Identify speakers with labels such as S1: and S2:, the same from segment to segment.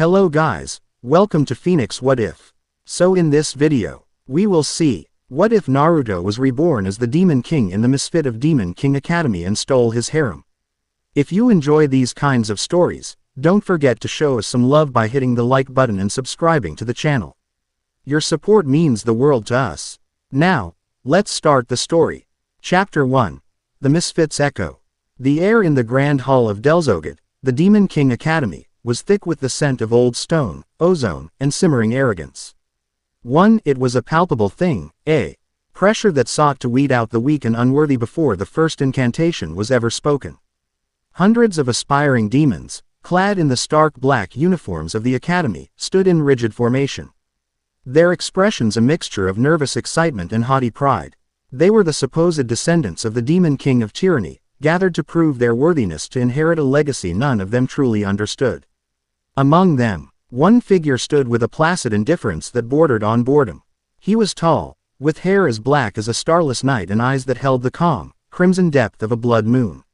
S1: Hello guys, welcome to Phoenix What If. So in this video, we will see, what if Naruto was reborn as the Demon King in the Misfit of Demon King Academy and stole his harem? If you enjoy these kinds of stories, don't forget to show us some love by hitting the like button and subscribing to the channel. Your support means the world to us. Now, let's start the story. Chapter 1. The Misfit's Echo. The air in the Grand Hall of Delzogid, the Demon King Academy, was thick with the scent of old stone, ozone, and simmering arrogance. It was a palpable thing, a pressure that sought to weed out the weak and unworthy before the first incantation was ever spoken. Hundreds of aspiring demons, clad in the stark black uniforms of the academy, stood in rigid formation. Their expressions a mixture of nervous excitement and haughty pride. They were the supposed descendants of the Demon King of Tyranny, gathered to prove their worthiness to inherit a legacy none of them truly understood. Among them, one figure stood with a placid indifference that bordered on boredom. He was tall, with hair as black as a starless night and eyes that held the calm, crimson depth of a blood moon.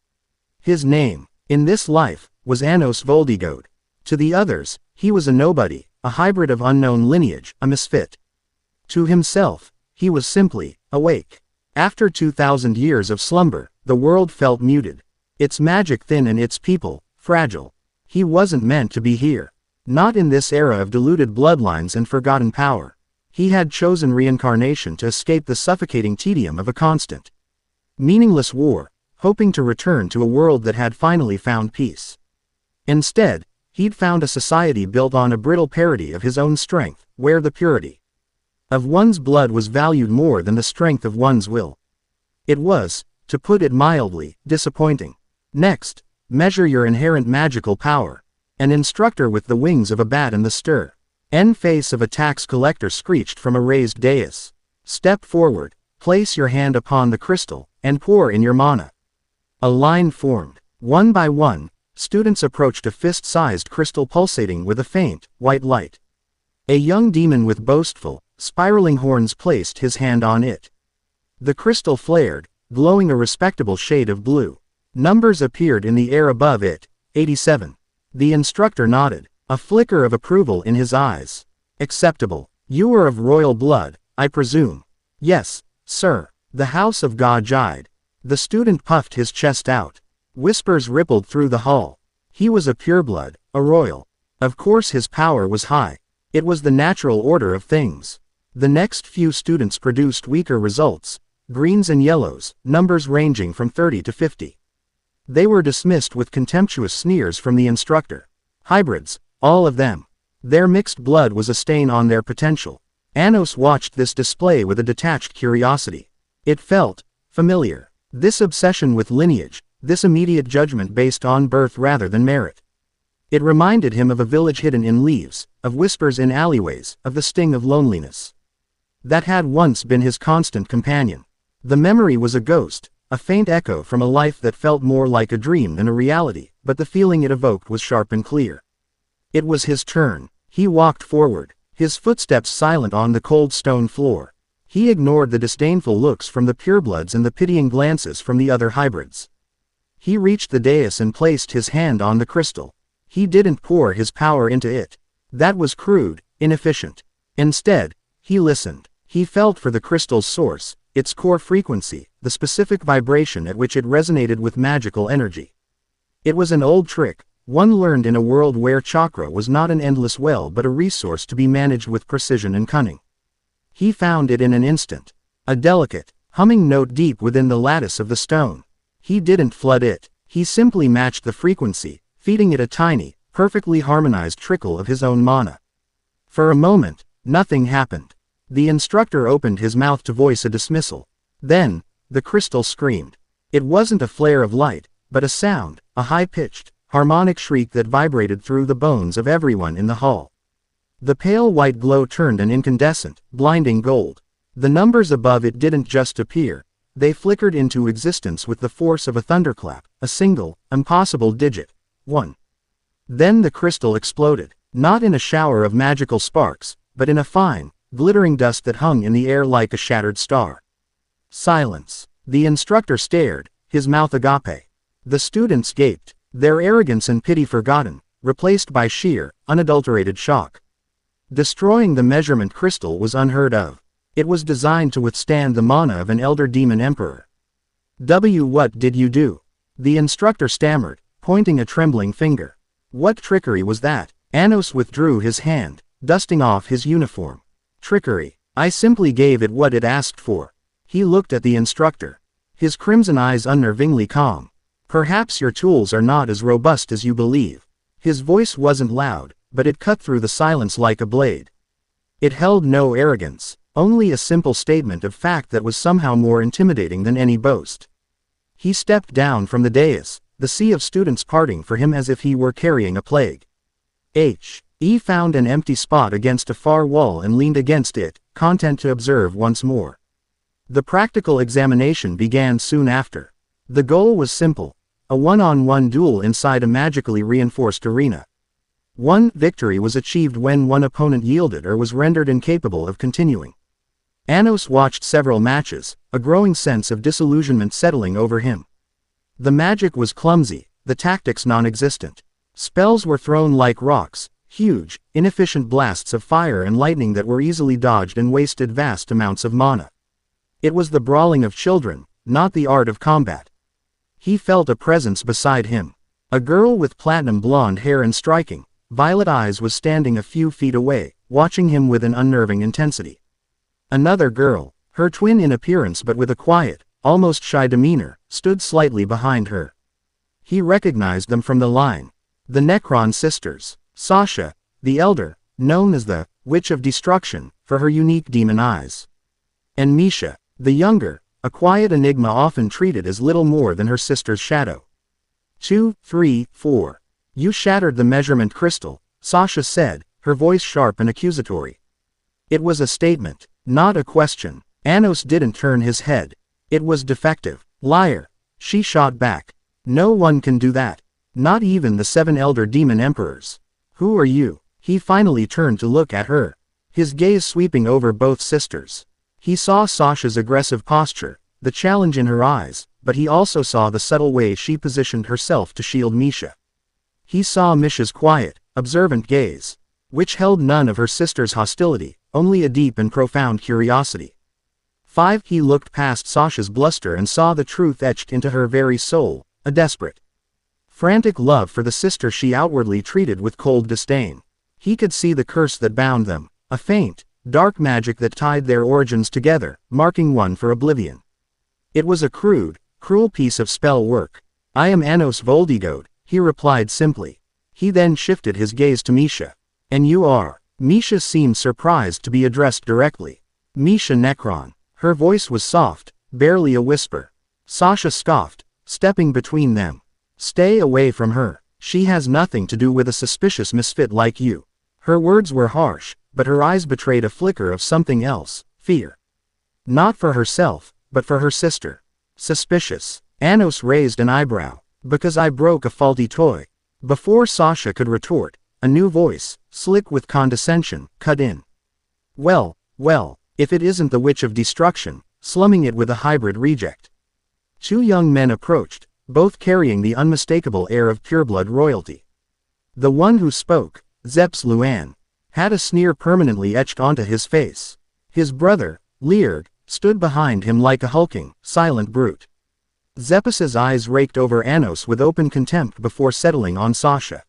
S1: His name, in this life, was Anos Voldigode. To the others, he was a nobody, a hybrid of unknown lineage, a misfit. To himself, he was simply awake. After 2,000 years of slumber, the world felt muted. Its magic thin and its people, fragile. He wasn't meant to be here. Not in this era of diluted bloodlines and forgotten power. He had chosen reincarnation to escape the suffocating tedium of a constant, meaningless war, hoping to return to a world that had finally found peace. Instead, he'd found a society built on a brittle parody of his own strength, where the purity of one's blood was valued more than the strength of one's will. It was, to put it mildly, disappointing. Next, measure your inherent magical power. An instructor with the wings of a bat and the face of a tax collector screeched from a raised dais. Step forward, place your hand upon the crystal, and pour in your mana. A line formed. One by one, students approached a fist-sized crystal pulsating with a faint, white light. A young demon with boastful, spiraling horns placed his hand on it. The crystal flared, glowing a respectable shade of blue. Numbers appeared in the air above it, 87. The instructor nodded, a flicker of approval in his eyes. Acceptable. You are of royal blood, I presume. Yes, sir. The House of God jied. The student puffed his chest out. Whispers rippled through the hall. He was a pureblood, a royal. Of course his power was high. It was the natural order of things. The next few students produced weaker results, greens and yellows, numbers ranging from 30 to 50. They were dismissed with contemptuous sneers from the instructor. Hybrids, all of them. Their mixed blood was a stain on their potential. Anos watched this display with a detached curiosity. It felt familiar. This obsession with lineage, this immediate judgment based on birth rather than merit. It reminded him of a village hidden in leaves, of whispers in alleyways, of the sting of loneliness that had once been his constant companion. The memory was a ghost, a faint echo from a life that felt more like a dream than a reality, but the feeling it evoked was sharp and clear. It was his turn. He walked forward, his footsteps silent on the cold stone floor. He ignored the disdainful looks from the purebloods and the pitying glances from the other hybrids. He reached the dais and placed his hand on the crystal. He didn't pour his power into it. That was crude, inefficient. Instead, he listened. He felt for the crystal's source, its core frequency, the specific vibration at which it resonated with magical energy. It was an old trick, one learned in a world where chakra was not an endless well but a resource to be managed with precision and cunning. He found it in an instant. A delicate, humming note deep within the lattice of the stone. He didn't flood it. He simply matched the frequency, feeding it a tiny, perfectly harmonized trickle of his own mana. For a moment, nothing happened. The instructor opened his mouth to voice a dismissal. Then, the crystal screamed. It wasn't a flare of light, but a sound, a high-pitched, harmonic shriek that vibrated through the bones of everyone in the hall. The pale white glow turned an incandescent, blinding gold. The numbers above it didn't just appear, they flickered into existence with the force of a thunderclap, a single, impossible digit. 1. Then the crystal exploded, not in a shower of magical sparks, but in a fine, glittering dust that hung in the air like a shattered star. Silence. The instructor stared, his mouth agape. The students gaped, their arrogance and pity forgotten, replaced by sheer, unadulterated shock. Destroying the measurement crystal was unheard of. It was designed to withstand the mana of an elder demon emperor. What did you do? The instructor stammered, pointing a trembling finger. What trickery was that? Anos withdrew his hand, dusting off his uniform. Trickery. I simply gave it what it asked for. He looked at the instructor. His crimson eyes unnervingly calm. Perhaps your tools are not as robust as you believe. His voice wasn't loud, but it cut through the silence like a blade. It held no arrogance, only a simple statement of fact that was somehow more intimidating than any boast. He stepped down from the dais, the sea of students parting for him as if he were carrying a plague. He found an empty spot against a far wall and leaned against it, content to observe once more. The practical examination began soon after. The goal was simple: a one-on-one duel inside a magically reinforced arena. One victory was achieved when one opponent yielded or was rendered incapable of continuing. Anos watched several matches, a growing sense of disillusionment settling over him. The magic was clumsy, the tactics non-existent. Spells were thrown like rocks, huge, inefficient blasts of fire and lightning that were easily dodged and wasted vast amounts of mana. It was the brawling of children, not the art of combat. He felt a presence beside him. A girl with platinum blonde hair and striking, violet eyes was standing a few feet away, watching him with an unnerving intensity. Another girl, her twin in appearance but with a quiet, almost shy demeanor, stood slightly behind her. He recognized them from the line. The Necron sisters. Sasha, the elder, known as the Witch of Destruction, for her unique demon eyes. And Misha, the younger, a quiet enigma often treated as little more than her sister's shadow. 2, 3, 4. You shattered the measurement crystal, Sasha said, her voice sharp and accusatory. It was a statement, not a question. Anos didn't turn his head. It was defective. Liar. She shot back. No one can do that. Not even the 7 elder demon emperors. Who are you? He finally turned to look at her. His gaze sweeping over both sisters. He saw Sasha's aggressive posture, the challenge in her eyes, but he also saw the subtle way she positioned herself to shield Misha. He saw Misha's quiet, observant gaze, which held none of her sister's hostility, only a deep and profound curiosity. 5. He looked past Sasha's bluster and saw the truth etched into her very soul, a desperate, frantic love for the sister she outwardly treated with cold disdain. He could see the curse that bound them, a faint, dark magic that tied their origins together, marking one for oblivion. It was a crude, cruel piece of spell work. I am Anos Voldigode, he replied simply. He then shifted his gaze to Misha. And you are? Misha seemed surprised to be addressed directly. Misha Necron. Her voice was soft, barely a whisper. Sasha scoffed, stepping between them. Stay away from her. She has nothing to do with a suspicious misfit like you. Her words were harsh, but her eyes betrayed a flicker of something else, fear. Not for herself, but for her sister. Suspicious. Anos raised an eyebrow. Because I broke a faulty toy. Before Sasha could retort, a new voice, slick with condescension, cut in. Well, if it isn't the Witch of Destruction, slumming it with a hybrid reject. 2 young men approached, both carrying the unmistakable air of pureblood royalty. The one who spoke, Zeps Luan, had a sneer permanently etched onto his face. His brother, Learg, stood behind him like a hulking, silent brute. Zepus's eyes raked over Anos with open contempt before settling on Sasha.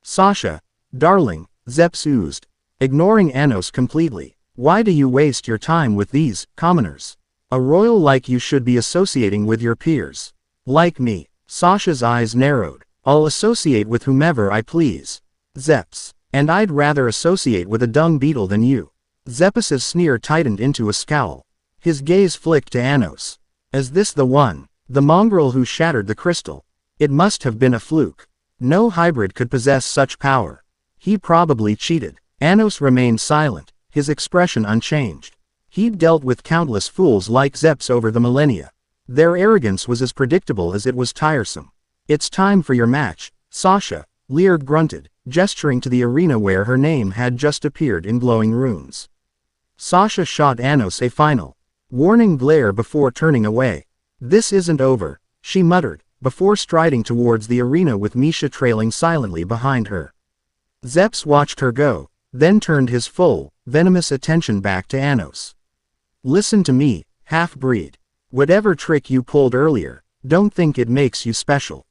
S1: Sasha, darling, Zeps oozed, ignoring Anos completely. Why do you waste your time with these commoners? A royal like you should be associating with your peers. Like me. Sasha's eyes narrowed. I'll associate with whomever I please. Zeps. And I'd rather associate with a dung beetle than you. Zepus's sneer tightened into a scowl. His gaze flicked to Anos. Is this the one? The mongrel who shattered the crystal? It must have been a fluke. No hybrid could possess such power. He probably cheated. Anos remained silent, his expression unchanged. He'd dealt with countless fools like Zeps over the millennia. Their arrogance was as predictable as it was tiresome. It's time for your match, Sasha, Lear grunted, gesturing to the arena where her name had just appeared in glowing runes. Sasha shot Anos a final, warning glare before turning away. This isn't over, she muttered, before striding towards the arena with Misha trailing silently behind her. Zeps watched her go, then turned his full, venomous attention back to Anos. Listen to me, half-breed. Whatever trick you pulled earlier, don't think it makes you special.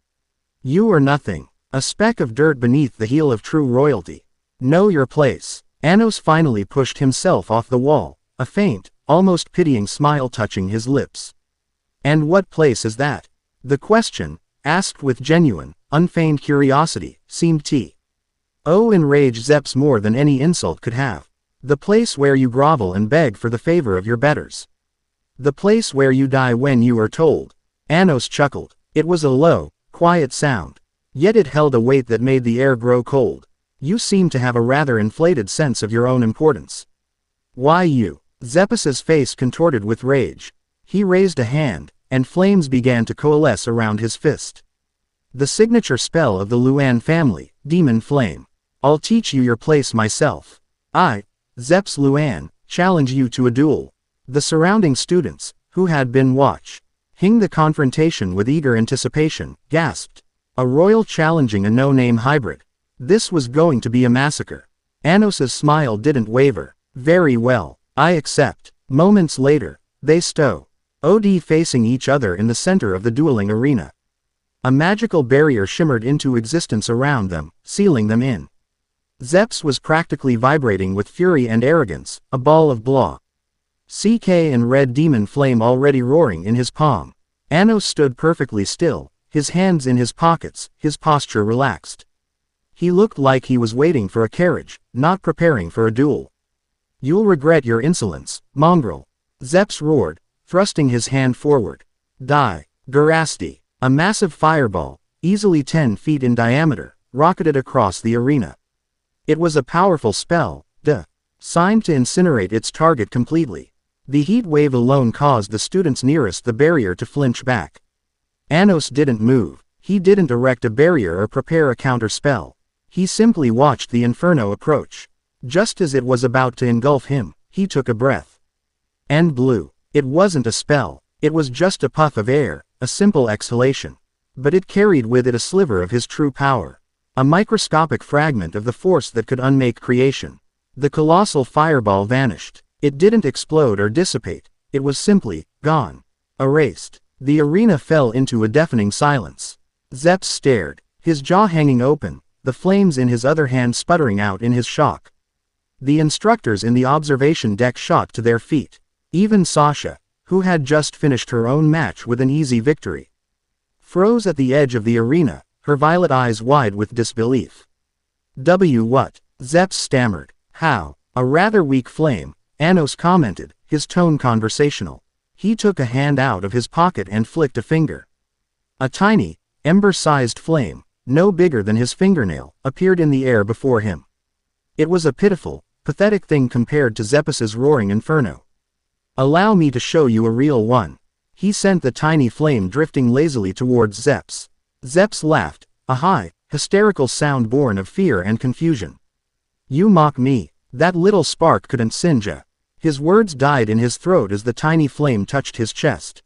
S1: You are nothing, a speck of dirt beneath the heel of true royalty. Know your place. Anos finally pushed himself off the wall, a faint, almost pitying smile touching his lips. And what place is that? The question, asked with genuine, unfeigned curiosity, seemed to enrage Zeps more than any insult could have. The place where you grovel and beg for the favor of your betters. The place where you die when you are told. Anos chuckled. It was a low, quiet sound. Yet it held a weight that made the air grow cold. You seem to have a rather inflated sense of your own importance. Why you? Zepas's face contorted with rage. He raised a hand, and flames began to coalesce around his fist. The signature spell of the Luan family, Demon Flame. I'll teach you your place myself. I, Zeps Luan, challenge you to a duel. The surrounding students, who had been watching the confrontation with eager anticipation, gasped. A royal challenging a no-name hybrid. This was going to be a massacre. Anos's smile didn't waver. Very well, I accept. Moments later, they stood facing each other in the center of the dueling arena. A magical barrier shimmered into existence around them, sealing them in. Zeps was practically vibrating with fury and arrogance, a ball of CK and red demon flame already roaring in his palm. Anos stood perfectly still, his hands in his pockets, his posture relaxed. He looked like he was waiting for a carriage, not preparing for a duel. You'll regret your insolence, mongrel. Zeps roared, thrusting his hand forward. Die, Garasti. A massive fireball, easily 10 feet in diameter, rocketed across the arena. It was a powerful spell, designed to incinerate its target completely. The heat wave alone caused the students nearest the barrier to flinch back. Anos didn't move. He didn't erect a barrier or prepare a counter spell. He simply watched the inferno approach. Just as it was about to engulf him, he took a breath. And blew. It wasn't a spell. It was just a puff of air, a simple exhalation. But it carried with it a sliver of his true power. A microscopic fragment of the force that could unmake creation. The colossal fireball vanished. It didn't explode or dissipate. It was simply gone. Erased. The arena fell into a deafening silence. Zeps stared, his jaw hanging open, the flames in his other hand sputtering out in his shock. The instructors in the observation deck shot to their feet. Even Sasha, who had just finished her own match with an easy victory, froze at the edge of the arena, her violet eyes wide with disbelief. What? Zeps stammered. How? A rather weak flame, Anos commented, his tone conversational. He took a hand out of his pocket and flicked a finger. A tiny, ember-sized flame, no bigger than his fingernail, appeared in the air before him. It was a pitiful, pathetic thing compared to Zepas's roaring inferno. Allow me to show you a real one. He sent the tiny flame drifting lazily towards Zeps. Zeps laughed, a high, hysterical sound born of fear and confusion. You mock me. That little spark couldn't singe ya. His words died in his throat as the tiny flame touched his chest.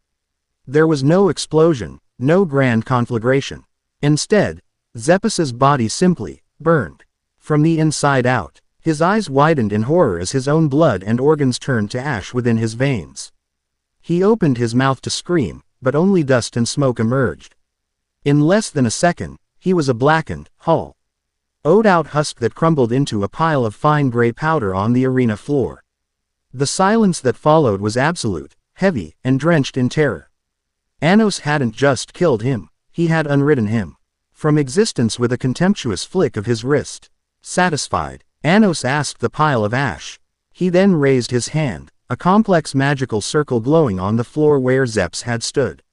S1: There was no explosion, no grand conflagration. Instead, Zepas's body simply burned. From the inside out, his eyes widened in horror as his own blood and organs turned to ash within his veins. He opened his mouth to scream, but only dust and smoke emerged. In less than a second, he was a blackened, hollowed-out husk that crumbled into a pile of fine gray powder on the arena floor. The silence that followed was absolute, heavy, and drenched in terror. Anos hadn't just killed him, he had unwritten him from existence with a contemptuous flick of his wrist. Satisfied, Anos asked the pile of ash. He then raised his hand, a complex magical circle glowing on the floor where Zeps had stood.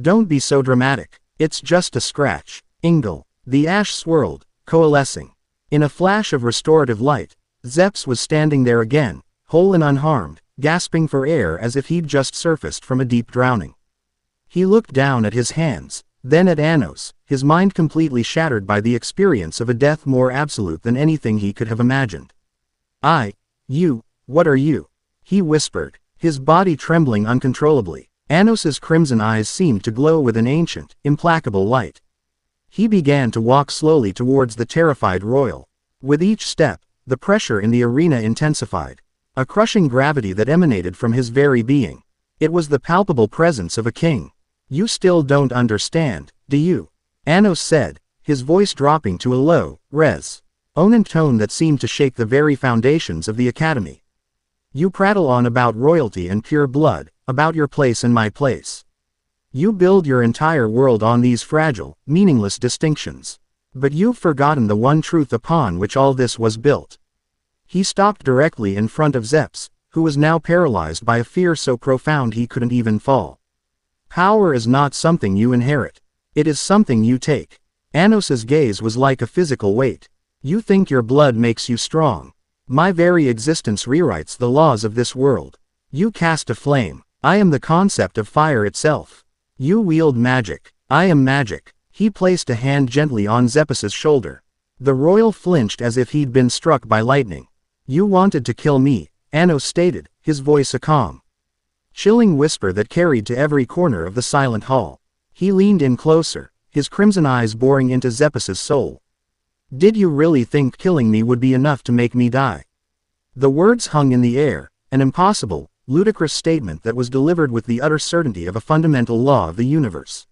S1: Don't be so dramatic, it's just a scratch, Ingle. The ash swirled, coalescing. In a flash of restorative light, Zeps was standing there again, whole and unharmed, gasping for air as if he'd just surfaced from a deep drowning. He looked down at his hands, then at Anos, his mind completely shattered by the experience of a death more absolute than anything he could have imagined. You, what are you? He whispered, his body trembling uncontrollably. Anos's crimson eyes seemed to glow with an ancient, implacable light. He began to walk slowly towards the terrified royal. With each step, the pressure in the arena intensified. A crushing gravity that emanated from his very being. It was the palpable presence of a king. "You still don't understand, do you?" Anos said, his voice dropping to a low, resonant tone that seemed to shake the very foundations of the academy. "You prattle on about royalty and pure blood, about your place and my place. You build your entire world on these fragile, meaningless distinctions. But you've forgotten the one truth upon which all this was built." He stopped directly in front of Zeps, who was now paralyzed by a fear so profound he couldn't even fall. "Power is not something you inherit. It is something you take." Anos's gaze was like a physical weight. "You think your blood makes you strong. My very existence rewrites the laws of this world. You cast a flame. I am the concept of fire itself. You wield magic. I am magic." He placed a hand gently on Zephas's shoulder. The royal flinched as if he'd been struck by lightning. "You wanted to kill me," Anos stated, his voice a calm, chilling whisper that carried to every corner of the silent hall. He leaned in closer, his crimson eyes boring into Zephas's soul. "Did you really think killing me would be enough to make me die?" The words hung in the air, an impossible, ludicrous statement that was delivered with the utter certainty of a fundamental law of the universe.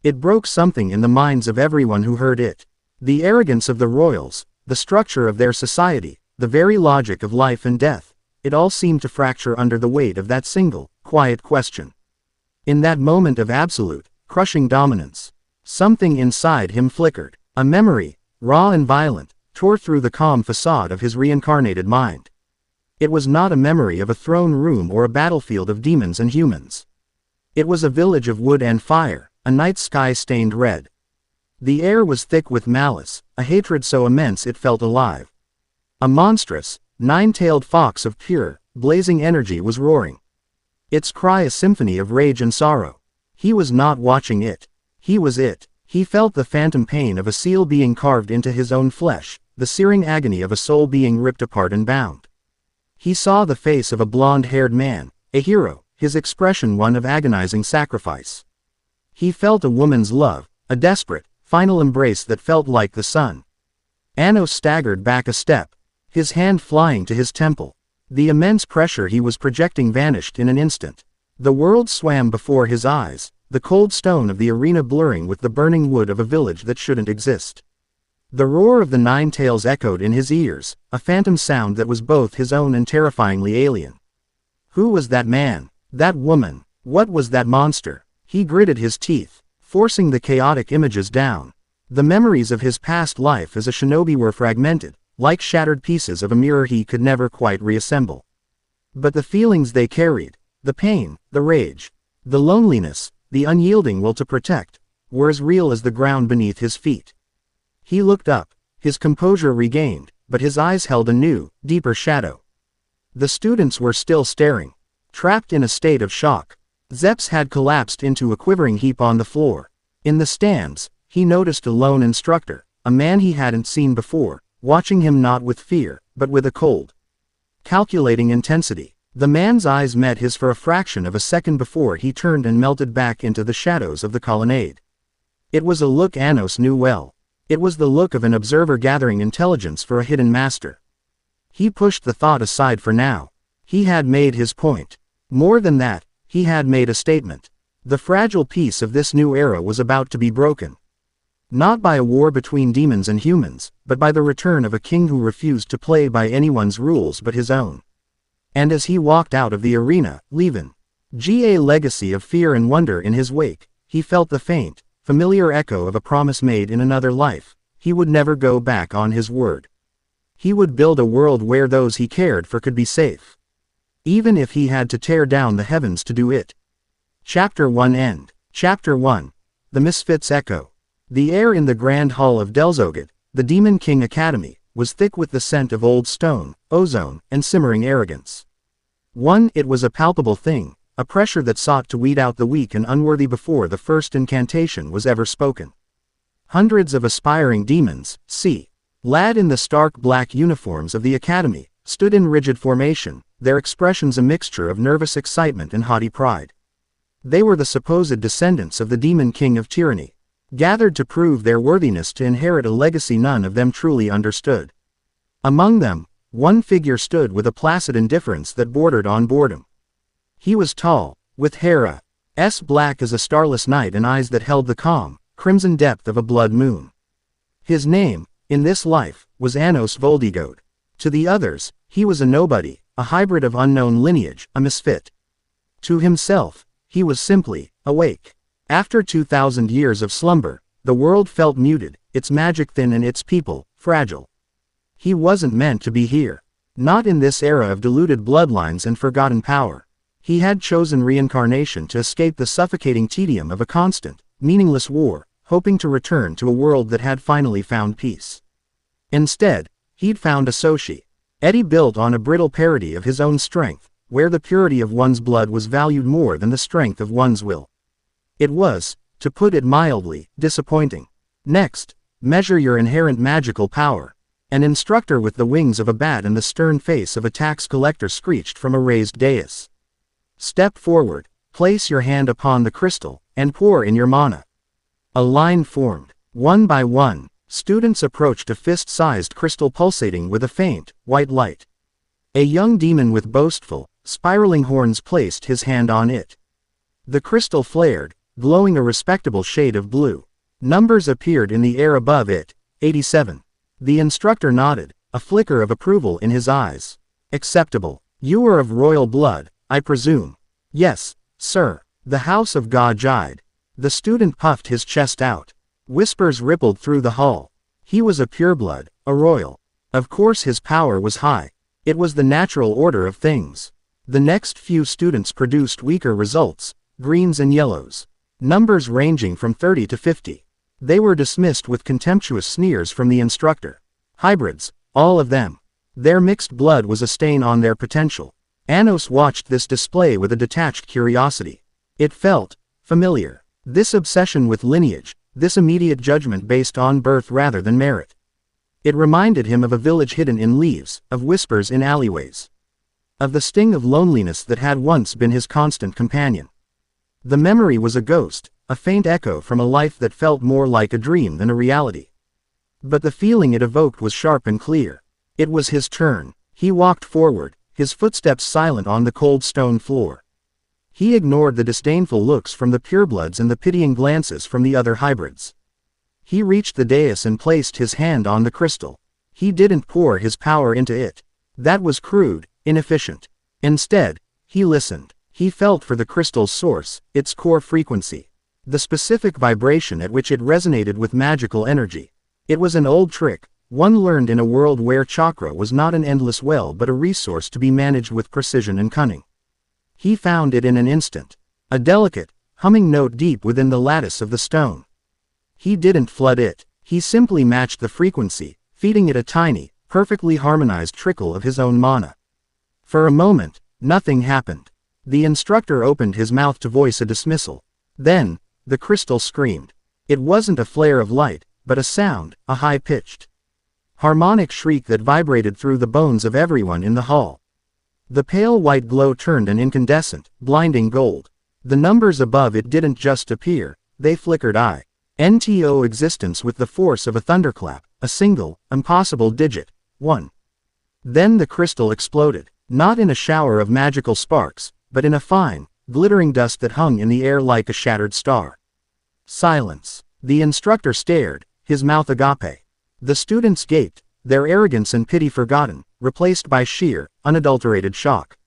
S1: It broke something in the minds of everyone who heard it. The arrogance of the royals, the structure of their society, the very logic of life and death, it all seemed to fracture under the weight of that single, quiet question. In that moment of absolute, crushing dominance, something inside him flickered. A memory, raw and violent, tore through the calm facade of his reincarnated mind. It was not a memory of a throne room or a battlefield of demons and humans. It was a village of wood and fire, a night sky stained red. The air was thick with malice, a hatred so immense it felt alive. A monstrous, nine-tailed fox of pure, blazing energy was roaring. Its cry a symphony of rage and sorrow. He was not watching it. He was it. He felt the phantom pain of a seal being carved into his own flesh, the searing agony of a soul being ripped apart and bound. He saw the face of a blonde-haired man, a hero, his expression one of agonizing sacrifice. He felt a woman's love, a desperate, final embrace that felt like the sun. Anos staggered back a step, his hand flying to his temple. The immense pressure he was projecting vanished in an instant. The world swam before his eyes, the cold stone of the arena blurring with the burning wood of a village that shouldn't exist. The roar of the nine tails echoed in his ears, a phantom sound that was both his own and terrifyingly alien. Who was that man? That woman? What was that monster? He gritted his teeth, forcing the chaotic images down. The memories of his past life as a shinobi were fragmented, like shattered pieces of a mirror he could never quite reassemble. But the feelings they carried, the pain, the rage, the loneliness, the unyielding will to protect, were as real as the ground beneath his feet. He looked up, his composure regained, but his eyes held a new, deeper shadow. The students were still staring, trapped in a state of shock. Zeps had collapsed into a quivering heap on the floor. In the stands, he noticed a lone instructor, a man he hadn't seen before, watching him not with fear, but with a cold, calculating intensity. The man's eyes met his for a fraction of a second before he turned and melted back into the shadows of the colonnade. It was a look Anos knew well. It was the look of an observer gathering intelligence for a hidden master. He pushed the thought aside for now. He had made his point. More than that, he had made a statement. The fragile peace of this new era was about to be broken. Not by a war between demons and humans, but by the return of a king who refused to play by anyone's rules but his own. And as he walked out of the arena, leaving a legacy of fear and wonder in his wake, he felt the faint, familiar echo of a promise made in another life. He would never go back on his word. He would build a world where those he cared for could be safe, even if he had to tear down the heavens to do it. Chapter 1 End. Chapter 1. The Misfit's Echo. The air in the grand hall of Delzogid, the Demon King Academy, was thick with the scent of old stone, ozone, and simmering arrogance. It was a palpable thing, a pressure that sought to weed out the weak and unworthy before the first incantation was ever spoken. Hundreds of aspiring demons, lad in the stark black uniforms of the academy, stood in rigid formation, their expressions a mixture of nervous excitement and haughty pride. They were the supposed descendants of the demon king of tyranny, gathered to prove their worthiness to inherit a legacy none of them truly understood. Among them, one figure stood with a placid indifference that bordered on boredom. He was tall, with hair black as a starless night and eyes that held the calm, crimson depth of a blood moon. His name, in this life, was Anos Voldigode. To the others, he was a nobody, a hybrid of unknown lineage, a misfit. To himself, he was simply awake. After 2,000 years of slumber, the world felt muted, its magic thin and its people fragile. He wasn't meant to be here. Not in this era of diluted bloodlines and forgotten power. He had chosen reincarnation to escape the suffocating tedium of a constant, meaningless war, hoping to return to a world that had finally found peace. Instead, he'd found a Soshi. Eddie built on a brittle parody of his own strength, where the purity of one's blood was valued more than the strength of one's will. It was, to put it mildly, disappointing. Next, measure your inherent magical power. An instructor with the wings of a bat and the stern face of a tax collector screeched from a raised dais. Step forward, place your hand upon the crystal, and pour in your mana. A line formed. One by one, students approached a fist-sized crystal pulsating with a faint, white light. A young demon with boastful, spiraling horns placed his hand on it. The crystal flared, glowing a respectable shade of blue. Numbers appeared in the air above it, 87. The instructor nodded, a flicker of approval in his eyes. Acceptable. You are of royal blood, I presume. Yes, sir. The House of God jied. The student puffed his chest out. Whispers rippled through the hall. He was a pureblood, a royal. Of course his power was high. It was the natural order of things. The next few students produced weaker results, greens and yellows. Numbers ranging from 30 to 50. They were dismissed with contemptuous sneers from the instructor. Hybrids, all of them. Their mixed blood was a stain on their potential. Anos watched this display with a detached curiosity. It felt familiar. This obsession with lineage, this immediate judgment based on birth rather than merit. It reminded him of a village hidden in leaves, of whispers in alleyways. Of the sting of loneliness that had once been his constant companion. The memory was a ghost, a faint echo from a life that felt more like a dream than a reality. But the feeling it evoked was sharp and clear. It was his turn. He walked forward, his footsteps silent on the cold stone floor. He ignored the disdainful looks from the purebloods and the pitying glances from the other hybrids. He reached the dais and placed his hand on the crystal. He didn't pour his power into it. That was crude, inefficient. Instead, he listened. He felt for the crystal's source, its core frequency. The specific vibration at which it resonated with magical energy. It was an old trick, one learned in a world where chakra was not an endless well but a resource to be managed with precision and cunning. He found it in an instant. A delicate, humming note deep within the lattice of the stone. He didn't flood it. He simply matched the frequency, feeding it a tiny, perfectly harmonized trickle of his own mana. For a moment, nothing happened. The instructor opened his mouth to voice a dismissal. Then, the crystal screamed. It wasn't a flare of light, but a sound, a high-pitched, harmonic shriek that vibrated through the bones of everyone in the hall. The pale white glow turned an incandescent, blinding gold. The numbers above it didn't just appear, they flickered into existence with the force of a thunderclap, a single, impossible digit, 1. Then the crystal exploded, not in a shower of magical sparks, but in a fine, glittering dust that hung in the air like a shattered star. Silence. The instructor stared, his mouth agape. The students gaped, their arrogance and pity forgotten, replaced by sheer, unadulterated shock.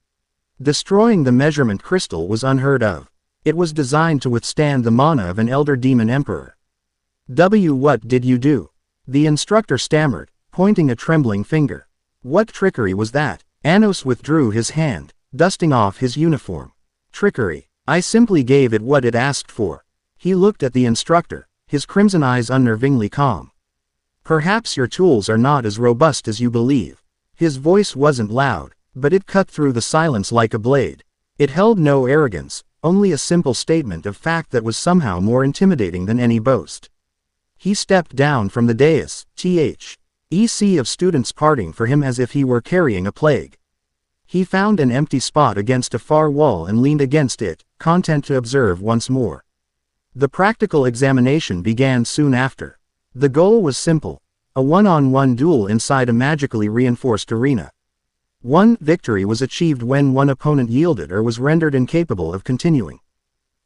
S1: Destroying the measurement crystal was unheard of. It was designed to withstand the mana of an elder demon emperor. What did you do? The instructor stammered, pointing a trembling finger. What trickery was that? Anos withdrew his hand, dusting off his uniform. Trickery. I simply gave it what it asked for. He looked at the instructor, his crimson eyes unnervingly calm. Perhaps your tools are not as robust as you believe. His voice wasn't loud, but it cut through the silence like a blade. It held no arrogance, only a simple statement of fact that was somehow more intimidating than any boast. He stepped down from the dais, the sea of students parting for him as if he were carrying a plague. He found an empty spot against a far wall and leaned against it, content to observe once more. The practical examination began soon after. The goal was simple: a one-on-one duel inside a magically reinforced arena. One victory was achieved when one opponent yielded or was rendered incapable of continuing.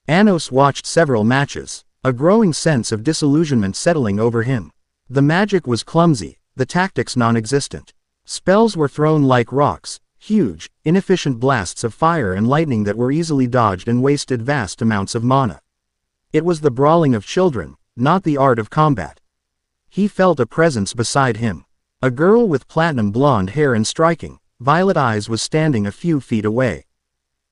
S1: Anos watched several matches, a growing sense of disillusionment settling over him. The magic was clumsy, the tactics non-existent. Spells were thrown like rocks, huge, inefficient blasts of fire and lightning that were easily dodged and wasted vast amounts of mana. It was the brawling of children, not the art of combat. He felt a presence beside him. A girl with platinum blonde hair and striking, violet eyes was standing a few feet away,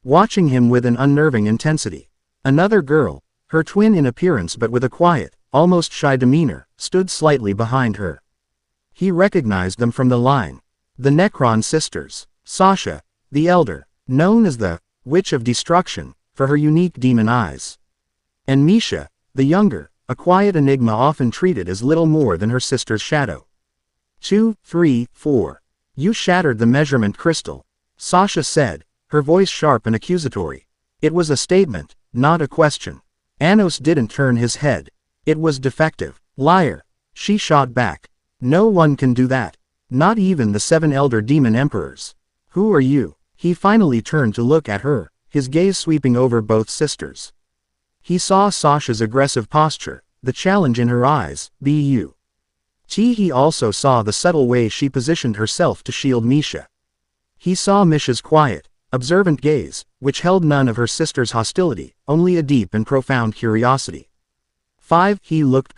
S1: watching him with an unnerving intensity. Another girl, her twin in appearance but with a quiet, almost shy demeanor, stood slightly behind her. He recognized them from the line. The Necron sisters. Sasha, the elder, known as the Witch of Destruction, for her unique demon eyes. And Misha, the younger, a quiet enigma often treated as little more than her sister's shadow. 2, 3, 4. You shattered the measurement crystal, Sasha said, her voice sharp and accusatory. It was a statement, not a question. Anos didn't turn his head. It was defective. Liar, she shot back. No one can do that. Not even the 7 elder demon emperors. Who are you? He finally turned to look at her, his gaze sweeping over both sisters. He saw Sasha's aggressive posture, the challenge in her eyes. Be you. He also saw the subtle way she positioned herself to shield Misha. He saw Misha's quiet, observant gaze, which held none of her sister's hostility, only a deep and profound curiosity. 5. He looked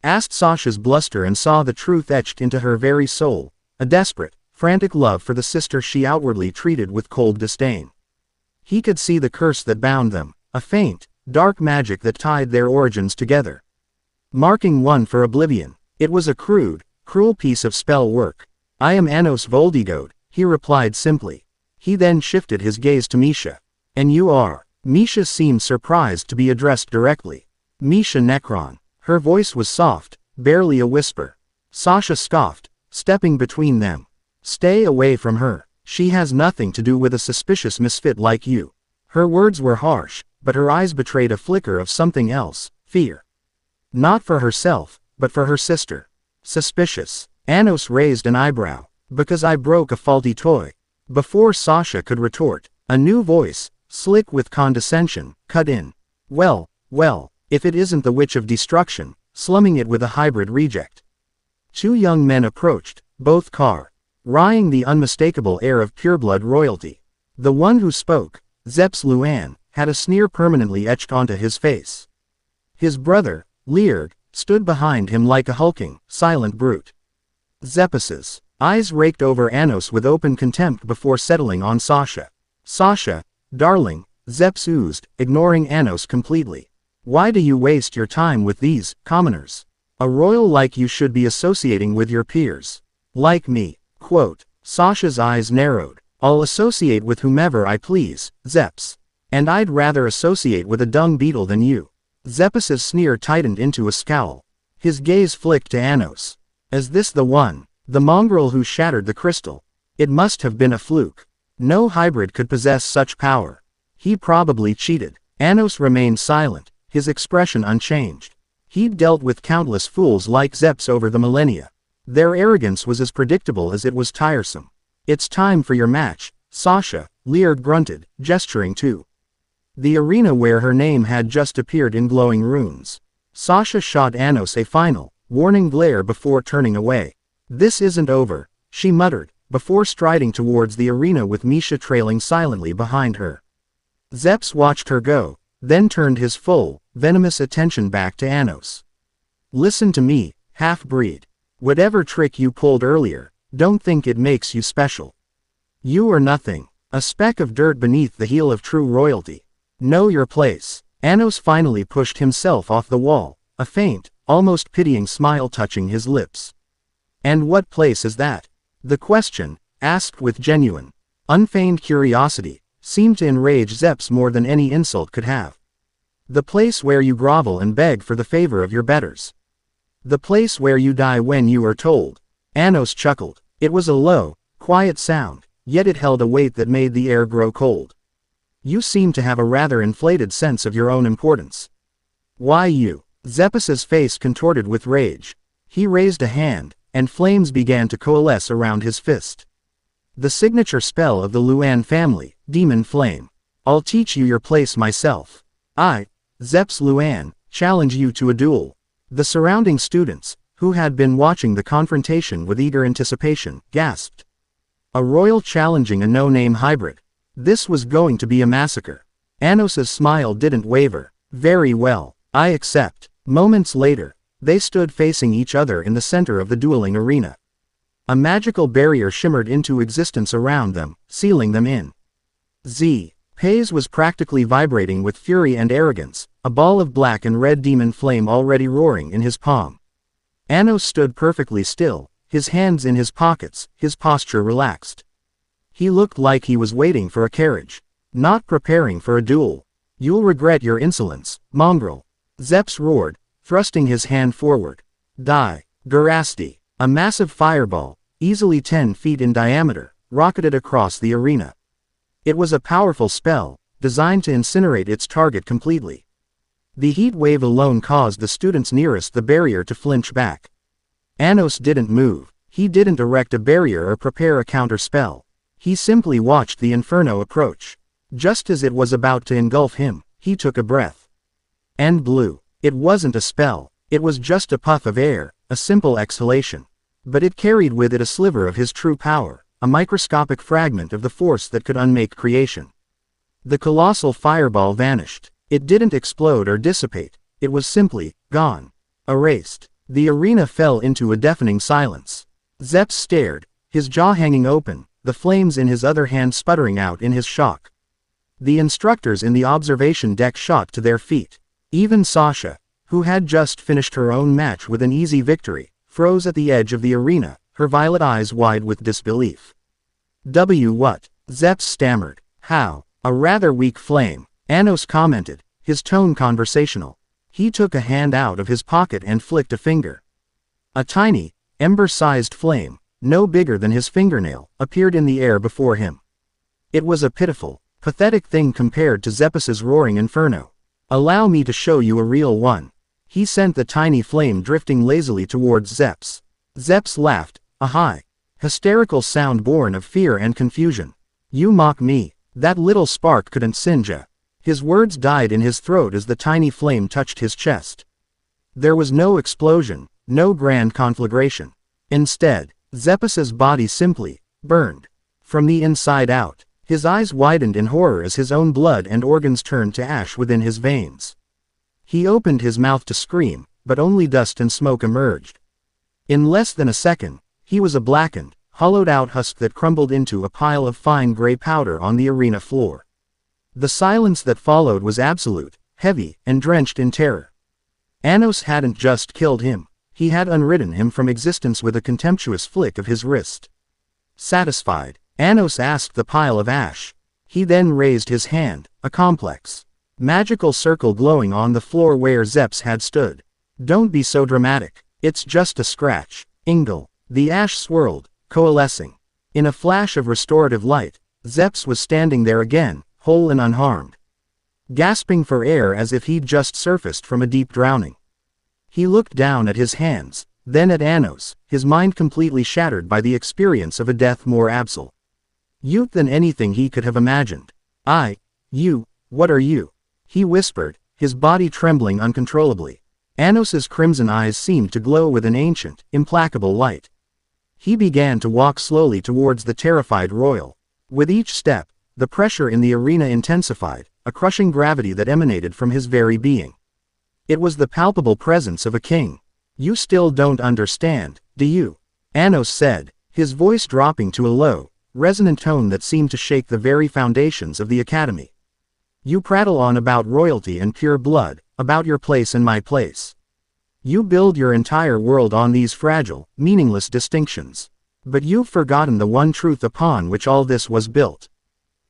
S1: past Sasha's bluster and saw the truth etched into her very soul, a desperate, frantic love for the sister she outwardly treated with cold disdain. He could see the curse that bound them, a faint, dark magic that tied their origins together, marking one for oblivion. It was a crude, cruel piece of spell work. I am Anos Voldigode, he replied simply. He then shifted his gaze to Misha. And you are? Misha seemed surprised to be addressed directly. Misha Necron. Her voice was soft, barely a whisper. Sasha scoffed, stepping between them. Stay away from her. She has nothing to do with a suspicious misfit like you. Her words were harsh, but her eyes betrayed a flicker of something else, fear. Not for herself, but for her sister. Suspicious. Anos raised an eyebrow. Because I broke a faulty toy. Before Sasha could retort, a new voice, slick with condescension, cut in. Well, if it isn't the Witch of Destruction, slumming it with a hybrid reject. 2 young men approached, both carrying the unmistakable air of pureblood royalty. The one who spoke, Zeps Luan, had a sneer permanently etched onto his face. His brother, Learg, stood behind him like a hulking, silent brute. Zeppes's eyes raked over Anos with open contempt before settling on Sasha. Sasha, darling, Zeps oozed, ignoring Anos completely. Why do you waste your time with these commoners? A royal like you should be associating with your peers. Like me. Quote. Sasha's eyes narrowed. I'll associate with whomever I please, Zeps. And I'd rather associate with a dung beetle than you. Zeppes's sneer tightened into a scowl. His gaze flicked to Anos. Is this the one? The mongrel who shattered the crystal? It must have been a fluke. No hybrid could possess such power. He probably cheated. Anos remained silent, his expression unchanged. He'd dealt with countless fools like Zeps over the millennia. Their arrogance was as predictable as it was tiresome. It's time for your match, Sasha, Learg grunted, gesturing to the arena where her name had just appeared in glowing runes. Sasha shot Anos a final, warning glare before turning away. This isn't over, she muttered, before striding towards the arena with Misha trailing silently behind her. Zeps watched her go, then turned his full, venomous attention back to Anos. Listen to me, half-breed. Whatever trick you pulled earlier, don't think it makes you special. You are nothing, a speck of dirt beneath the heel of true royalty. Know your place. Anos finally pushed himself off the wall, a faint, almost pitying smile touching his lips. And what place is that? The question, asked with genuine, unfeigned curiosity, seemed to enrage Zeps more than any insult could have. The place where you grovel and beg for the favor of your betters. The place where you die when you are told. Anos chuckled. It was a low, quiet sound, yet it held a weight that made the air grow cold. You seem to have a rather inflated sense of your own importance. Why you? Zeppes's face contorted with rage. He raised a hand, and flames began to coalesce around his fist. The signature spell of the Luan family, Demon Flame. I'll teach you your place myself. I, Zeps Luan, challenge you to a duel. The surrounding students, who had been watching the confrontation with eager anticipation, gasped. A royal challenging a no-name hybrid. This was going to be a massacre. Anos's smile didn't waver. Very well, I accept. Moments later, they stood facing each other in the center of the dueling arena. A magical barrier shimmered into existence around them, sealing them in. Paze was practically vibrating with fury and arrogance, a ball of black and red demon flame already roaring in his palm. Anos stood perfectly still, his hands in his pockets, his posture relaxed. He looked like he was waiting for a carriage, not preparing for a duel. You'll regret your insolence, mongrel. Zeps roared, thrusting his hand forward. Die, Garasti. A massive fireball, easily 10 feet in diameter, rocketed across the arena. It was a powerful spell, designed to incinerate its target completely. The heat wave alone caused the students nearest the barrier to flinch back. Anos didn't move. He didn't erect a barrier or prepare a counter spell. He simply watched the inferno approach. Just as it was about to engulf him, he took a breath. And blew. It wasn't a spell. It was just a puff of air, a simple exhalation. But it carried with it a sliver of his true power, a microscopic fragment of the force that could unmake creation. The colossal fireball vanished. It didn't explode or dissipate. It was simply gone. Erased. The arena fell into a deafening silence. Zeps stared, his jaw hanging open, the flames in his other hand sputtering out in his shock. The instructors in the observation deck shot to their feet. Even Sasha, who had just finished her own match with an easy victory, froze at the edge of the arena, her violet eyes wide with disbelief. What? Zeps stammered. How? A rather weak flame, Anos commented, his tone conversational. He took a hand out of his pocket and flicked a finger. A tiny, ember-sized flame, no bigger than his fingernail, appeared in the air before him. It was a pitiful, pathetic thing compared to Zeppes's roaring inferno. Allow me to show you a real one. He sent the tiny flame drifting lazily towards Zeps. Zeps laughed, a high, hysterical sound born of fear and confusion. You mock me. That little spark couldn't singe ya. His words died in his throat as the tiny flame touched his chest. There was no explosion, no grand conflagration. Instead, Zeppes's body simply burned. From the inside out, his eyes widened in horror as his own blood and organs turned to ash within his veins. He opened his mouth to scream, but only dust and smoke emerged. In less than a second, he was a blackened, hollowed-out husk that crumbled into a pile of fine gray powder on the arena floor. The silence that followed was absolute, heavy, and drenched in terror. Anos hadn't just killed him, he had unwritten him from existence with a contemptuous flick of his wrist. Satisfied, Anos asked the pile of ash. He then raised his hand, a complex, magical circle glowing on the floor where Zeps had stood. Don't be so dramatic. It's just a scratch. Ingle. The ash swirled, coalescing. In a flash of restorative light, Zeps was standing there again, whole and unharmed. Gasping for air as if he'd just surfaced from a deep drowning. He looked down at his hands, then at Anos, his mind completely shattered by the experience of a death more absolute than anything he could have imagined. What are you? He whispered, his body trembling uncontrollably. Anos's crimson eyes seemed to glow with an ancient, implacable light. He began to walk slowly towards the terrified royal. With each step, the pressure in the arena intensified, a crushing gravity that emanated from his very being. It was the palpable presence of a king. You still don't understand, do you? Anos said, his voice dropping to a low, resonant tone that seemed to shake the very foundations of the academy. You prattle on about royalty and pure blood, about your place and my place. You build your entire world on these fragile, meaningless distinctions. But you've forgotten the one truth upon which all this was built.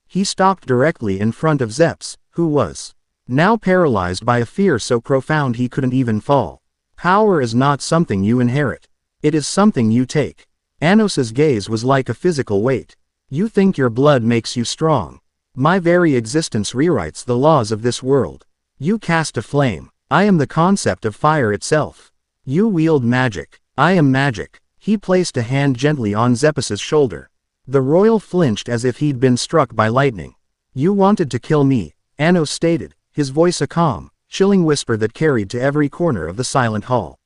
S1: He stopped directly in front of Zeps, who was now paralyzed by a fear so profound he couldn't even fall. Power is not something you inherit. It is something you take. Anos's gaze was like a physical weight. You think your blood makes you strong. My very existence rewrites the laws of this world. You cast a flame. I am the concept of fire itself. You wield magic. I am magic. He placed a hand gently on Zephyr's shoulder. The royal flinched as if he'd been struck by lightning. You wanted to kill me, Anos stated, his voice a calm, chilling whisper that carried to every corner of the silent hall.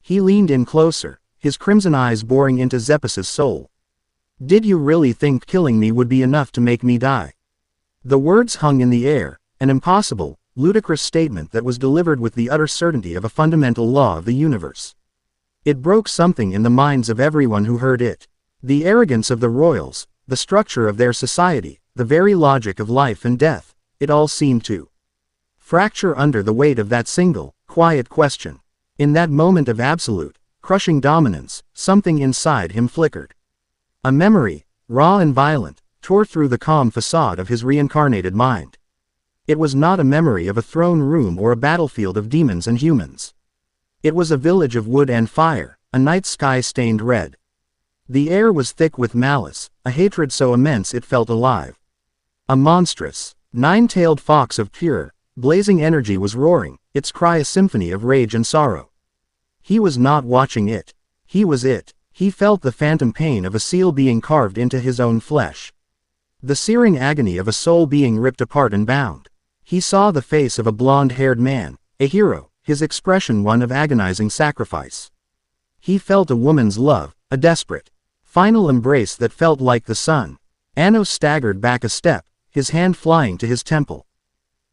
S1: He leaned in closer, his crimson eyes boring into Zephyr's soul. Did you really think killing me would be enough to make me die? The words hung in the air, an impossible, ludicrous statement that was delivered with the utter certainty of a fundamental law of the universe. It broke something in the minds of everyone who heard it. The arrogance of the royals, the structure of their society, the very logic of life and death, it all seemed to fracture under the weight of that single, quiet question. In that moment of absolute, crushing dominance, something inside him flickered. A memory, raw and violent, tore through the calm facade of his reincarnated mind. It was not a memory of a throne room or a battlefield of demons and humans. It was a village of wood and fire, a night sky stained red. The air was thick with malice, a hatred so immense it felt alive. A monstrous, nine-tailed fox of pure, blazing energy was roaring, its cry a symphony of rage and sorrow. He was not watching it. He was it. He felt the phantom pain of a seal being carved into his own flesh. The searing agony of a soul being ripped apart and bound. He saw the face of a blonde-haired man, a hero, his expression one of agonizing sacrifice. He felt a woman's love, a desperate, final embrace that felt like the sun. Anos staggered back a step, his hand flying to his temple.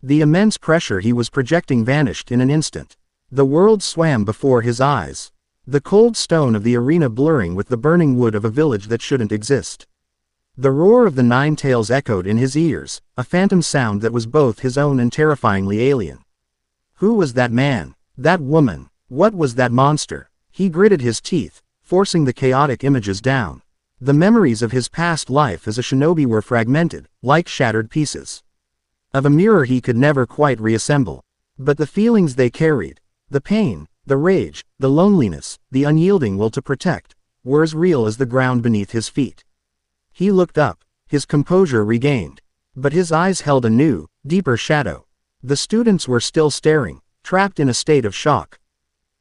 S1: The immense pressure he was projecting vanished in an instant. The world swam before his eyes. The cold stone of the arena blurring with the burning wood of a village that shouldn't exist. The roar of the nine tails echoed in his ears, a phantom sound that was both his own and terrifyingly alien. Who was that man? That woman? What was that monster? He gritted his teeth, forcing the chaotic images down. The memories of his past life as a shinobi were fragmented, like shattered pieces of a mirror he could never quite reassemble. But the feelings they carried, the pain, the rage, the loneliness, the unyielding will to protect, were as real as the ground beneath his feet. He looked up, his composure regained. But his eyes held a new, deeper shadow. The students were still staring, trapped in a state of shock.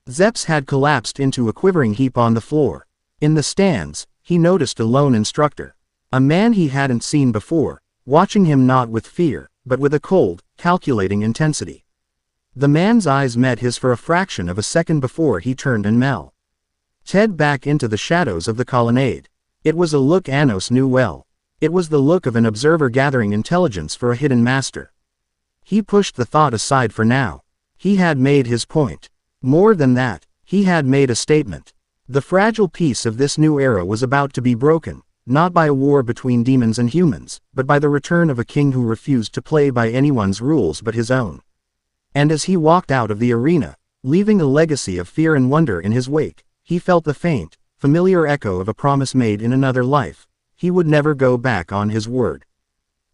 S1: Zeps had collapsed into a quivering heap on the floor. In the stands, he noticed a lone instructor. A man he hadn't seen before, watching him not with fear, but with a cold, calculating intensity. The man's eyes met his for a fraction of a second before he turned and melted back into the shadows of the colonnade. It was a look Anos knew well. It was the look of an observer gathering intelligence for a hidden master. He pushed the thought aside for now. He had made his point. More than that, he had made a statement. The fragile peace of this new era was about to be broken, not by a war between demons and humans, but by the return of a king who refused to play by anyone's rules but his own. And as he walked out of the arena, leaving a legacy of fear and wonder in his wake, he felt the faint, familiar echo of a promise made in another life. He would never go back on his word.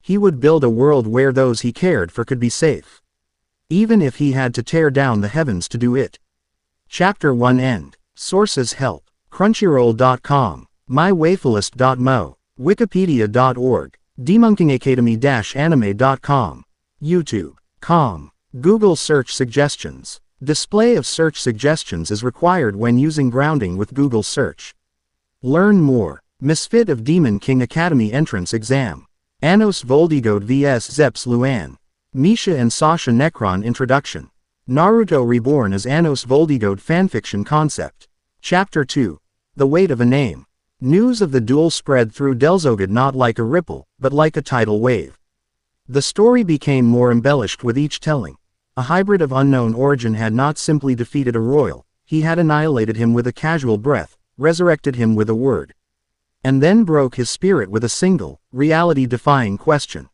S1: He would build a world where those he cared for could be safe. Even if he had to tear down the heavens to do it. Chapter 1 End. Sources Help. Crunchyroll.com. MyWayfulest.mo. Wikipedia.org. Debunkingacademy-anime.com. YouTube.com. Google Search Suggestions. Display of search suggestions is required when using grounding with Google Search. Learn more. Misfit of Demon King Academy Entrance Exam. Anos Voldigode vs Zeps Luan. Misha and Sasha Necron Introduction. Naruto Reborn as Anos Voldigode Fanfiction Concept. Chapter 2. The Weight of a Name. News of the duel spread through Delzogad not like a ripple, but like a tidal wave. The story became more embellished with each telling. A hybrid of unknown origin had not simply defeated a royal, he had annihilated him with a casual breath, resurrected him with a word. And then broke his spirit with a single, reality-defying question.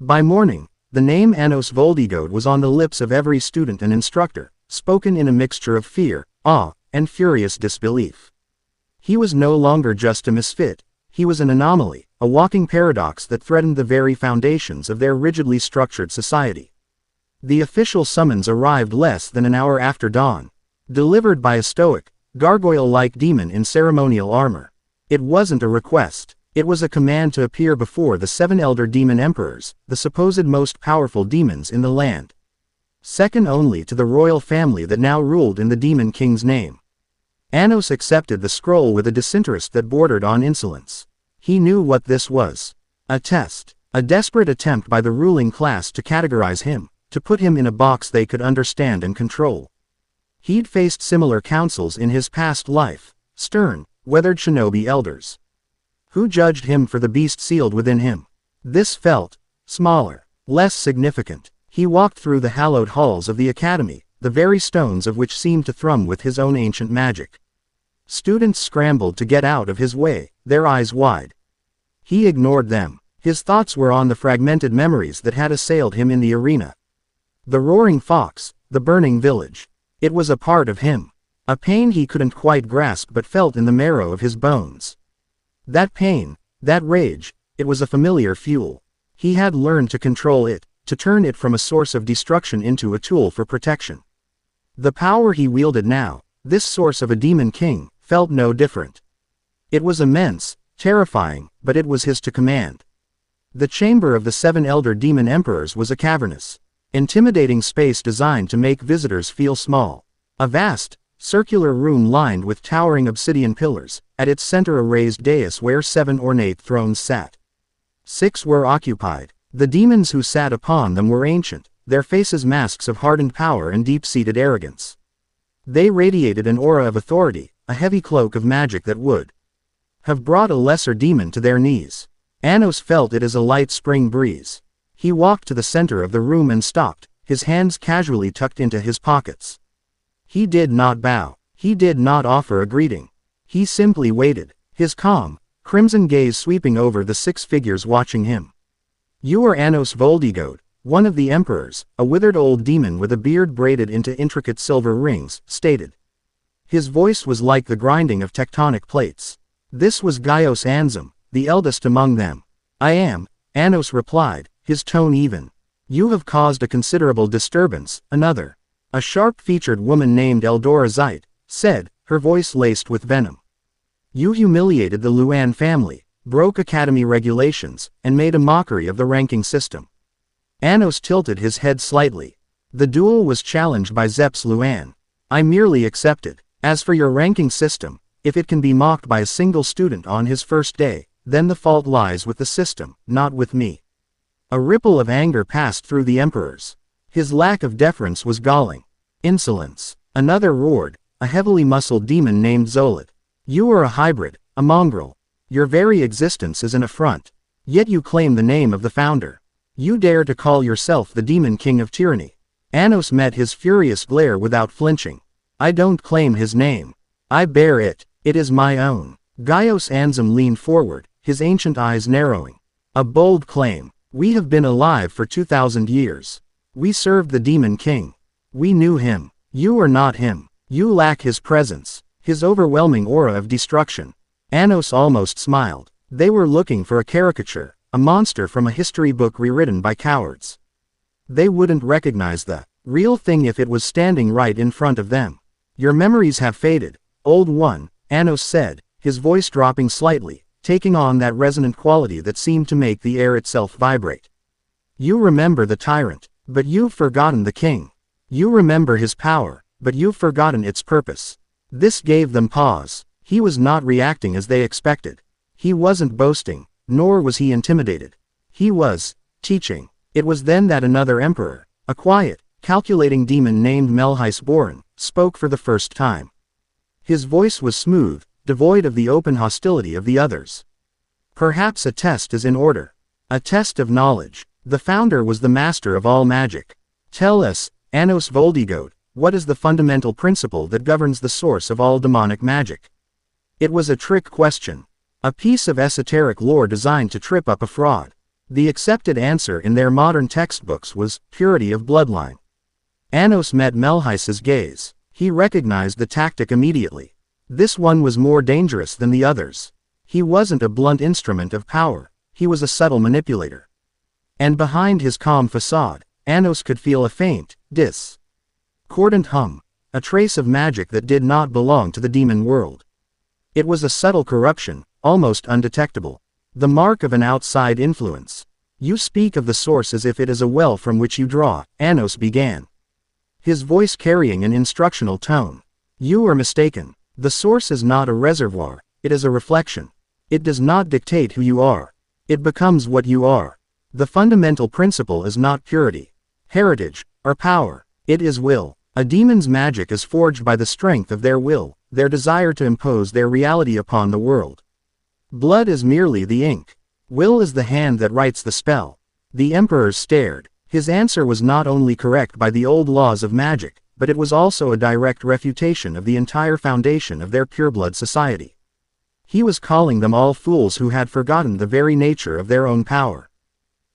S1: By morning, the name Anos Voldigode was on the lips of every student and instructor, spoken in a mixture of fear, awe, and furious disbelief. He was no longer just a misfit, he was an anomaly, a walking paradox that threatened the very foundations of their rigidly structured society. The official summons arrived less than an hour after dawn, delivered by a stoic, gargoyle-like demon in ceremonial armor. It wasn't a request, It was a command to appear before the 7 elder demon emperors, the supposed most powerful demons in the land. Second only to the royal family that now ruled in the demon king's name. Anos accepted the scroll with a disinterest that bordered on insolence. He knew what this was. A test. A desperate attempt by the ruling class to categorize him, to put him in a box they could understand and control. He'd faced similar councils in his past life, stern, weathered shinobi elders, who judged him for the beast sealed within him. This felt smaller, less significant. He walked through the hallowed halls of the academy, the very stones of which seemed to thrum with his own ancient magic. Students scrambled to get out of his way, their eyes wide. He ignored them. His thoughts were on the fragmented memories that had assailed him in the arena. The roaring fox, the burning village. It was a part of him. A pain he couldn't quite grasp but felt in the marrow of his bones. That pain, that rage, it was a familiar fuel. He had learned to control it, to turn it from a source of destruction into a tool for protection. The power he wielded now, this source of a demon king, felt no different. It was immense, terrifying, but it was his to command. The chamber of the 7 elder demon emperors was a cavernous, intimidating space designed to make visitors feel small. A vast, circular room lined with towering obsidian pillars, at its center a raised dais where 7 ornate thrones sat. 6 were occupied. The demons who sat upon them were ancient, their faces masks of hardened power and deep-seated arrogance. They radiated an aura of authority, a heavy cloak of magic that would have brought a lesser demon to their knees. Anos felt it as a light spring breeze. He walked to the center of the room and stopped, his hands casually tucked into his pockets. He did not bow. He did not offer a greeting. He simply waited, his calm, crimson gaze sweeping over the 6 figures watching him. You are Anos Voldigode, one of the emperors, a withered old demon with a beard braided into intricate silver rings, stated. His voice was like the grinding of tectonic plates. This was Gaios Anzum, the eldest among them. I am, Anos replied, his tone even. You have caused a considerable disturbance, another. A sharp-featured woman named Eldora Zeit said, her voice laced with venom. You humiliated the Luan family, broke academy regulations, and made a mockery of the ranking system. Anos tilted his head slightly. The duel was challenged by Zeps Luan. I merely accepted. As for your ranking system, if it can be mocked by a single student on his first day, then the fault lies with the system, not with me. A ripple of anger passed through the emperors. His lack of deference was galling. Insolence. Another roared, a heavily muscled demon named Zolit. You are a hybrid, a mongrel. Your very existence is an affront. Yet you claim the name of the founder. You dare to call yourself the demon king of tyranny. Anos met his furious glare without flinching. I don't claim his name. I bear it. It is my own. Gaios Anzum leaned forward, his ancient eyes narrowing. A bold claim. We have been alive for 2,000 years. We served the demon king. We knew him. You are not him. You lack his presence, his overwhelming aura of destruction. Anos almost smiled. They were looking for a caricature, a monster from a history book rewritten by cowards. They wouldn't recognize the real thing if it was standing right in front of them. Your memories have faded, old one, Anos said, his voice dropping slightly, taking on that resonant quality that seemed to make the air itself vibrate. You remember the tyrant, but you've forgotten the king. You remember his power, but you've forgotten its purpose. This gave them pause. He was not reacting as they expected. He wasn't boasting, nor was he intimidated. He was teaching. It was then that another emperor, a quiet, calculating demon named Melhis Boran, spoke for the first time. His voice was smooth, devoid of the open hostility of the others. Perhaps a test is in order. A test of knowledge. The founder was the master of all magic. Tell us, Anos Voldigode, what is the fundamental principle that governs the source of all demonic magic? It was a trick question. A piece of esoteric lore designed to trip up a fraud. The accepted answer in their modern textbooks was purity of bloodline. Anos met Melhis's gaze. He recognized the tactic immediately. This one was more dangerous than the others. He wasn't a blunt instrument of power. He was a subtle manipulator. And behind his calm facade, Anos could feel a faint, discordant hum, a trace of magic that did not belong to the demon world. It was a subtle corruption, almost undetectable. The mark of an outside influence. You speak of the source as if it is a well from which you draw, Anos began, his voice carrying an instructional tone. You are mistaken. The source is not a reservoir, it is a reflection. It does not dictate who you are. It becomes what you are. The fundamental principle is not purity, heritage, or power. It is will. A demon's magic is forged by the strength of their will, their desire to impose their reality upon the world. Blood is merely the ink. Will is the hand that writes the spell. The emperor stared. His answer was not only correct by the old laws of magic, but it was also a direct refutation of the entire foundation of their pureblood society. He was calling them all fools who had forgotten the very nature of their own power.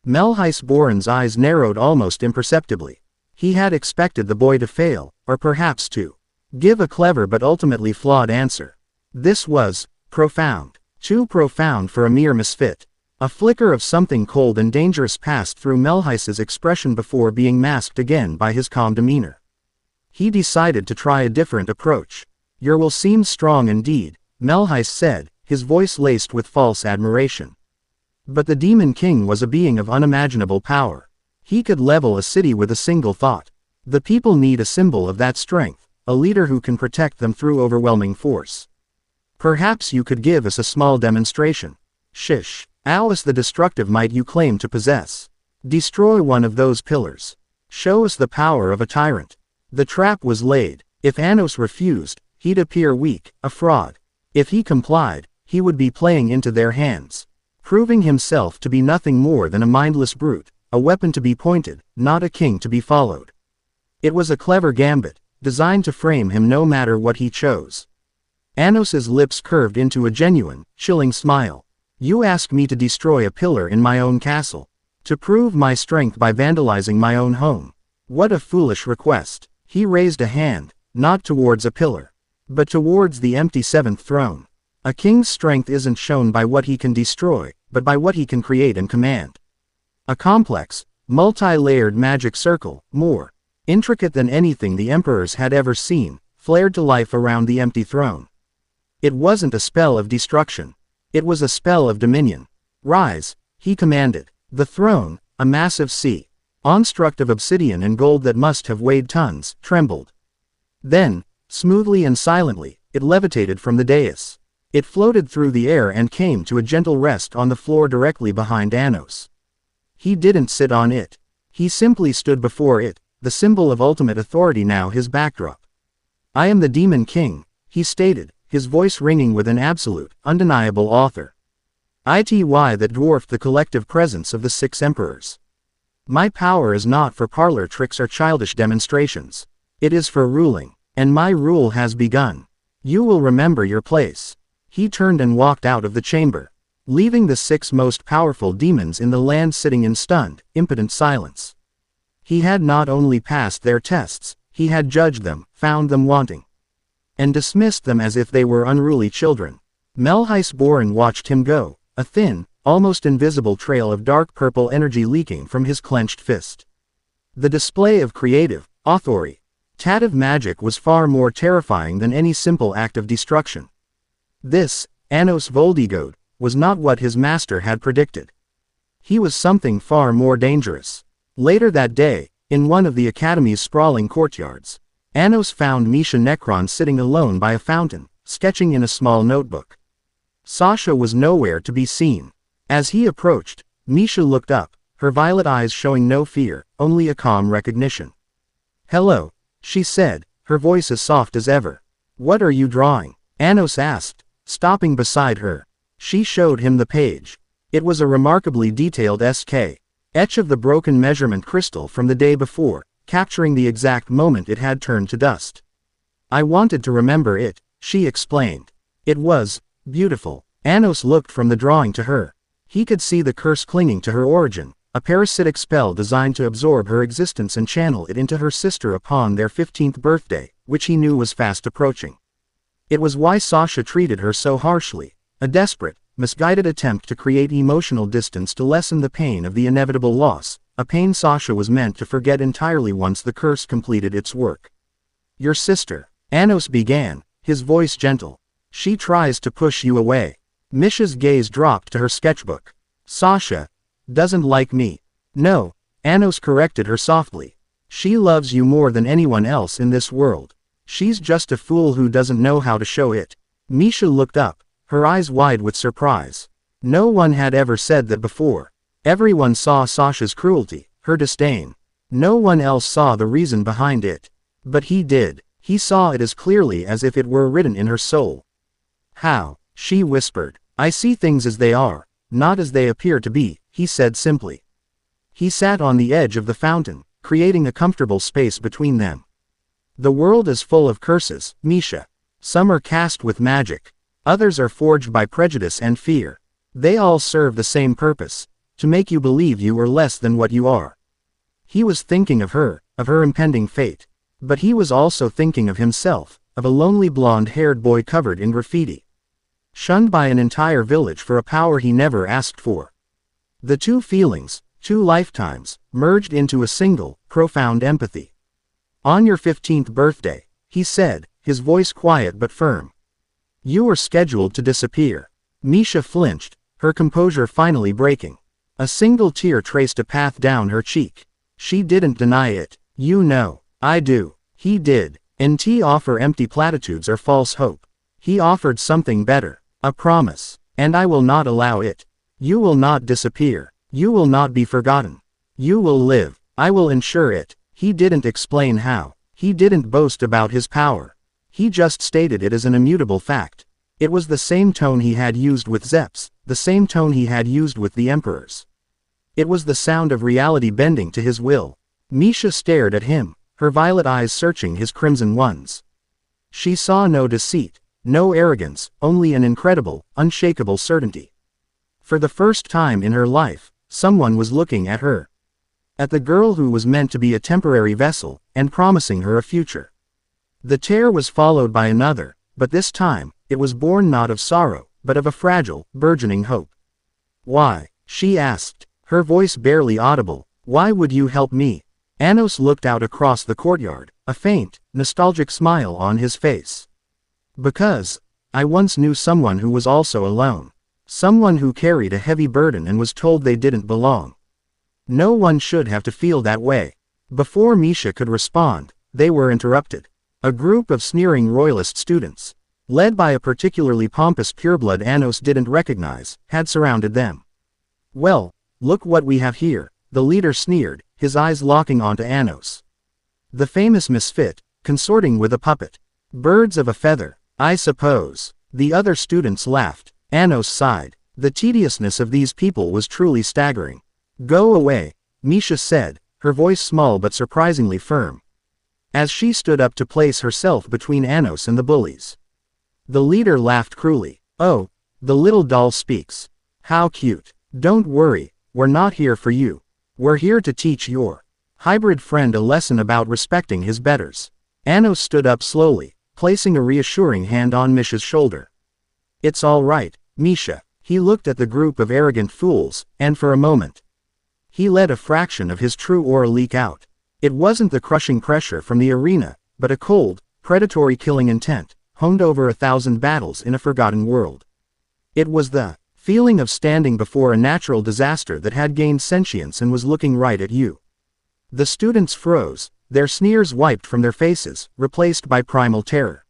S1: Melhis Boren's eyes narrowed almost imperceptibly. He had expected the boy to fail, or perhaps to give a clever but ultimately flawed answer. This was profound. Too profound for a mere misfit. A flicker of something cold and dangerous passed through Melhis's expression before being masked again by his calm demeanor. He decided to try a different approach. Your will seems strong indeed, Melhis said, his voice laced with false admiration. But the Demon King was a being of unimaginable power. He could level a city with a single thought. The people need a symbol of that strength, a leader who can protect them through overwhelming force. Perhaps you could give us a small demonstration. Shish. Ow the destructive might you claim to possess. Destroy one of those pillars. Show us the power of a tyrant. The trap was laid. If Anos refused, he'd appear weak, a fraud. If he complied, he would be playing into their hands, proving himself to be nothing more than a mindless brute, a weapon to be pointed, not a king to be followed. It was a clever gambit, designed to frame him no matter what he chose. Anos's lips curved into a genuine, chilling smile. You ask me to destroy a pillar in my own castle, to prove my strength by vandalizing my own home. What a foolish request. He raised a hand, not towards a pillar, but towards the empty seventh throne. A king's strength isn't shown by what he can destroy, but by what he can create and command. A complex, multi-layered magic circle, more intricate than anything the emperors had ever seen, flared to life around the empty throne. It wasn't a spell of destruction. It was a spell of dominion. Rise, he commanded. The throne, a massive sea, construct of obsidian and gold that must have weighed tons, trembled. Then, smoothly and silently, it levitated from the dais. It floated through the air and came to a gentle rest on the floor directly behind Anos. He didn't sit on it. He simply stood before it, the symbol of ultimate authority now his backdrop. I am the Demon King, he stated, his voice ringing with an absolute, undeniable author. Ity that dwarfed the collective presence of the 6 emperors. My power is not for parlor tricks or childish demonstrations. It is for ruling, and my rule has begun. You will remember your place. He turned and walked out of the chamber, leaving the 6 most powerful demons in the land sitting in stunned, impotent silence. He had not only passed their tests, he had judged them, found them wanting, and dismissed them as if they were unruly children. Melhis Boren watched him go, a thin, almost invisible trail of dark purple energy leaking from his clenched fist. The display of creative, authoritative magic was far more terrifying than any simple act of destruction. This, Anos Voldigode, was not what his master had predicted. He was something far more dangerous. Later that day, in one of the Academy's sprawling courtyards, Anos found Misha Necron sitting alone by a fountain, sketching in a small notebook. Sasha was nowhere to be seen. As he approached, Misha looked up, her violet eyes showing no fear, only a calm recognition. Hello, she said, her voice as soft as ever. What are you drawing? Anos asked, stopping beside her. She showed him the page. It was a remarkably detailed etch of the broken measurement crystal from the day before, capturing the exact moment it had turned to dust. I wanted to remember it, she explained. It was beautiful. Anos looked from the drawing to her. He could see the curse clinging to her origin, a parasitic spell designed to absorb her existence and channel it into her sister upon their 15th birthday, which he knew was fast approaching. It was why Sasha treated her so harshly, a desperate, misguided attempt to create emotional distance to lessen the pain of the inevitable loss, a pain Sasha was meant to forget entirely once the curse completed its work. Your sister, Anos began, his voice gentle. She tries to push you away. Misha's gaze dropped to her sketchbook. Sasha doesn't like me. No, Anos corrected her softly. She loves you more than anyone else in this world. She's just a fool who doesn't know how to show it. Misha looked up, her eyes wide with surprise. No one had ever said that before. Everyone saw Sasha's cruelty, her disdain. No one else saw the reason behind it. But he did. He saw it as clearly as if it were written in her soul. How? She whispered. I see things as they are, not as they appear to be, he said simply. He sat on the edge of the fountain, creating a comfortable space between them. The world is full of curses, Misha. Some are cast with magic. Others are forged by prejudice and fear. They all serve the same purpose, to make you believe you are less than what you are. He was thinking of her impending fate. But he was also thinking of himself, of a lonely blonde-haired boy covered in graffiti. Shunned by an entire village for a power he never asked for. The two feelings, 2 lifetimes, merged into a single, profound empathy. On your 15th birthday, he said, his voice quiet but firm. You were scheduled to disappear. Misha flinched, her composure finally breaking. A single tear traced a path down her cheek. She didn't deny it. You know, I do. He did. NT offer empty platitudes or false hope. He offered something better. A promise. And I will not allow it. You will not disappear. You will not be forgotten. You will live. I will ensure it. He didn't explain how. He didn't boast about his power. He just stated it as an immutable fact. It was the same tone he had used with Zeps, the same tone he had used with the emperors. It was the sound of reality bending to his will. Misha stared at him, her violet eyes searching his crimson ones. She saw no deceit, no arrogance, only an incredible, unshakable certainty. For the first time in her life, someone was looking at her. At the girl who was meant to be a temporary vessel, and promising her a future. The tear was followed by another, but this time, it was born not of sorrow, but of a fragile, burgeoning hope. Why? She asked, her voice barely audible. Why would you help me? Anos looked out across the courtyard, a faint, nostalgic smile on his face. Because I once knew someone who was also alone. Someone who carried a heavy burden and was told they didn't belong. No one should have to feel that way. Before Misha could respond, they were interrupted. A group of sneering royalist students, led by a particularly pompous pureblood Anos didn't recognize, had surrounded them. Well, look what we have here, the leader sneered, his eyes locking onto Anos. The famous Misfit, consorting with a puppet. Birds of a feather, I suppose. The other students laughed. Anos sighed. The tediousness of these people was truly staggering. Go away, Misha said, her voice small but surprisingly firm. As she stood up to place herself between Anos and the bullies. The leader laughed cruelly. Oh, the little doll speaks. How cute. Don't worry, we're not here for you. We're here to teach your hybrid friend a lesson about respecting his betters. Anos stood up slowly, placing a reassuring hand on Misha's shoulder. It's all right, Misha. He looked at the group of arrogant fools, and for a moment, he let a fraction of his true aura leak out. It wasn't the crushing pressure from the arena, but a cold, predatory killing intent, honed over 1,000 battles in a forgotten world. It was the feeling of standing before a natural disaster that had gained sentience and was looking right at you. The students froze, their sneers wiped from their faces, replaced by primal terror.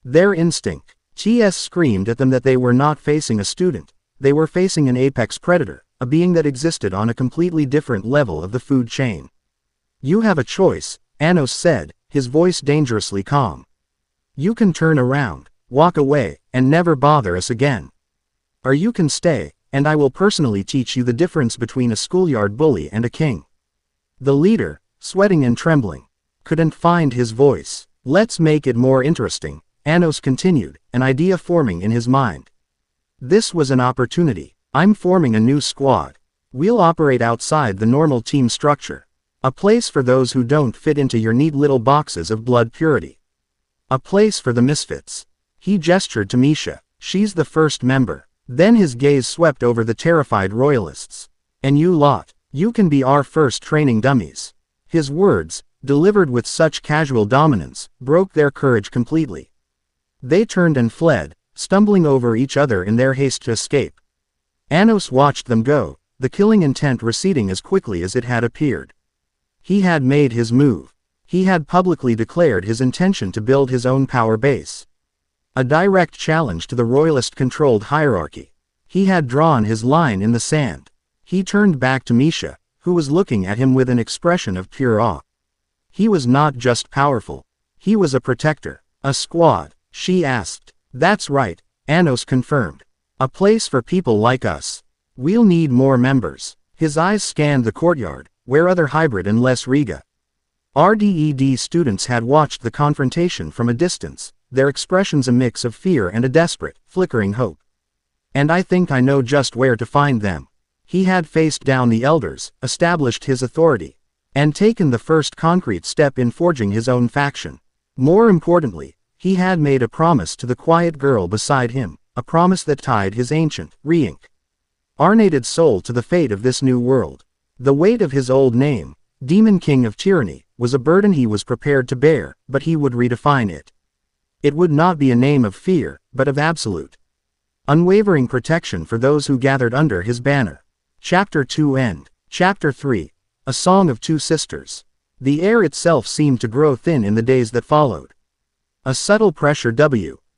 S1: Their instinct, TS screamed at them that they were not facing a student, they were facing an apex predator, a being that existed on a completely different level of the food chain. You have a choice, Anos said, his voice dangerously calm. You can turn around, walk away, and never bother us again. Or you can stay, and I will personally teach you the difference between a schoolyard bully and a king. The leader, sweating and trembling, couldn't find his voice. Let's make it more interesting, Anos continued, an idea forming in his mind. This was an opportunity. I'm forming a new squad. We'll operate outside the normal team structure. A place for those who don't fit into your neat little boxes of blood purity. A place for the misfits. He gestured to Misha. She's the first member. Then his gaze swept over the terrified royalists. And you lot, you can be our first training dummies. His words, delivered with such casual dominance, broke their courage completely. They turned and fled, stumbling over each other in their haste to escape. Anos watched them go, the killing intent receding as quickly as it had appeared. He had made his move. He had publicly declared his intention to build his own power base. A direct challenge to the royalist-controlled hierarchy. He had drawn his line in the sand. He turned back to Misha, who was looking at him with an expression of pure awe. He was not just powerful. He was a protector. A squad, she asked. That's right, Anos confirmed. A place for people like us. We'll need more members. His eyes scanned the courtyard, where other hybrid and less Riga RDED students had watched the confrontation from a distance, their expressions a mix of fear and a desperate, flickering hope. And I think I know just where to find them. He had faced down the elders, established his authority, and taken the first concrete step in forging his own faction. More importantly, he had made a promise to the quiet girl beside him, a promise that tied his ancient, reincarnated soul to the fate of this new world. The weight of his old name, Demon King of Tyranny, was a burden he was prepared to bear, but he would redefine it. It would not be a name of fear, but of absolute, unwavering protection for those who gathered under his banner. Chapter 2 End. Chapter 3. A Song of Two Sisters. The air itself seemed to grow thin in the days that followed. A subtle pressure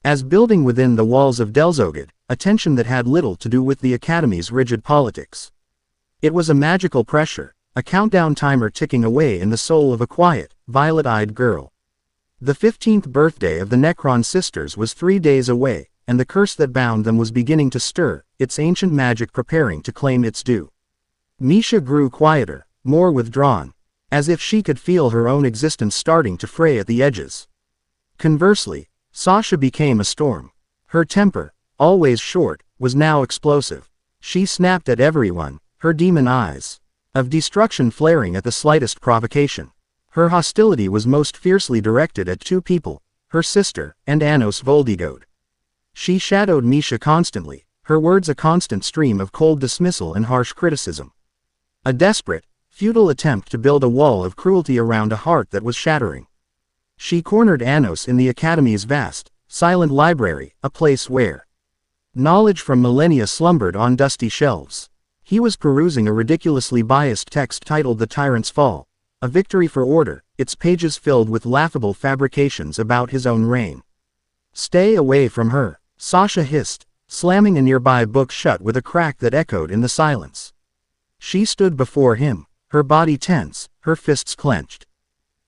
S1: as building within the walls of Delzogid, a tension that had little to do with the Academy's rigid politics. It was a magical pressure, a countdown timer ticking away in the soul of a quiet, violet-eyed girl. The 15th birthday of the Necron sisters was 3 days away, and the curse that bound them was beginning to stir, its ancient magic preparing to claim its due. Misha grew quieter, more withdrawn, as if she could feel her own existence starting to fray at the edges. Conversely, Sasha became a storm. Her temper, always short, was now explosive. She snapped at everyone, her demon eyes of destruction flaring at the slightest provocation. Her hostility was most fiercely directed at two people, her sister, and Anos Voldigod. She shadowed Misha constantly, her words a constant stream of cold dismissal and harsh criticism. A desperate, futile attempt to build a wall of cruelty around a heart that was shattering. She cornered Anos in the Academy's vast, silent library, a place where knowledge from millennia slumbered on dusty shelves. He was perusing a ridiculously biased text titled The Tyrant's Fall, a victory for order, its pages filled with laughable fabrications about his own reign. Stay away from her, Sasha hissed, slamming a nearby book shut with a crack that echoed in the silence. She stood before him, her body tense, her fists clenched.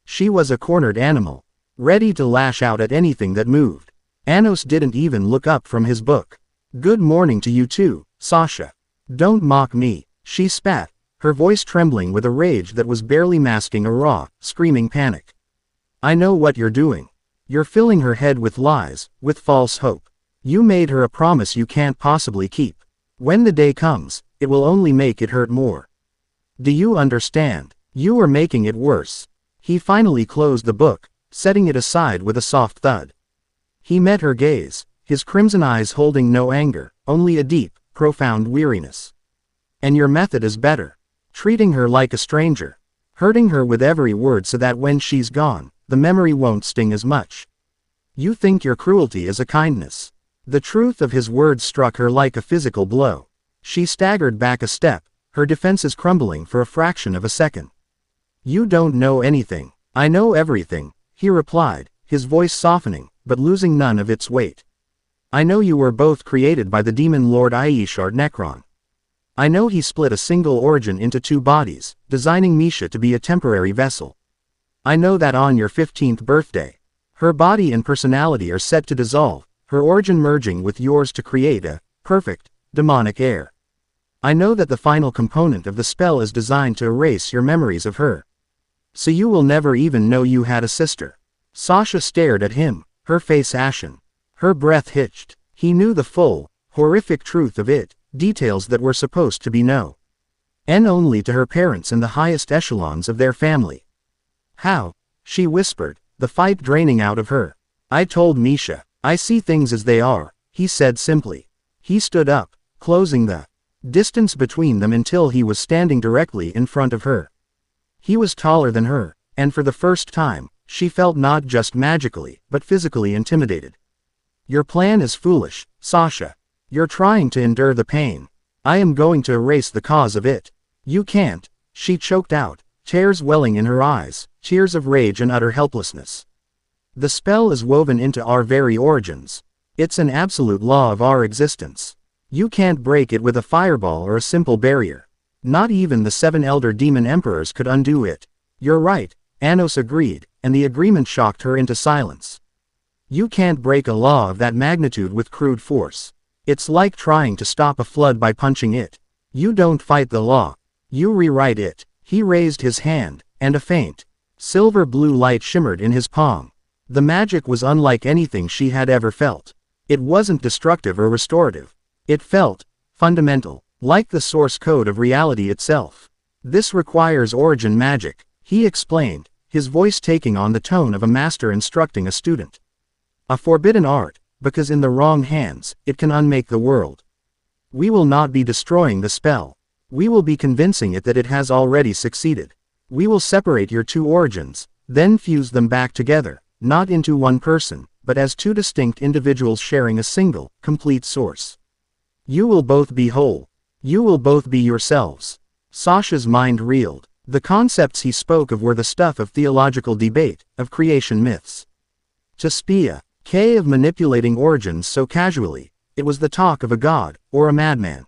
S1: She was a cornered animal, ready to lash out at anything that moved. Anos didn't even look up from his book. Good morning to you too, Sasha. Don't mock me, she spat, her voice trembling with a rage that was barely masking a raw, screaming panic. I know what you're doing. You're filling her head with lies, with false hope. You made her a promise you can't possibly keep. When the day comes, it will only make it hurt more. Do you understand? You are making it worse. He finally closed the book, setting it aside with a soft thud. He met her gaze, his crimson eyes holding no anger, only a deep, profound weariness. And your method is better. Treating her like a stranger. Hurting her with every word so that when she's gone, the memory won't sting as much. You think your cruelty is a kindness. The truth of his words struck her like a physical blow. She staggered back a step, her defenses crumbling for a fraction of a second. You don't know anything. I know everything, he replied, his voice softening, but losing none of its weight. I know you were both created by the demon lord Aishard Necron. I know he split a single origin into two bodies, designing Misha to be a temporary vessel. I know that on your 15th birthday, her body and personality are set to dissolve, her origin merging with yours to create a perfect, demonic heir. I know that the final component of the spell is designed to erase your memories of her. So you will never even know you had a sister. Sasha stared at him, her face ashen. Her breath hitched. He knew the full, horrific truth of it, details that were supposed to be known only to her parents and the highest echelons of their family. How? She whispered, the fight draining out of her. I told Misha. I see things as they are, he said simply. He stood up, closing the distance between them until he was standing directly in front of her. He was taller than her, and for the first time, she felt not just magically, but physically intimidated. Your plan is foolish, Sasha. You're trying to endure the pain. I am going to erase the cause of it. You can't, she choked out, tears welling in her eyes, tears of rage and utter helplessness. The spell is woven into our very origins. It's an absolute law of our existence. You can't break it with a fireball or a simple barrier. Not even the 7 elder demon emperors could undo it. You're right, Anos agreed, and the agreement shocked her into silence. You can't break a law of that magnitude with crude force. It's like trying to stop a flood by punching it. You don't fight the law. You rewrite it. He raised his hand, and a faint, silver blue light shimmered in his palm. The magic was unlike anything she had ever felt. It wasn't destructive or restorative. It felt fundamental, like the source code of reality itself. This requires origin magic, he explained, his voice taking on the tone of a master instructing a student. A forbidden art, because in the wrong hands, it can unmake the world. We will not be destroying the spell. We will be convincing it that it has already succeeded. We will separate your 2 origins, then fuse them back together, not into one person, but as 2 distinct individuals sharing a single, complete source. You will both be whole. You will both be yourselves. Sasha's mind reeled. The concepts he spoke of were the stuff of theological debate, of creation myths. To Spia, K of manipulating origins so casually, it was the talk of a god, or a madman.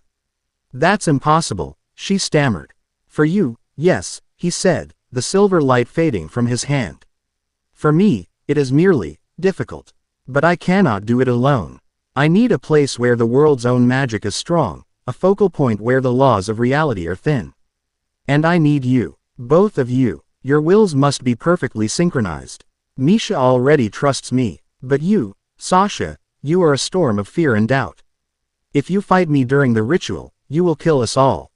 S1: That's impossible, she stammered. For you, yes, he said, the silver light fading from his hand. For me, it is merely difficult. But I cannot do it alone. I need a place where the world's own magic is strong, a focal point where the laws of reality are thin. And I need you, both of you. Your wills must be perfectly synchronized. Misha already trusts me, but you, Sasha, you are a storm of fear and doubt. If you fight me during the ritual, you will kill us all.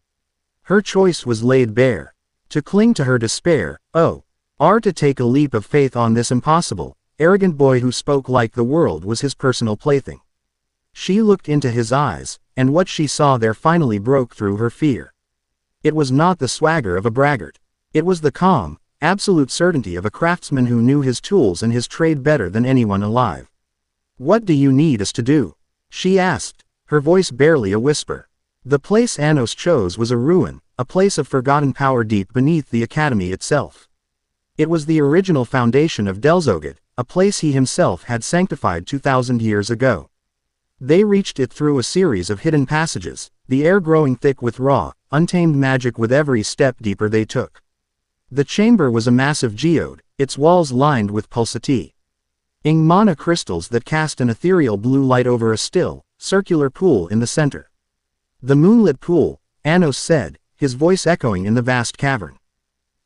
S1: Her choice was laid bare. To cling to her despair, or to take a leap of faith on this impossible, arrogant boy who spoke like the world was his personal plaything. She looked into his eyes, and what she saw there finally broke through her fear. It was not the swagger of a braggart. It was the calm, absolute certainty of a craftsman who knew his tools and his trade better than anyone alive. What do you need us to do? She asked, her voice barely a whisper. The place Anos chose was a ruin, a place of forgotten power deep beneath the academy itself. It was the original foundation of Delzogid, a place he himself had sanctified 2,000 years ago. They reached it through a series of hidden passages, the air growing thick with raw, untamed magic with every step deeper they took. The chamber was a massive geode, its walls lined with pulsati mana crystals that cast an ethereal blue light over a still, circular pool in the center. The moonlit pool, Anos said, his voice echoing in the vast cavern.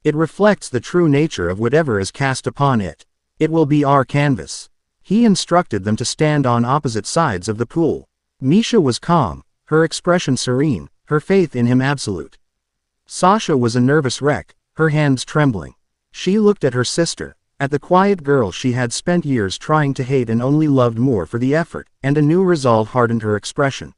S1: It reflects the true nature of whatever is cast upon it. It will be our canvas. He instructed them to stand on opposite sides of the pool. Misha was calm, her expression serene, her faith in him absolute. Sasha was a nervous wreck, her hands trembling. She looked at her sister, at the quiet girl she had spent years trying to hate and only loved more for the effort, and a new resolve hardened her expression.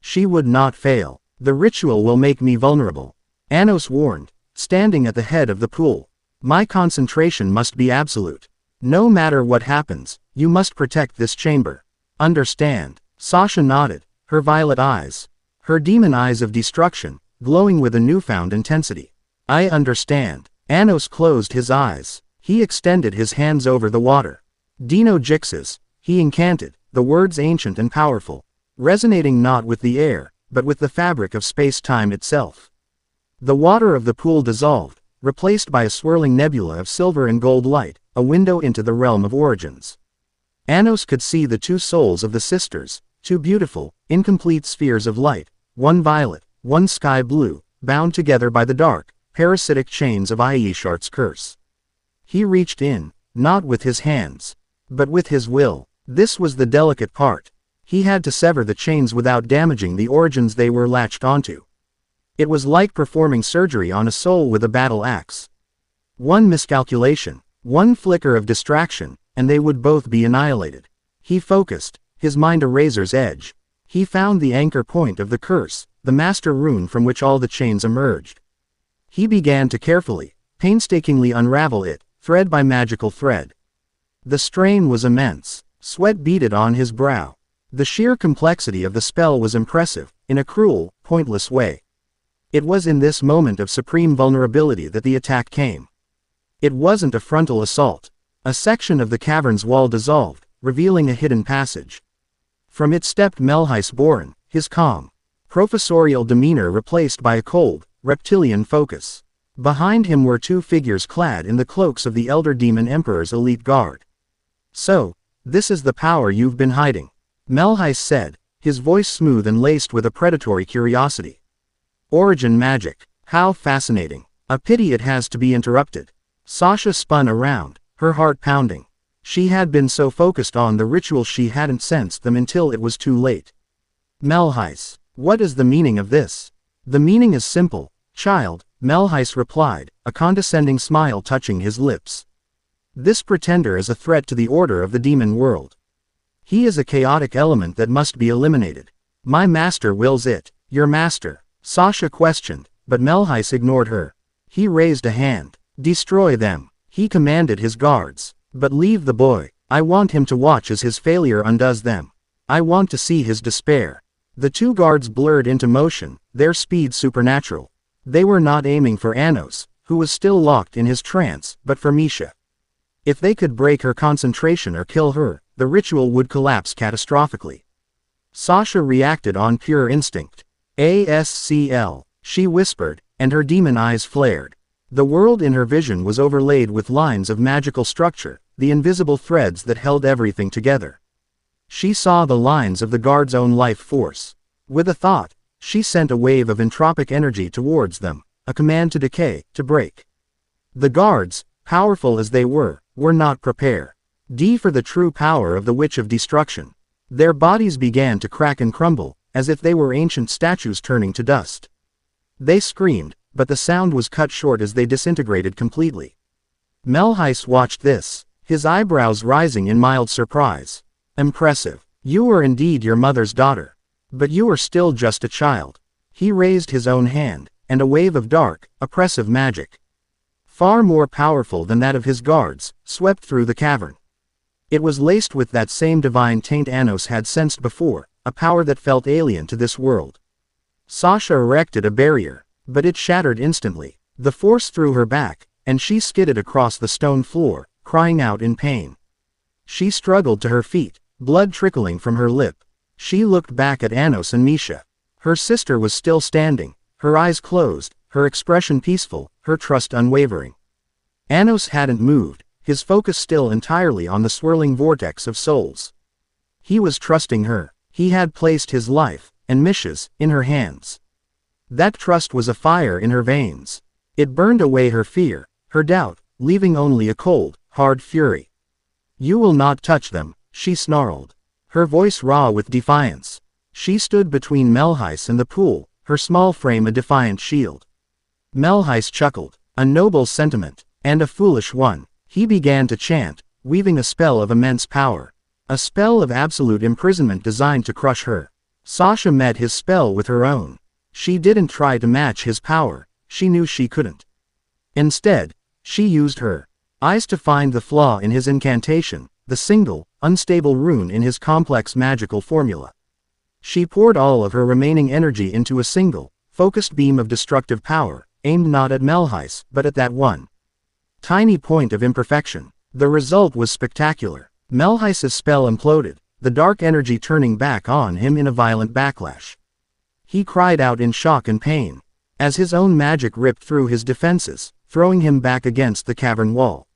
S1: She would not fail. The ritual will make me vulnerable, Anos warned, standing at the head of the pool. My concentration must be absolute. No matter what happens, you must protect this chamber. Understand? Sasha nodded, her violet eyes, her demon eyes of destruction, glowing with a newfound intensity. I understand. Anos closed his eyes. He extended his hands over the water. Dino Jixes, he incanted, the words ancient and powerful, resonating not with the air, but with the fabric of space-time itself. The water of the pool dissolved, replaced by a swirling nebula of silver and gold light, a window into the realm of origins. Anos could see the 2 souls of the sisters, 2 beautiful, incomplete spheres of light, one violet, one sky blue, bound together by the dark, parasitic chains of Aishart's curse. He reached in, not with his hands, but with his will. This was the delicate part. He had to sever the chains without damaging the origins they were latched onto. It was like performing surgery on a soul with a battle axe. One miscalculation, one flicker of distraction, and they would both be annihilated. He focused, his mind a razor's edge. He found the anchor point of the curse, the master rune from which all the chains emerged. He began to carefully, painstakingly unravel it, thread by magical thread. The strain was immense. Sweat beaded on his brow. The sheer complexity of the spell was impressive, in a cruel, pointless way. It was in this moment of supreme vulnerability that the attack came. It wasn't a frontal assault. A section of the cavern's wall dissolved, revealing a hidden passage. From it stepped Melhais Boran, his calm, professorial demeanor replaced by a cold, reptilian focus. Behind him were two figures clad in the cloaks of the Elder Demon Emperor's elite guard. "So, this is the power you've been hiding," Melhais said, his voice smooth and laced with a predatory curiosity. "Origin magic. How fascinating. A pity it has to be interrupted." Sasha spun around, her heart pounding. She had been so focused on the ritual she hadn't sensed them until it was too late. "Melhais, what is the meaning of this?" "The meaning is simple, child," Melhais replied, a condescending smile touching his lips. "This pretender is a threat to the order of the demon world. He is a chaotic element that must be eliminated. My master wills it." "Your master?" Sasha questioned, but Melhais ignored her. He raised a hand. "Destroy them," he commanded his guards. "But leave the boy. I want him to watch as his failure undoes them. I want to see his despair." The two guards blurred into motion, their speed supernatural. They were not aiming for Anos, who was still locked in his trance, but for Misha. If they could break her concentration or kill her, the ritual would collapse catastrophically. Sasha reacted on pure instinct. "ASCL," she whispered, and her demon eyes flared. The world in her vision was overlaid with lines of magical structure, the invisible threads that held everything together. She saw the lines of the guard's own life force. With a thought, she sent a wave of entropic energy towards them, a command to decay, to break. The guards, powerful as they were not prepared. For the true power of the Witch of Destruction. Their bodies began to crack and crumble, as if they were ancient statues turning to dust. They screamed, but the sound was cut short as they disintegrated completely. Melhais watched this, his eyebrows rising in mild surprise. "Impressive. You are indeed your mother's daughter. But you are still just a child." He raised his own hand, and a wave of dark, oppressive magic, far more powerful than that of his guards, swept through the cavern. It was laced with that same divine taint Anos had sensed before, a power that felt alien to this world. Sasha erected a barrier, but it shattered instantly. The force threw her back, and she skidded across the stone floor, crying out in pain. She struggled to her feet, blood trickling from her lip. She looked back at Anos and Misha. Her sister was still standing, her eyes closed, her expression peaceful, her trust unwavering. Anos hadn't moved, his focus still entirely on the swirling vortex of souls. He was trusting her. He had placed his life, and Misha's, in her hands. That trust was a fire in her veins. It burned away her fear, her doubt, leaving only a cold, hard fury. "You will not touch them," she snarled, her voice raw with defiance. She stood between Melhais and the pool, her small frame a defiant shield. Melhais chuckled, a noble sentiment, and a foolish one. He began to chant, weaving a spell of immense power. A spell of absolute imprisonment designed to crush her. Sasha met his spell with her own. She didn't try to match his power, she knew she couldn't. Instead, she used her eyes to find the flaw in his incantation, the single, unstable rune in his complex magical formula. She poured all of her remaining energy into a single, focused beam of destructive power, aimed not at Melhais, but at that one tiny point of imperfection. The result was spectacular. Melhais's spell imploded, the dark energy turning back on him in a violent backlash. He cried out in shock and pain, as his own magic ripped through his defenses, throwing him back against the cavern wall.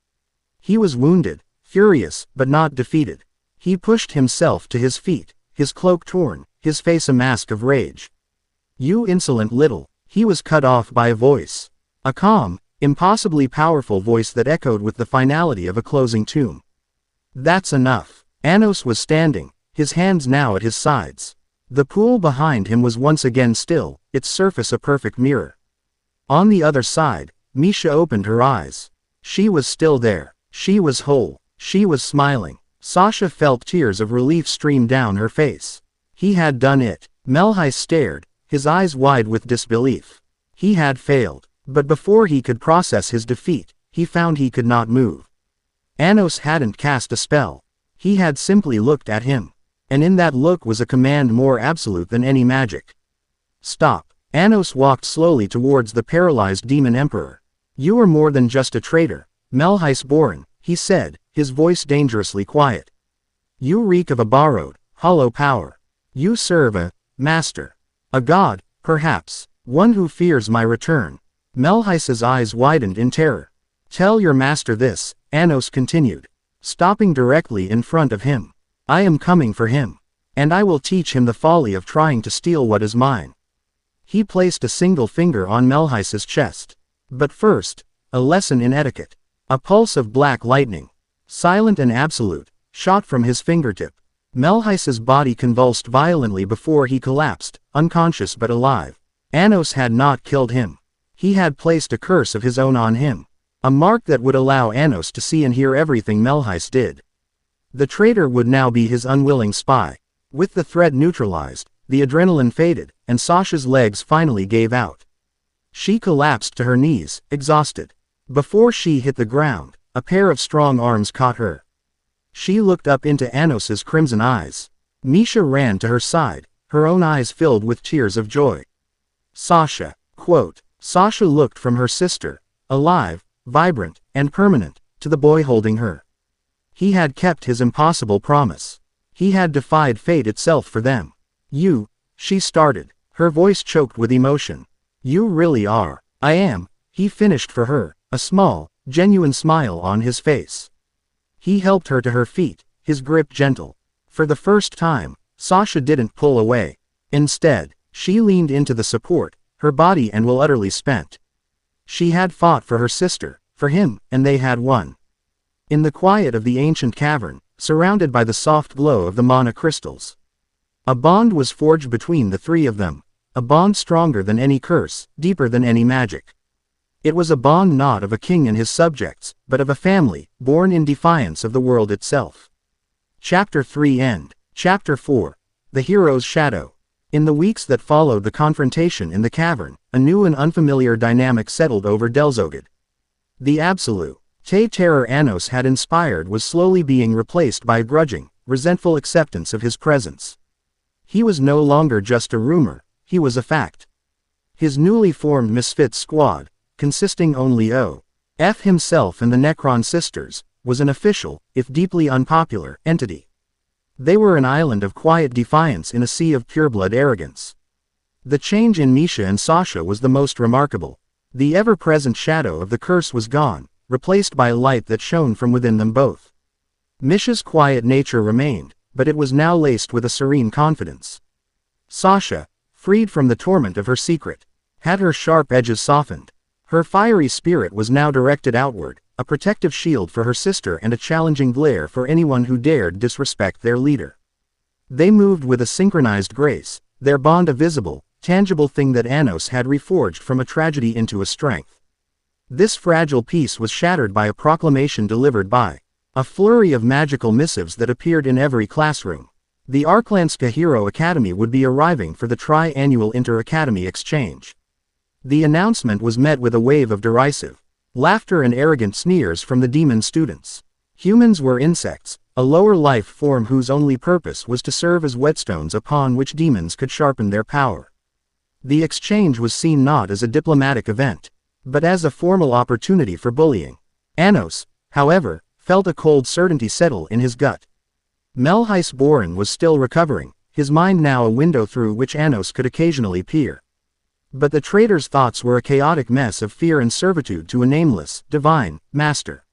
S1: He was wounded, furious, but not defeated. He pushed himself to his feet, his cloak torn, his face a mask of rage. "You insolent little," he was cut off by a voice. A calm, impossibly powerful voice that echoed with the finality of a closing tomb. "That's enough." Anos was standing, his hands now at his sides. The pool behind him was once again still, its surface a perfect mirror. On the other side, Misha opened her eyes. She was still there. She was whole. She was smiling. Sasha felt tears of relief stream down her face. He had done it. Melhais stared, his eyes wide with disbelief. He had failed. But before he could process his defeat, he found he could not move. Anos hadn't cast a spell. He had simply looked at him. And in that look was a command more absolute than any magic. Stop. Anos walked slowly towards the paralyzed demon emperor. You are more than just a traitor, Misfit, he said, his voice dangerously quiet. You reek of a borrowed, hollow power. You serve a master. A god, perhaps, one who fears my return. Misfit's eyes widened in terror. Tell your master this, Anos continued, stopping directly in front of him. I am coming for him. And I will teach him the folly of trying to steal what is mine. He placed a single finger on Misfit's chest. But first, a lesson in etiquette. A pulse of black lightning, silent and absolute, shot from his fingertip. Misfit's body convulsed violently before he collapsed, unconscious but alive. Anos had not killed him. He had placed a curse of his own on him. A mark that would allow Anos to see and hear everything Misfit did. The traitor would now be his unwilling spy. With the threat neutralized, the adrenaline faded, and Sasha's legs finally gave out. She collapsed to her knees, exhausted. Before she hit the ground, a pair of strong arms caught her. She looked up into Anos's crimson eyes. Misha ran to her side, her own eyes filled with tears of joy. Sasha, quote. Sasha looked from her sister, alive, vibrant, and permanent, to the boy holding her. He had kept his impossible promise. He had defied fate itself for them. You, she started, her voice choked with emotion. You really are. I am, he finished for her, a small, genuine smile on his face. He helped her to her feet, his grip gentle. For the first time, Sasha didn't pull away. Instead, she leaned into the support, her body and will utterly spent. She had fought for her sister, for him, and they had won. In the quiet of the ancient cavern, surrounded by the soft glow of the mana crystals, a bond was forged between the three of them, a bond stronger than any curse, deeper than any magic. It was a bond not of a king and his subjects, but of a family, born in defiance of the world itself. Chapter 3 End. Chapter 4. The Hero's Shadow. In the weeks that followed the confrontation in the cavern, a new and unfamiliar dynamic settled over Delzogid. The absolute terror Anos had inspired was slowly being replaced by a grudging, resentful acceptance of his presence. He was no longer just a rumor, he was a fact. His newly formed Misfit squad, consisting only of himself and the Necron sisters, was an official, if deeply unpopular, entity. They were an island of quiet defiance in a sea of pureblood arrogance. The change in Misha and Sasha was the most remarkable. The ever-present shadow of the curse was gone, replaced by a light that shone from within them both. Misha's quiet nature remained, but it was now laced with a serene confidence. Sasha, freed from the torment of her secret, had her sharp edges softened. Her fiery spirit was now directed outward, a protective shield for her sister and a challenging glare for anyone who dared disrespect their leader. They moved with a synchronized grace, their bond a visible, tangible thing that Anos had reforged from a tragedy into a strength. This fragile peace was shattered by a proclamation delivered by a flurry of magical missives that appeared in every classroom. The Arklanska Hero Academy would be arriving for the tri-annual inter-academy exchange. The announcement was met with a wave of derisive laughter and arrogant sneers from the demon students. Humans were insects, a lower life form whose only purpose was to serve as whetstones upon which demons could sharpen their power. The exchange was seen not as a diplomatic event, but as a formal opportunity for bullying. Anos, however, felt a cold certainty settle in his gut. Misfit was still recovering, his mind now a window through which Anos could occasionally peer. But the traitor's thoughts were a chaotic mess of fear and servitude to a nameless, divine, master.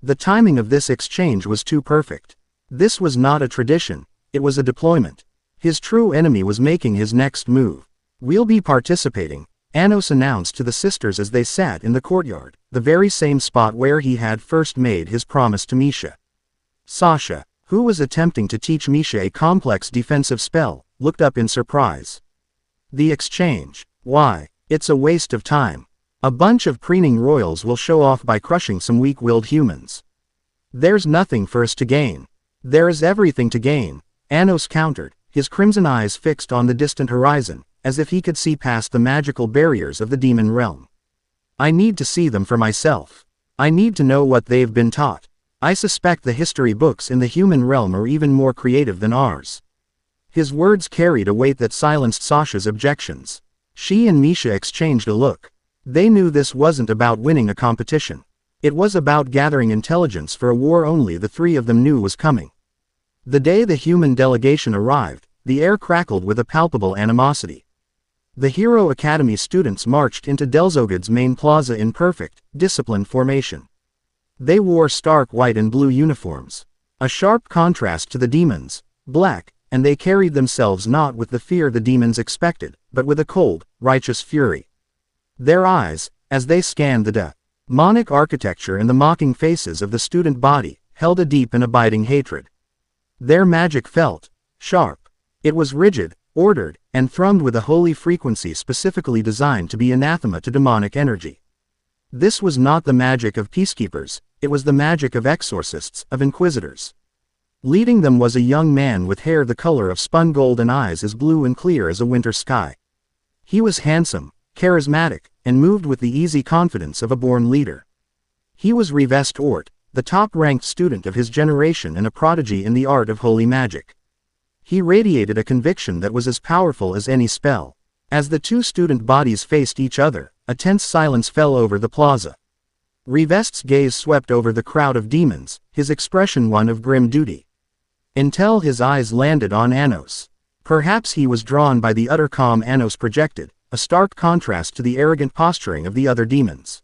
S1: The timing of this exchange was too perfect. This was not a tradition, it was a deployment. His true enemy was making his next move. We'll be participating, Anos announced to the sisters as they sat in the courtyard, the very same spot where he had first made his promise to Misha. Sasha, who was attempting to teach Misha a complex defensive spell, looked up in surprise. The exchange. Why, it's a waste of time. A bunch of preening royals will show off by crushing some weak-willed humans. There's nothing for us to gain. There is everything to gain, Anos countered, his crimson eyes fixed on the distant horizon, as if he could see past the magical barriers of the demon realm. I need to see them for myself. I need to know what they've been taught. I suspect the history books in the human realm are even more creative than ours. His words carried a weight that silenced Sasha's objections. She and Misha exchanged a look. They knew this wasn't about winning a competition. It was about gathering intelligence for a war only the three of them knew was coming. The day the human delegation arrived, the air crackled with a palpable animosity. The Hero Academy students marched into Delzogad's main plaza in perfect, disciplined formation. They wore stark white and blue uniforms, a sharp contrast to the demons, black, and they carried themselves not with the fear the demons expected, but with a cold, righteous fury. Their eyes, as they scanned the demonic architecture and the mocking faces of the student body, held a deep and abiding hatred. Their magic felt sharp. It was rigid, ordered, and thrummed with a holy frequency specifically designed to be anathema to demonic energy. This was not the magic of peacekeepers, it was the magic of exorcists, of inquisitors. Leading them was a young man with hair the color of spun gold and eyes as blue and clear as a winter sky. He was handsome, charismatic, and moved with the easy confidence of a born leader. He was Rivest Ort, the top-ranked student of his generation and a prodigy in the art of holy magic. He radiated a conviction that was as powerful as any spell. As the two student bodies faced each other, a tense silence fell over the plaza. Rivest's gaze swept over the crowd of demons, his expression one of grim duty. Until his eyes landed on Anos. Perhaps he was drawn by the utter calm Anos projected, a stark contrast to the arrogant posturing of the other demons.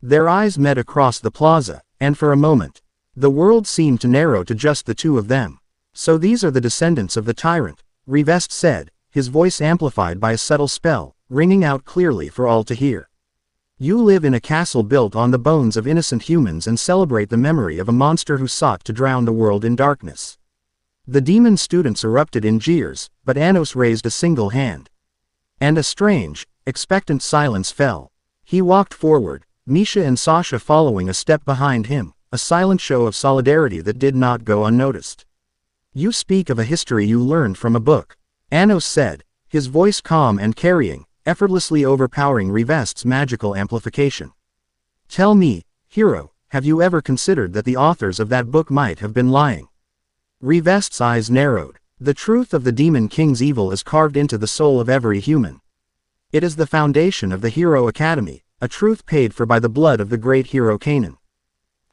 S1: Their eyes met across the plaza, and for a moment, the world seemed to narrow to just the two of them. So these are the descendants of the tyrant, Rivest said, his voice amplified by a subtle spell, ringing out clearly for all to hear. You live in a castle built on the bones of innocent humans and celebrate the memory of a monster who sought to drown the world in darkness. The demon students erupted in jeers, but Anos raised a single hand. And a strange, expectant silence fell. He walked forward, Misha and Sasha following a step behind him, a silent show of solidarity that did not go unnoticed. You speak of a history you learned from a book, Anos said, his voice calm and carrying, effortlessly overpowering Rivest's magical amplification. Tell me, hero, have you ever considered that the authors of that book might have been lying? Rivest's eyes narrowed. The truth of the Demon King's evil is carved into the soul of every human. It is the foundation of the Hero Academy, a truth paid for by the blood of the great hero Kanan,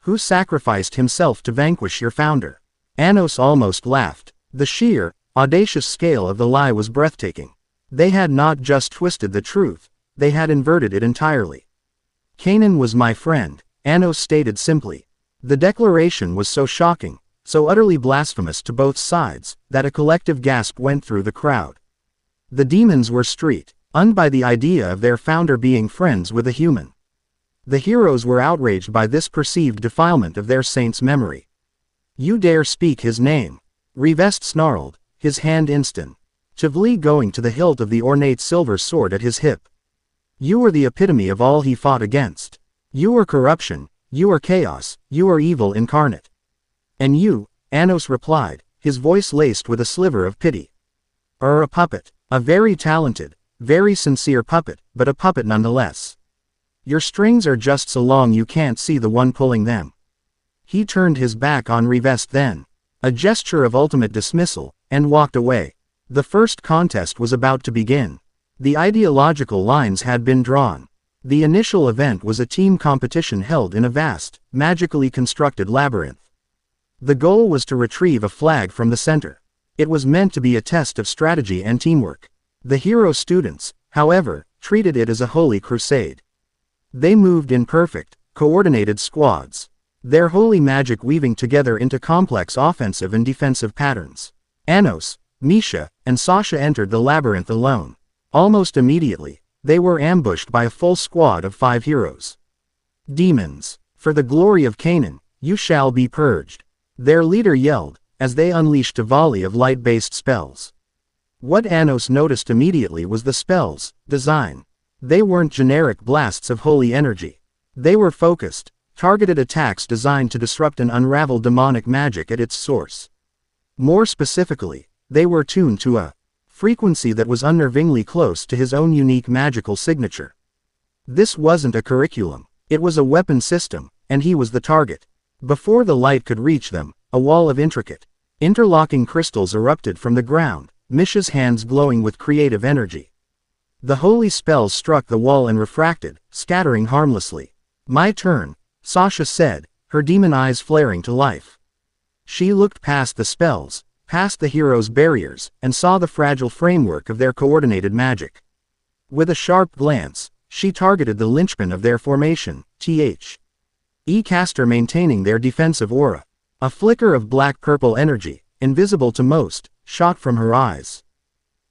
S1: who sacrificed himself to vanquish your founder. Anos almost laughed. The sheer, audacious scale of the lie was breathtaking. They had not just twisted the truth, they had inverted it entirely. Kanan was my friend, Anos stated simply. The declaration was so shocking, so utterly blasphemous to both sides, that a collective gasp went through the crowd. The demons were stunned by the idea of their founder being friends with a human. The heroes were outraged by this perceived defilement of their saint's memory. You dare speak his name? Rivest snarled, his hand instinctively going to the hilt of the ornate silver sword at his hip. You are the epitome of all he fought against. You are corruption, you are chaos, you are evil incarnate. And you, Anos replied, his voice laced with a sliver of pity, are a puppet, a very talented, very sincere puppet, but a puppet nonetheless. Your strings are just so long you can't see the one pulling them. He turned his back on Rivest then, a gesture of ultimate dismissal, and walked away. The first contest was about to begin. The ideological lines had been drawn. The initial event was a team competition held in a vast, magically constructed labyrinth. The goal was to retrieve a flag from the center. It was meant to be a test of strategy and teamwork. The hero students, however, treated it as a holy crusade. They moved in perfect, coordinated squads, their holy magic weaving together into complex offensive and defensive patterns. Anos, Misha, and Sasha entered the labyrinth alone. Almost immediately, they were ambushed by a full squad of 5 heroes. Demons, for the glory of Kanan, you shall be purged. Their leader yelled, as they unleashed a volley of light-based spells. What Anos noticed immediately was the spells' design. They weren't generic blasts of holy energy. They were focused, targeted attacks designed to disrupt and unravel demonic magic at its source. More specifically, they were tuned to a frequency that was unnervingly close to his own unique magical signature. This wasn't a curriculum, it was a weapon system, and he was the target. Before the light could reach them, a wall of intricate, interlocking crystals erupted from the ground, Mish's hands glowing with creative energy. The holy spells struck the wall and refracted, scattering harmlessly. "My turn," Sasha said, her demon eyes flaring to life. She looked past the spells, past the heroes' barriers, and saw the fragile framework of their coordinated magic. With a sharp glance, she targeted the linchpin of their formation, caster maintaining their defensive aura. A flicker of black-purple energy, invisible to most, shot from her eyes.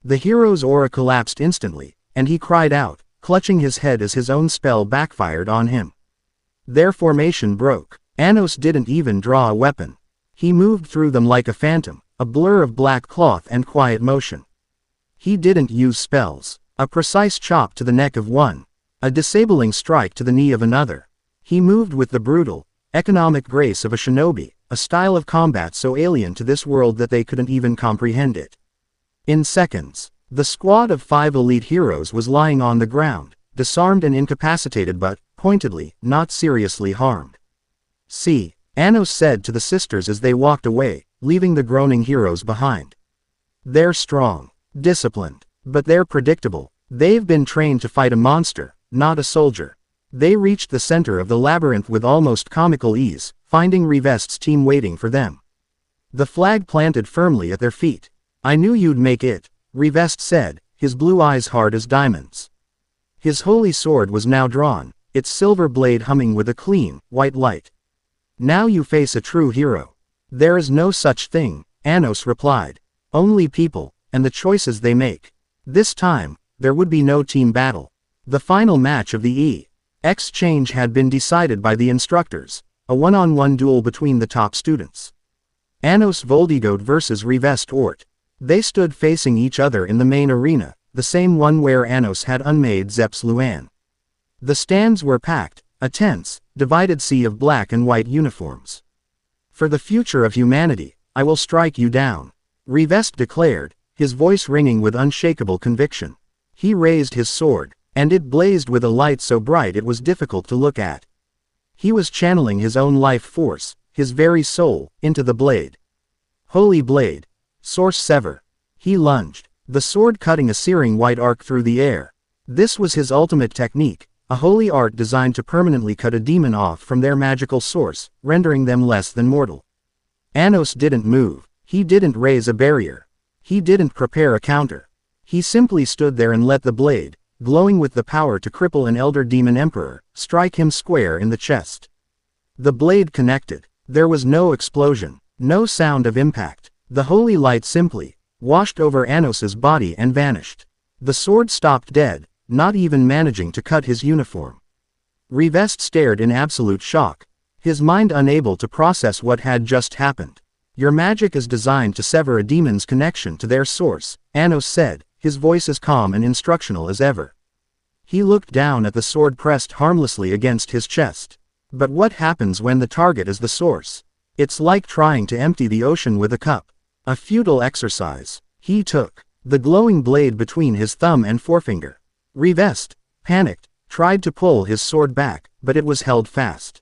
S1: The hero's aura collapsed instantly, and he cried out, clutching his head as his own spell backfired on him. Their formation broke. Anos didn't even draw a weapon. He moved through them like a phantom, a blur of black cloth and quiet motion. He didn't use spells. A precise chop to the neck of one. A disabling strike to the knee of another. He moved with the brutal, economic grace of a shinobi, a style of combat so alien to this world that they couldn't even comprehend it. In seconds, the squad of 5 elite heroes was lying on the ground, disarmed and incapacitated but, pointedly, not seriously harmed. "See," Anos said to the sisters as they walked away, leaving the groaning heroes behind. "They're strong, disciplined, but they're predictable. They've been trained to fight a monster, not a soldier." They reached the center of the labyrinth with almost comical ease, finding Rivest's team waiting for them. The flag planted firmly at their feet. "I knew you'd make it," Rivest said, his blue eyes hard as diamonds. His holy sword was now drawn, its silver blade humming with a clean, white light. "Now you face a true hero." "There is no such thing," Anos replied. "Only people, and the choices they make." This time, there would be no team battle. The final match of the exchange had been decided by the instructors, a one-on-one duel between the top students. Anos Voldigode versus Rivest Ort. They stood facing each other in the main arena, the same one where Anos had unmade Zeps Luan. The stands were packed, a tense, divided sea of black and white uniforms. "For the future of humanity, I will strike you down," Rivest declared, his voice ringing with unshakable conviction. He raised his sword, and it blazed with a light so bright it was difficult to look at. He was channeling his own life force, his very soul, into the blade. Holy blade. Source sever. He lunged, the sword cutting a searing white arc through the air. This was his ultimate technique, a holy art designed to permanently cut a demon off from their magical source, rendering them less than mortal. Anos didn't move. He didn't raise a barrier. He didn't prepare a counter. He simply stood there and let the blade, glowing with the power to cripple an elder demon emperor, strike him square in the chest. The blade connected. There was no explosion, no sound of impact. The holy light simply washed over Anos's body and vanished. The sword stopped dead, not even managing to cut his uniform. Rivest stared in absolute shock, his mind unable to process what had just happened. "Your magic is designed to sever a demon's connection to their source," Anos said, his voice as calm and instructional as ever. He looked down at the sword pressed harmlessly against his chest. "But what happens when the target is the source? It's like trying to empty the ocean with a cup. A futile exercise." He took the glowing blade between his thumb and forefinger. Rivest, panicked, tried to pull his sword back, but it was held fast.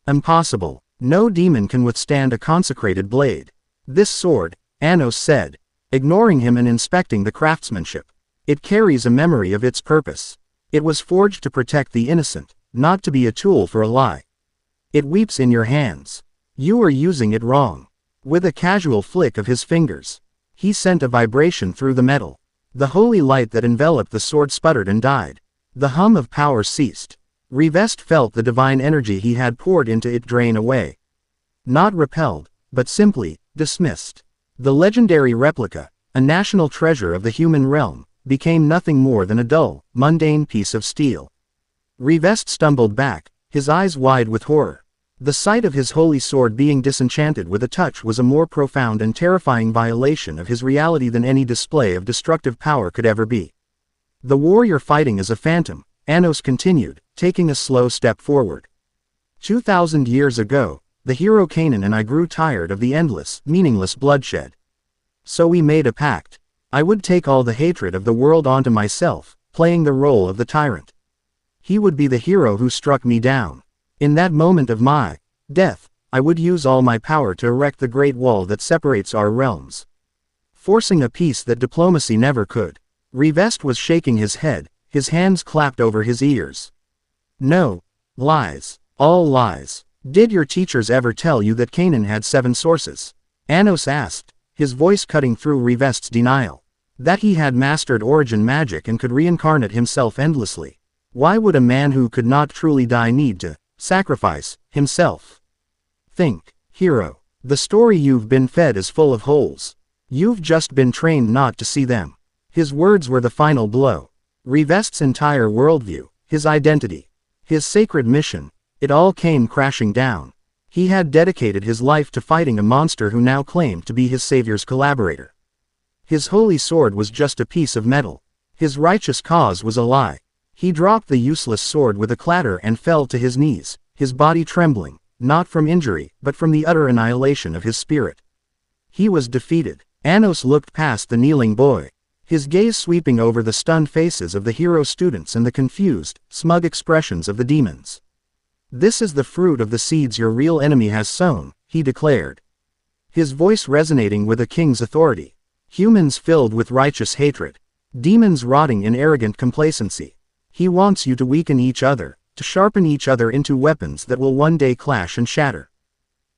S1: "Impossible. No demon can withstand a consecrated blade." "This sword," Anos said, ignoring him and inspecting the craftsmanship. "It carries a memory of its purpose. It was forged to protect the innocent, not to be a tool for a lie. It weeps in your hands. You are using it wrong." With a casual flick of his fingers, he sent a vibration through the metal. The holy light that enveloped the sword sputtered and died. The hum of power ceased. Rivest felt the divine energy he had poured into it drain away. Not repelled, but simply dismissed. The legendary replica, a national treasure of the human realm, became nothing more than a dull, mundane piece of steel. Rivest stumbled back, his eyes wide with horror. The sight of his holy sword being disenchanted with a touch was a more profound and terrifying violation of his reality than any display of destructive power could ever be. "The warrior fighting is a phantom," Anos continued, taking a slow step forward. 2,000 years ago, the hero Kanan and I grew tired of the endless, meaningless bloodshed. So we made a pact. I would take all the hatred of the world onto myself, playing the role of the tyrant. He would be the hero who struck me down. In that moment of my death, I would use all my power to erect the great wall that separates our realms, forcing a peace that diplomacy never could. Rivest was shaking his head, his hands clapped over his ears. No. Lies. All lies. Did your teachers ever tell you that Canaan had 7 sources? Anos asked, his voice cutting through Rivest's denial. That he had mastered origin magic and could reincarnate himself endlessly. Why would a man who could not truly die need to sacrifice himself? Think, hero. The story you've been fed is full of holes. You've just been trained not to see them. His words were the final blow. Rivest's entire worldview, his identity, his sacred mission, it all came crashing down. He had dedicated his life to fighting a monster who now claimed to be his savior's collaborator. His holy sword was just a piece of metal. His righteous cause was a lie. He dropped the useless sword with a clatter and fell to his knees, his body trembling, not from injury, but from the utter annihilation of his spirit. He was defeated. Anos looked past the kneeling boy, his gaze sweeping over the stunned faces of the hero students and the confused, smug expressions of the demons. This is the fruit of the seeds your real enemy has sown, he declared, his voice resonating with a king's authority. Humans filled with righteous hatred, demons rotting in arrogant complacency. He wants you to weaken each other, to sharpen each other into weapons that will one day clash and shatter,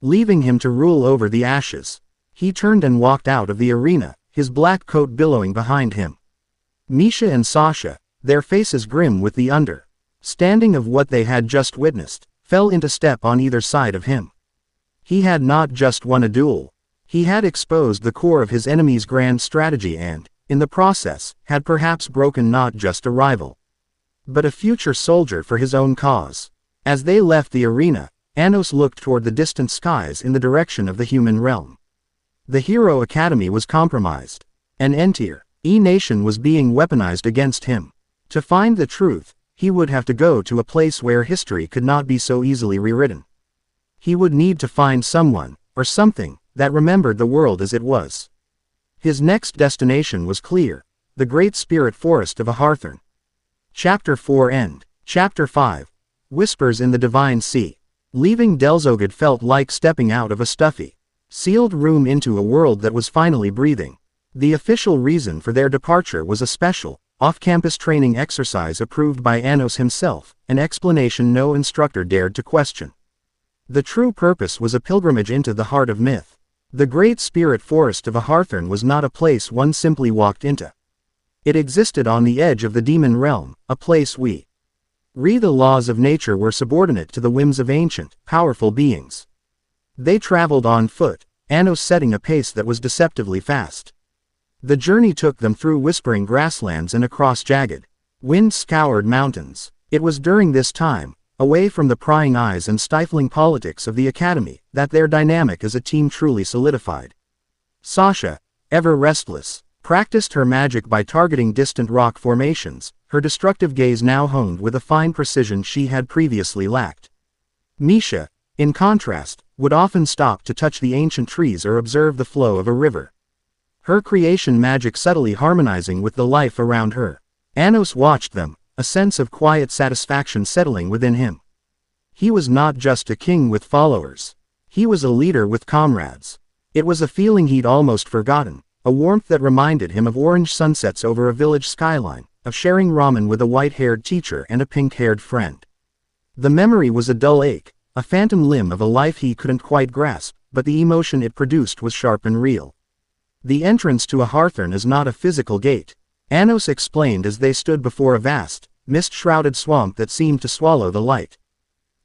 S1: leaving him to rule over the ashes. He turned and walked out of the arena, his black coat billowing behind him. Misha and Sasha, their faces grim with the understanding of what they had just witnessed, fell into step on either side of him. He had not just won a duel. He had exposed the core of his enemy's grand strategy and, in the process, had perhaps broken not just a rival, but a future soldier for his own cause. As they left the arena, Anos looked toward the distant skies in the direction of the human realm. The Hero Academy was compromised. An entire nation was being weaponized against him. To find the truth, he would have to go to a place where history could not be so easily rewritten. He would need to find someone, or something, that remembered the world as it was. His next destination was clear, the Great Spirit Forest of Aharthurn. Chapter 4 End. Chapter 5. Whispers in the Divine Sea. Leaving Delzogad felt like stepping out of a stuffy, sealed room into a world that was finally breathing. The official reason for their departure was a special, off-campus training exercise approved by Anos himself, an explanation no instructor dared to question. The true purpose was a pilgrimage into the heart of myth. The Great Spirit Forest of Aharthurn was not a place one simply walked into. It existed on the edge of the demon realm, a place the laws of nature were subordinate to the whims of ancient, powerful beings. They traveled on foot, Anos setting a pace that was deceptively fast. The journey took them through whispering grasslands and across jagged, wind-scoured mountains. It was during this time, away from the prying eyes and stifling politics of the academy, that their dynamic as a team truly solidified. Sasha, ever restless, practiced her magic by targeting distant rock formations, her destructive gaze now honed with a fine precision she had previously lacked. Misha, in contrast, would often stop to touch the ancient trees or observe the flow of a river, her creation magic subtly harmonizing with the life around her. Anos watched them, a sense of quiet satisfaction settling within him. He was not just a king with followers. He was a leader with comrades. It was a feeling he'd almost forgotten, a warmth that reminded him of orange sunsets over a village skyline, of sharing ramen with a white-haired teacher and a pink-haired friend. The memory was a dull ache, a phantom limb of a life he couldn't quite grasp, but the emotion it produced was sharp and real. The entrance to Aharthurn is not a physical gate, Anos explained as they stood before a vast, mist-shrouded swamp that seemed to swallow the light.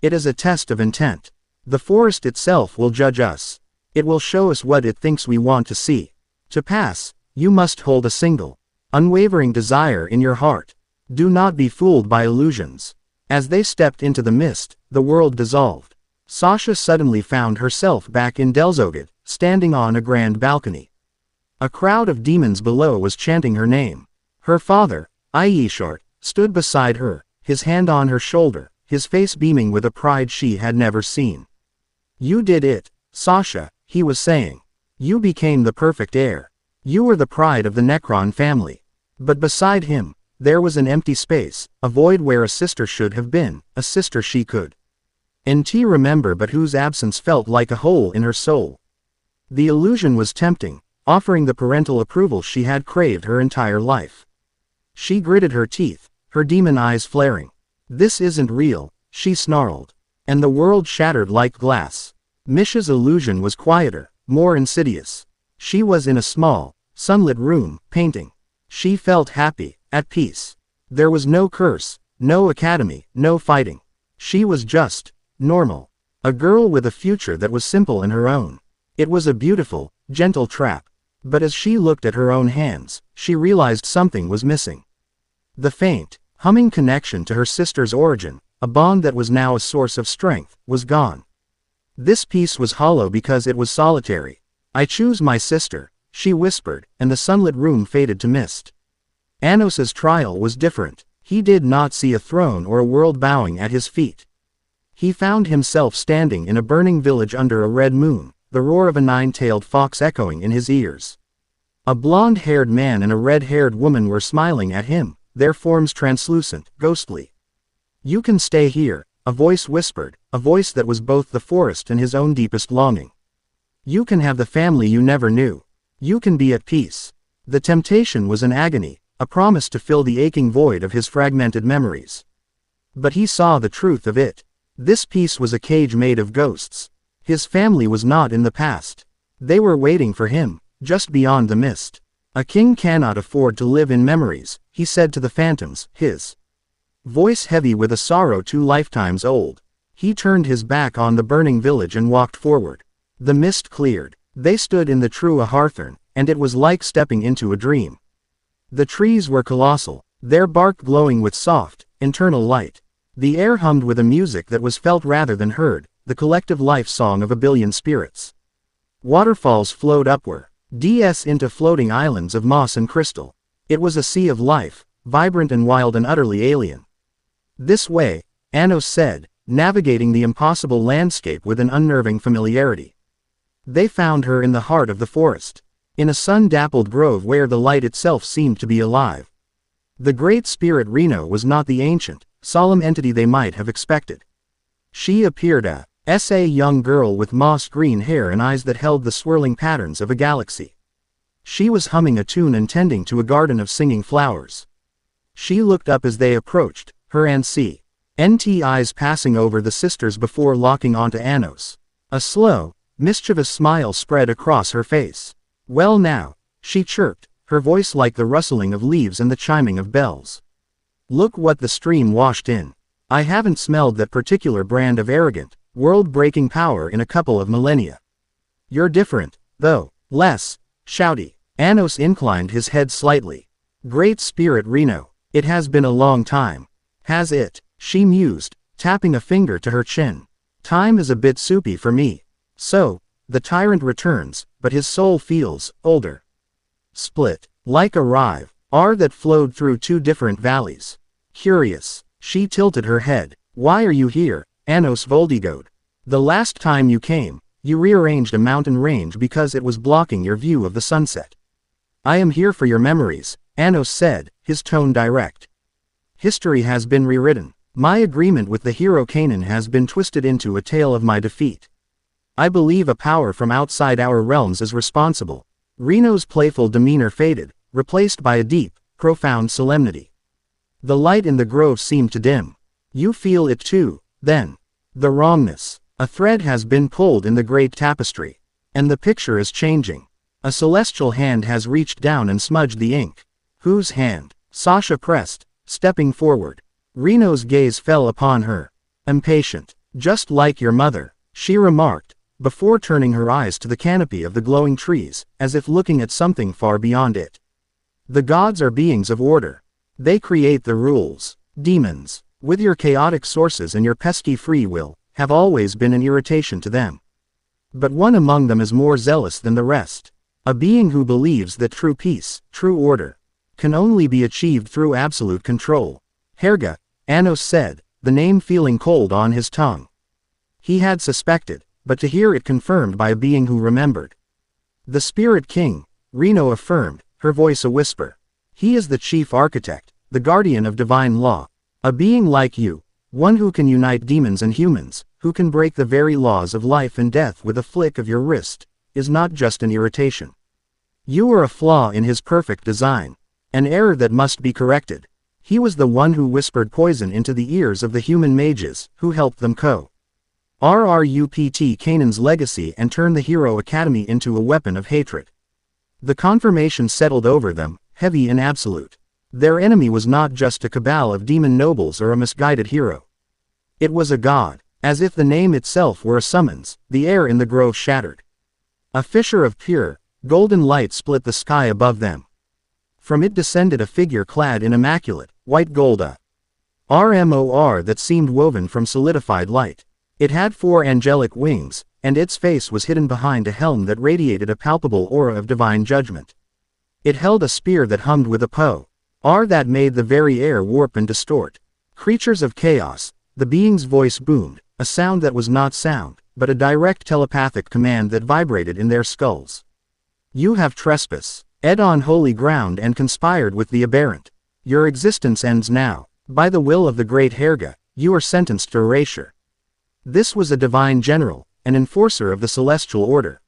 S1: It is a test of intent. The forest itself will judge us. It will show us what it thinks we want to see. To pass, you must hold a single, unwavering desire in your heart. Do not be fooled by illusions. As they stepped into the mist, the world dissolved. Sasha suddenly found herself back in Delzogad, standing on a grand balcony. A crowd of demons below was chanting her name. Her father, Aishart, stood beside her, his hand on her shoulder, his face beaming with a pride she had never seen. You did it, Sasha, he was saying. You became the perfect heir. You were the pride of the Necron family. But beside him, there was an empty space, a void where a sister should have been, a sister she could NT remember but whose absence felt like a hole in her soul. The illusion was tempting, offering the parental approval she had craved her entire life. She gritted her teeth, her demon eyes flaring. This isn't real, she snarled. And the world shattered like glass. Misha's illusion was quieter, more insidious. She was in a small, sunlit room, painting. She felt happy, at peace. There was no curse, no academy, no fighting. She was just normal. A girl with a future that was simple in her own. It was a beautiful, gentle trap. But as she looked at her own hands, she realized something was missing. The faint, humming connection to her sister's origin, a bond that was now a source of strength, was gone. This piece was hollow because it was solitary. I choose my sister, she whispered, and the sunlit room faded to mist. Anos's trial was different. He did not see a throne or a world bowing at his feet. He found himself standing in a burning village under a red moon, the roar of a nine-tailed fox echoing in his ears. A blonde-haired man and a red-haired woman were smiling at him, their forms translucent, ghostly. "You can stay here," a voice whispered, a voice that was both the forest and his own deepest longing. "You can have the family you never knew. You can be at peace." The temptation was an agony, a promise to fill the aching void of his fragmented memories. But he saw the truth of it. This peace was a cage made of ghosts. His family was not in the past. They were waiting for him, just beyond the mist. "A king cannot afford to live in memories," he said to the phantoms, his voice heavy with a sorrow 2 lifetimes old. He turned his back on the burning village and walked forward. The mist cleared. They stood in the true Harthorn, and it was like stepping into a dream. The trees were colossal, their bark glowing with soft, internal light. The air hummed with a music that was felt rather than heard, the collective life song of a billion spirits. Waterfalls flowed upward, into floating islands of moss and crystal. It was a sea of life, vibrant and wild and utterly alien. "This way," Anos said, navigating the impossible landscape with an unnerving familiarity. They found her in the heart of the forest, in a sun-dappled grove where the light itself seemed to be alive. The great spirit Reno was not the ancient, solemn entity they might have expected. She appeared as a young girl with moss-green hair and eyes that held the swirling patterns of a galaxy. She was humming a tune and tending to a garden of singing flowers. She looked up as they approached, her NT eyes passing over the sisters before locking onto Anos. A slow, mischievous smile spread across her face. "Well now," she chirped, her voice like the rustling of leaves and the chiming of bells. "Look what the stream washed in. I haven't smelled that particular brand of arrogant, world-breaking power in a couple of millennia. You're different, though, less shouty." Anos inclined his head slightly. "Great Spirit Reno, it has been a long time. Has it?" she mused, tapping a finger to her chin. "Time is a bit soupy for me." So, the tyrant returns, but his soul feels older. Split, like a rive, that flowed through 2 different valleys. Curious, she tilted her head. "Why are you here, Anos Voldigode? The last time you came, you rearranged a mountain range because it was blocking your view of the sunset." "I am here for your memories," Anos said, his tone direct. "History has been rewritten. My agreement with the hero Kanan has been twisted into a tale of my defeat. I believe a power from outside our realms is responsible." Reno's playful demeanor faded, replaced by a deep, profound solemnity. The light in the grove seemed to dim. "You feel it too, then?" "The wrongness. A thread has been pulled in the great tapestry. And the picture is changing. A celestial hand has reached down and smudged the ink." "Whose hand?" Sasha pressed, stepping forward. Reno's gaze fell upon her. "Impatient. Just like your mother," she remarked, before turning her eyes to the canopy of the glowing trees, as if looking at something far beyond it. "The gods are beings of order. They create the rules. Demons, with your chaotic sources and your pesky free will, have always been an irritation to them. But one among them is more zealous than the rest. A being who believes that true peace, true order, can only be achieved through absolute control." "Herga," Anos said, the name feeling cold on his tongue. He had suspected, but to hear it confirmed by a being who remembered. "The Spirit King," Reno affirmed, her voice a whisper. "He is the chief architect, the guardian of divine law. A being like you, One who can unite demons and humans, who can break the very laws of life and death with a flick of your wrist, is not just an irritation. You are a flaw in his perfect design. An error that must be corrected. He was the one who whispered poison into the ears of the human mages, who helped them co-rupt Canaan's legacy and turn the Hero Academy into a weapon of hatred. The confirmation settled over them, heavy and absolute. Their enemy was not just a cabal of demon nobles or a misguided hero. It was a god. As if the name itself were a summons, the air in the grove shattered. A fissure of pure, golden light split the sky above them. From it descended a figure clad in immaculate, white gold, a RMOR that seemed woven from solidified light. It had 4 angelic wings, and its face was hidden behind a helm that radiated a palpable aura of divine judgment. It held a spear that hummed with a power that made the very air warp and distort. Creatures of chaos, the being's voice boomed, a sound that was not sound, but a direct telepathic command that vibrated in their skulls. You have trespassed on holy ground and conspired with the aberrant. Your existence ends now. By the will of the great Herga, you are sentenced to erasure. This was a divine general, an enforcer of the celestial order.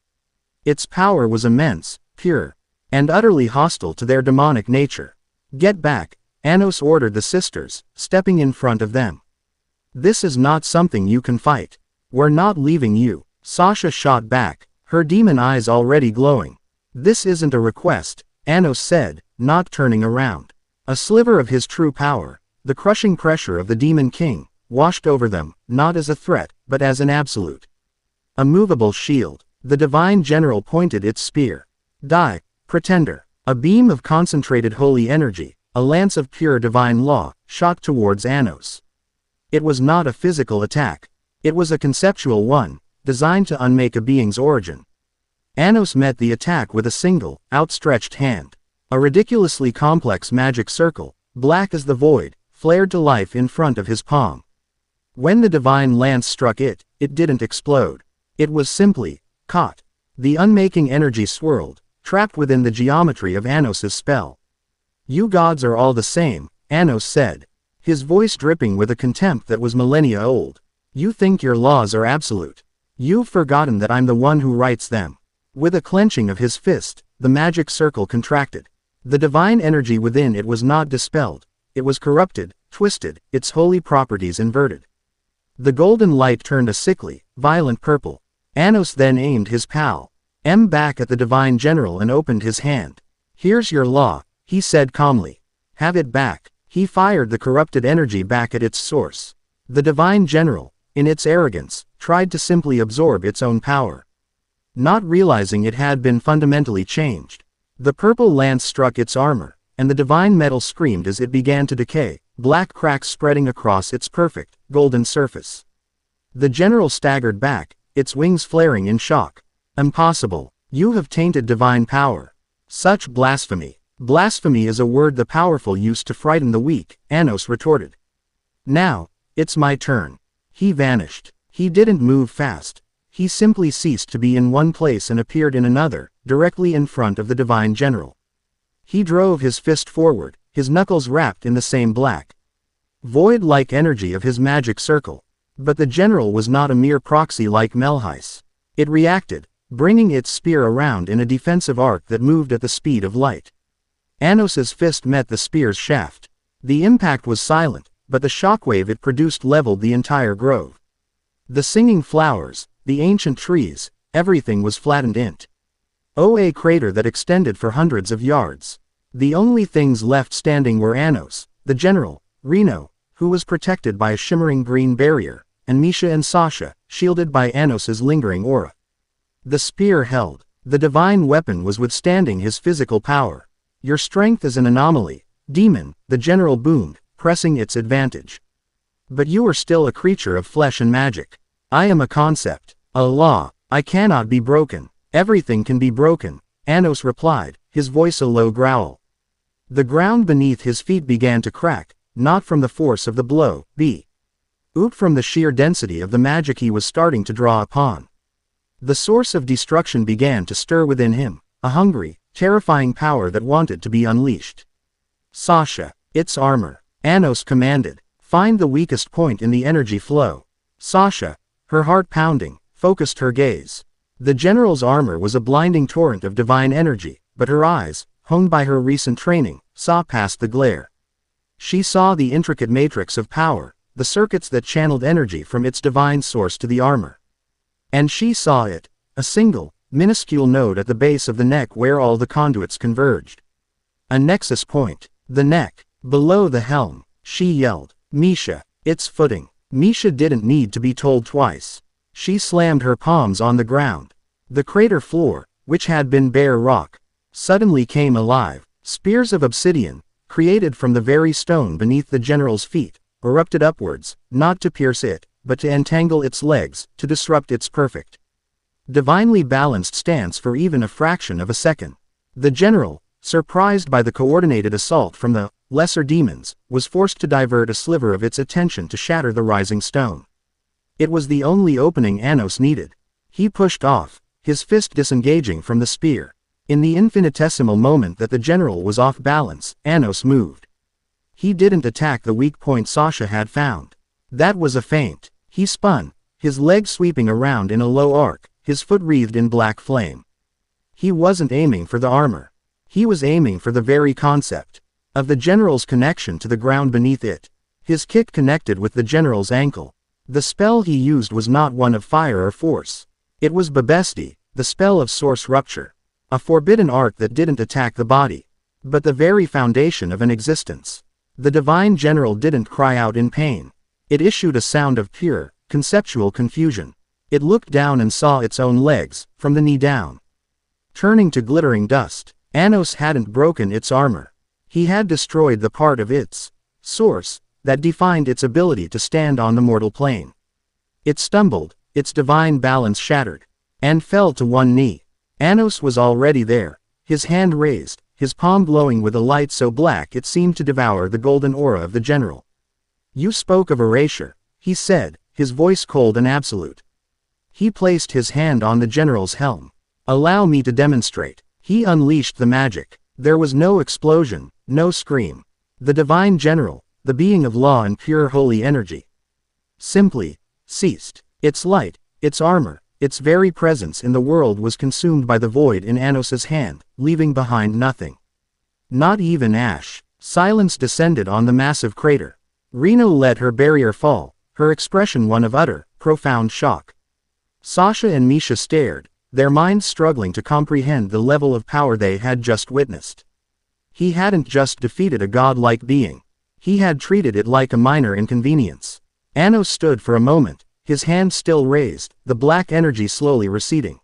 S1: Its power was immense, pure, and utterly hostile to their demonic nature. Get back, Anos ordered the sisters, stepping in front of them. This is not something you can fight. We're not leaving you. Sasha shot back, her demon eyes already glowing. This isn't a request, Anos said, not turning around. A sliver of his true power, the crushing pressure of the Demon King, washed over them, not as a threat, but as an absolute. A movable shield. The divine general pointed its spear. Die, pretender. A beam of concentrated holy energy, a lance of pure divine law, shot towards Anos. It was not a physical attack. It was a conceptual one, designed to unmake a being's origin. Anos met the attack with a single, outstretched hand. A ridiculously complex magic circle, black as the void, flared to life in front of his palm. When the divine lance struck it, it didn't explode. It was simply caught. The unmaking energy swirled, trapped within the geometry of Anos's spell. You gods are all the same, Anos said, his voice dripping with a contempt that was millennia old. You think your laws are absolute. You've forgotten that I'm the one who writes them. With a clenching of his fist, the magic circle contracted. The divine energy within it was not dispelled. It was corrupted, twisted, its holy properties inverted. The golden light turned a sickly, violent purple. Anos then aimed his palm back at the divine general and opened his hand. Here's your law, he said calmly. Have it back. He fired the corrupted energy back at its source. The divine general, in its arrogance, tried to simply absorb its own power, not realizing it had been fundamentally changed. The purple lance struck its armor, and the divine metal screamed as it began to decay, black cracks spreading across its perfect, golden surface. The general staggered back, its wings flaring in shock. Impossible. You have tainted divine power. Such blasphemy. Blasphemy is a word the powerful use to frighten the weak, Anos retorted. Now, it's my turn. He vanished. He didn't move fast. He simply ceased to be in one place and appeared in another, directly in front of the divine general. He drove his fist forward, his knuckles wrapped in the same black, void-like energy of his magic circle. But the general was not a mere proxy like Melhis. It reacted, bringing its spear around in a defensive arc that moved at the speed of light. Anos's fist met the spear's shaft. The impact was silent, but the shockwave it produced leveled the entire grove. The singing flowers, the ancient trees, everything was flattened into a crater that extended for hundreds of yards. The only things left standing were Anos, the general, Reno, who was protected by a shimmering green barrier, and Misha and Sasha, shielded by Anos's lingering aura. The spear held. The divine weapon was withstanding his physical power. Your strength is an anomaly, demon, the general boomed, pressing its advantage. But you are still a creature of flesh and magic. I am a concept, a law. I cannot be broken. Everything can be broken, Anos replied, his voice a low growl. The ground beneath his feet began to crack, not from the force of the blow, but from the sheer density of the magic he was starting to draw upon. The source of destruction began to stir within him, a hungry, terrifying power that wanted to be unleashed. Sasha, its armor, Anos commanded. Find the weakest point in the energy flow. Sasha, her heart pounding, focused her gaze. The general's armor was a blinding torrent of divine energy, but her eyes, honed by her recent training, saw past the glare. She saw the intricate matrix of power, the circuits that channeled energy from its divine source to the armor. And she saw it, a single, minuscule node at the base of the neck where all the conduits converged. A nexus point. The neck. Below the helm. She yelled, "Misha, it's footing." Misha didn't need to be told twice. She slammed her palms on the ground. The crater floor, which had been bare rock, suddenly came alive. Spears of obsidian, created from the very stone beneath the general's feet, erupted upwards, not to pierce it, but to entangle its legs, to disrupt its perfect, divinely balanced stance for even a fraction of a second. The general, surprised by the coordinated assault from the lesser demons, was forced to divert a sliver of its attention to shatter the rising stone. It was the only opening Anos needed. He pushed off, his fist disengaging from the spear. In the infinitesimal moment that the general was off balance, Anos moved. He didn't attack the weak point Sasha had found. That was a feint. He spun, his leg sweeping around in a low arc, his foot wreathed in black flame. He wasn't aiming for the armor. He was aiming for the very concept of the general's connection to the ground beneath it. His kick connected with the general's ankle. The spell he used was not one of fire or force. It was Babesti, the spell of source rupture. A forbidden art that didn't attack the body, but the very foundation of an existence. The divine general didn't cry out in pain. It issued a sound of pure, conceptual confusion. It looked down and saw its own legs, from the knee down, turning to glittering dust. Anos hadn't broken its armor. He had destroyed the part of its source that defined its ability to stand on the mortal plane. It stumbled, its divine balance shattered, and fell to one knee. Anos was already there, his hand raised, his palm glowing with a light so black it seemed to devour the golden aura of the general. "You spoke of erasure," he said, his voice cold and absolute. He placed his hand on the general's helm. "Allow me to demonstrate." He unleashed the magic. There was no explosion, no scream. The divine general, the being of law and pure holy energy, simply ceased. Its light, its armor, its very presence in the world was consumed by the void in Anos's hand, leaving behind nothing. Not even ash. Silence descended on the massive crater. Reno let her barrier fall, her expression one of utter, profound shock. Sasha and Misha stared, their minds struggling to comprehend the level of power they had just witnessed. He hadn't just defeated a godlike being. He had treated it like a minor inconvenience. Anos stood for a moment, his hand still raised, the black energy slowly receding.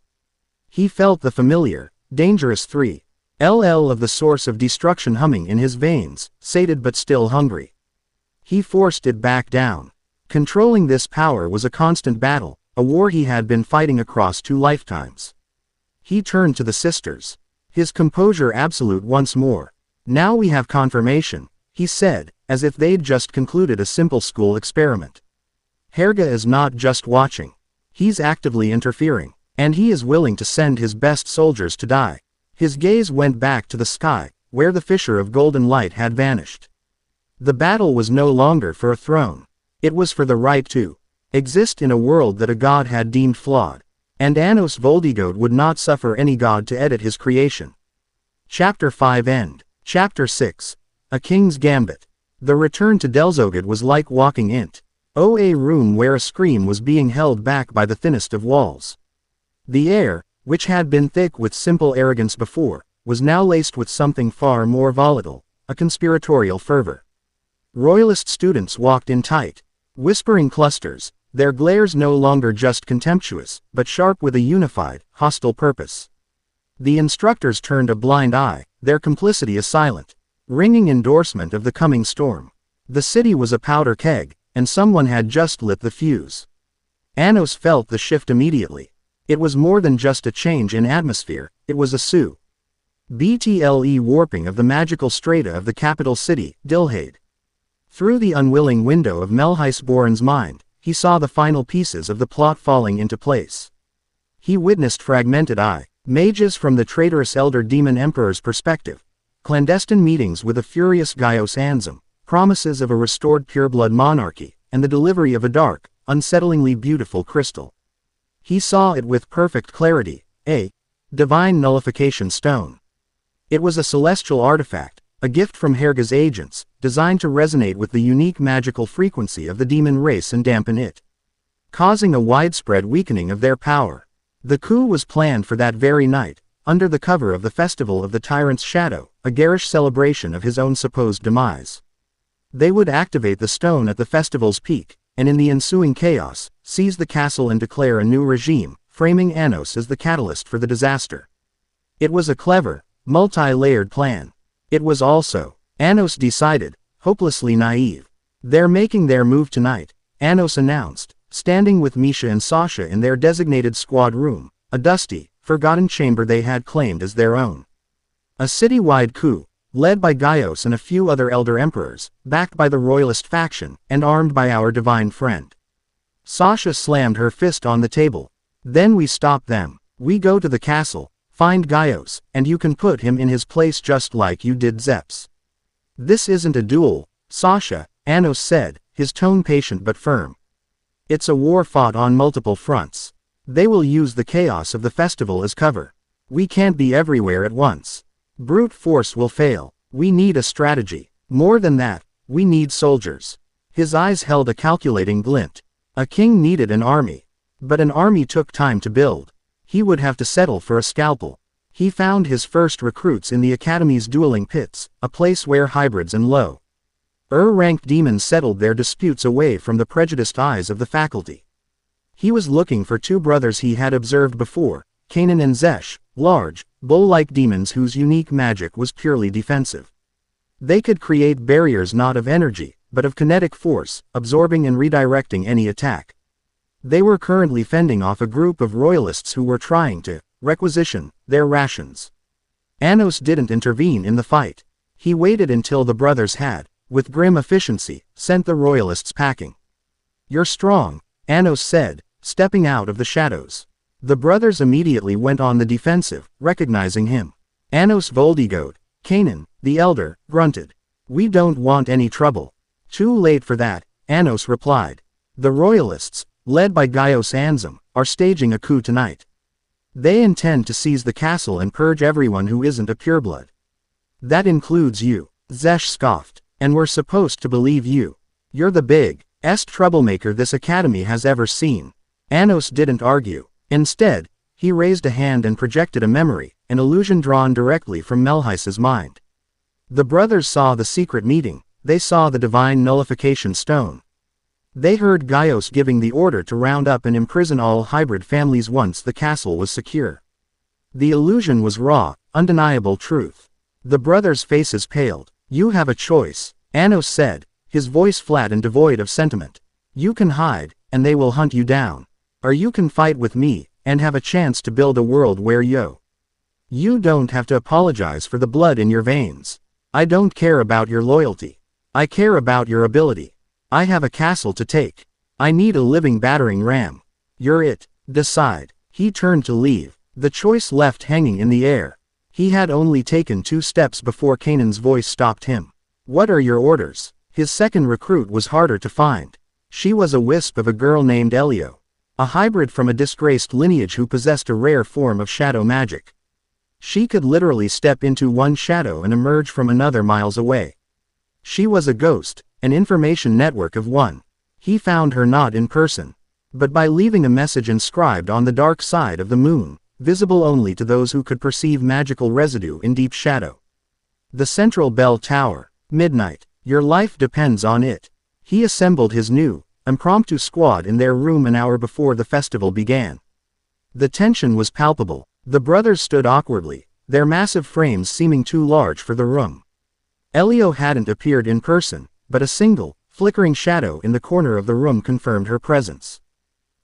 S1: He felt the familiar, dangerous 3 of the source of destruction humming in his veins, sated but still hungry. He forced it back down. Controlling this power was a constant battle, a war he had been fighting across 2 lifetimes. He turned to the sisters. His composure absolute once more. "Now we have confirmation," he said, as if they'd just concluded a simple school experiment. "Herga is not just watching. He's actively interfering, and he is willing to send his best soldiers to die." His gaze went back to the sky, where the fissure of golden light had vanished. The battle was no longer for a throne. It was for the right to exist in a world that a god had deemed flawed. And Anos Voldigod would not suffer any god to edit his creation. Chapter 5 End. Chapter 6. A King's Gambit. The return to Delzogod was like walking into a room where a scream was being held back by the thinnest of walls. The air, which had been thick with simple arrogance before, was now laced with something far more volatile, a conspiratorial fervor. Royalist students walked in tight, whispering clusters, their glares no longer just contemptuous, but sharp with a unified, hostile purpose. The instructors turned a blind eye, their complicity a silent, ringing endorsement of the coming storm. The city was a powder keg, and someone had just lit the fuse. Anos felt the shift immediately. It was more than just a change in atmosphere, it was a BTLE warping of the magical strata of the capital city, Dilhade. Through the unwilling window of Melhisborn's mind, he saw the final pieces of the plot falling into place. He witnessed fragmented mages from the traitorous elder demon emperor's perspective, clandestine meetings with a furious Gaios Anzum, promises of a restored pureblood monarchy, and the delivery of a dark, unsettlingly beautiful crystal. He saw it with perfect clarity, a divine nullification stone. It was a celestial artifact, a gift from Herga's agents, designed to resonate with the unique magical frequency of the demon race and dampen it, causing a widespread weakening of their power. The coup was planned for that very night, under the cover of the Festival of the Tyrant's Shadow, a garish celebration of his own supposed demise. They would activate the stone at the festival's peak, and in the ensuing chaos, seize the castle and declare a new regime, framing Anos as the catalyst for the disaster. It was a clever, multi-layered plan. It was also, Anos decided, hopelessly naive. They're making their move tonight, Anos announced, standing with Misha and Sasha in their designated squad room, a dusty, forgotten chamber they had claimed as their own. A city-wide coup, led by Gaius and a few other elder emperors, backed by the royalist faction, and armed by our divine friend. Sasha slammed her fist on the table. Then we stop them. We go to the castle, find Gaius, and you can put him in his place just like you did Zeps. This isn't a duel, Sasha, Anos said, his tone patient but firm. It's a war fought on multiple fronts. They will use the chaos of the festival as cover. We can't be everywhere at once. Brute force will fail. We need a strategy. More than that, we need soldiers. His eyes held a calculating glint. A king needed an army. But an army took time to build. He would have to settle for a scalpel. He found his first recruits in the academy's dueling pits, a place where hybrids and low-ranked demons settled their disputes away from the prejudiced eyes of the faculty. He was looking for two brothers he had observed before, Kanan and Zesh, large, bull-like demons whose unique magic was purely defensive. They could create barriers not of energy, but of kinetic force, absorbing and redirecting any attack. They were currently fending off a group of royalists who were trying to requisition their rations. Anos didn't intervene in the fight. He waited until the brothers had, with grim efficiency, sent the royalists packing. "You're strong," Anos said, stepping out of the shadows. The brothers immediately went on the defensive, recognizing him. Anos Voldigoat, Kanan, the elder, grunted. "We don't want any trouble." "Too late for that," Anos replied. "The royalists, led by Gaius Ansem, are staging a coup tonight. They intend to seize the castle and purge everyone who isn't a pureblood." "That includes you," Zesh scoffed. "And we're supposed to believe you. You're the biggest troublemaker this academy has ever seen." Anos didn't argue. Instead, he raised a hand and projected a memory, an illusion drawn directly from Melhice's mind. The brothers saw the secret meeting. They saw the divine nullification stone. They heard Gaius giving the order to round up and imprison all hybrid families once the castle was secure. The illusion was raw, undeniable truth. The brothers' faces paled. "You have a choice," Anos said, his voice flat and devoid of sentiment. "You can hide, and they will hunt you down. Or you can fight with me, and have a chance to build a world where you don't have to apologize for the blood in your veins. I don't care about your loyalty. I care about your ability. I have a castle to take. I need a living battering ram. You're it. Decide." He turned to leave, the choice left hanging in the air. He had only taken 2 steps before Kanan's voice stopped him. "What are your orders?" His second recruit was harder to find. She was a wisp of a girl named Elio, a hybrid from a disgraced lineage who possessed a rare form of shadow magic. She could literally step into one shadow and emerge from another miles away. She was a ghost, an information network of one. He found her not in person, but by leaving a message inscribed on the dark side of the moon, visible only to those who could perceive magical residue in deep shadow. "The central bell tower. Midnight. Your life depends on it." He assembled his new, impromptu squad in their room an hour before the festival began. The tension was palpable. The brothers stood awkwardly, their massive frames seeming too large for the room. Elio hadn't appeared in person, but a single, flickering shadow in the corner of the room confirmed her presence.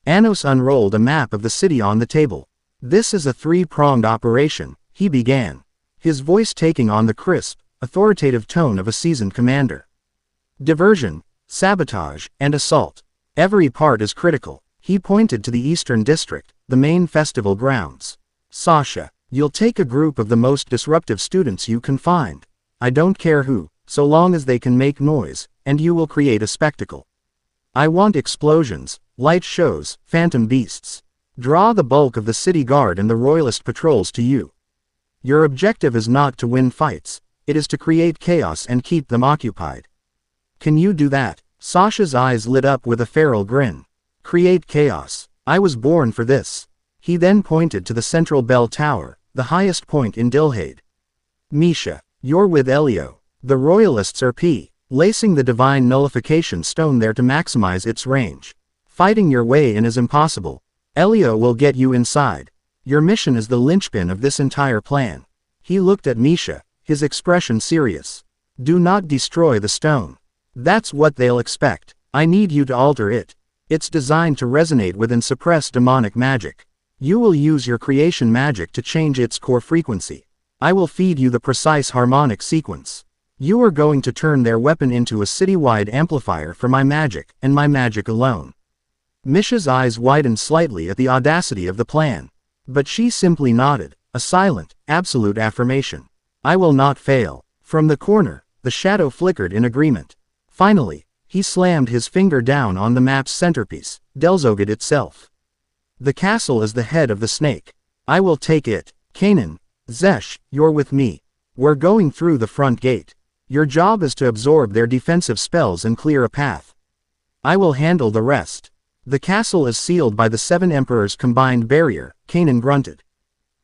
S1: Anos unrolled a map of the city on the table. "This is a 3-pronged operation," he began, his voice taking on the crisp, authoritative tone of a seasoned commander. "Diversion, sabotage, and assault. Every part is critical." He pointed to the Eastern District, the main festival grounds. "Sasha, you'll take a group of the most disruptive students you can find. I don't care who, so long as they can make noise, and you will create a spectacle. I want explosions, light shows, phantom beasts. Draw the bulk of the city guard and the royalist patrols to you. Your objective is not to win fights, it is to create chaos and keep them occupied. Can you do that? Sasha's eyes lit up with a feral grin. Create chaos. I was born for this. He then pointed to the central bell tower, the highest point in Dilhade. Misha, you're with Elio. The royalists are lacing the divine nullification stone there to maximize its range. Fighting your way in is impossible. Elio will get you inside. Your mission is the linchpin of this entire plan. He looked at Misha, his expression serious. Do not destroy the stone. That's what they'll expect. I need you to alter it. It's designed to resonate with and suppress demonic magic. You will use your creation magic to change its core frequency. I will feed you the precise harmonic sequence. You are going to turn their weapon into a citywide amplifier for my magic, and my magic alone. Misha's eyes widened slightly at the audacity of the plan. But she simply nodded, a silent, absolute affirmation. I will not fail. From the corner, the shadow flickered in agreement. Finally, he slammed his finger down on the map's centerpiece, Delzogid itself. The castle is the head of the snake. I will take it. Kanan, Zesh, you're with me. We're going through the front gate. Your job is to absorb their defensive spells and clear a path. I will handle the rest. The castle is sealed by the 7 Emperors' combined barrier, Kanan grunted.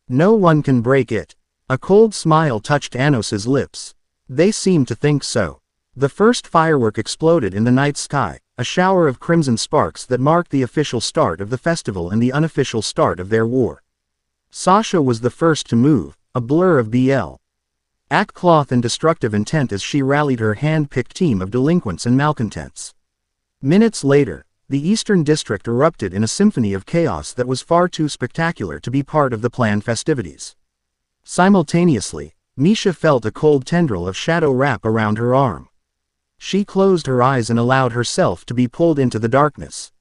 S1: No one can break it. A cold smile touched Anos's lips. They seemed to think so. The first firework exploded in the night sky, a shower of crimson sparks that marked the official start of the festival and the unofficial start of their war. Sasha was the first to move, a blur of BL. Cloth and destructive intent as she rallied her hand-picked team of delinquents and malcontents. Minutes later, the Eastern District erupted in a symphony of chaos that was far too spectacular to be part of the planned festivities. Simultaneously, Misha felt a cold tendril of shadow wrap around her arm. She closed her eyes and allowed herself to be pulled into the darkness.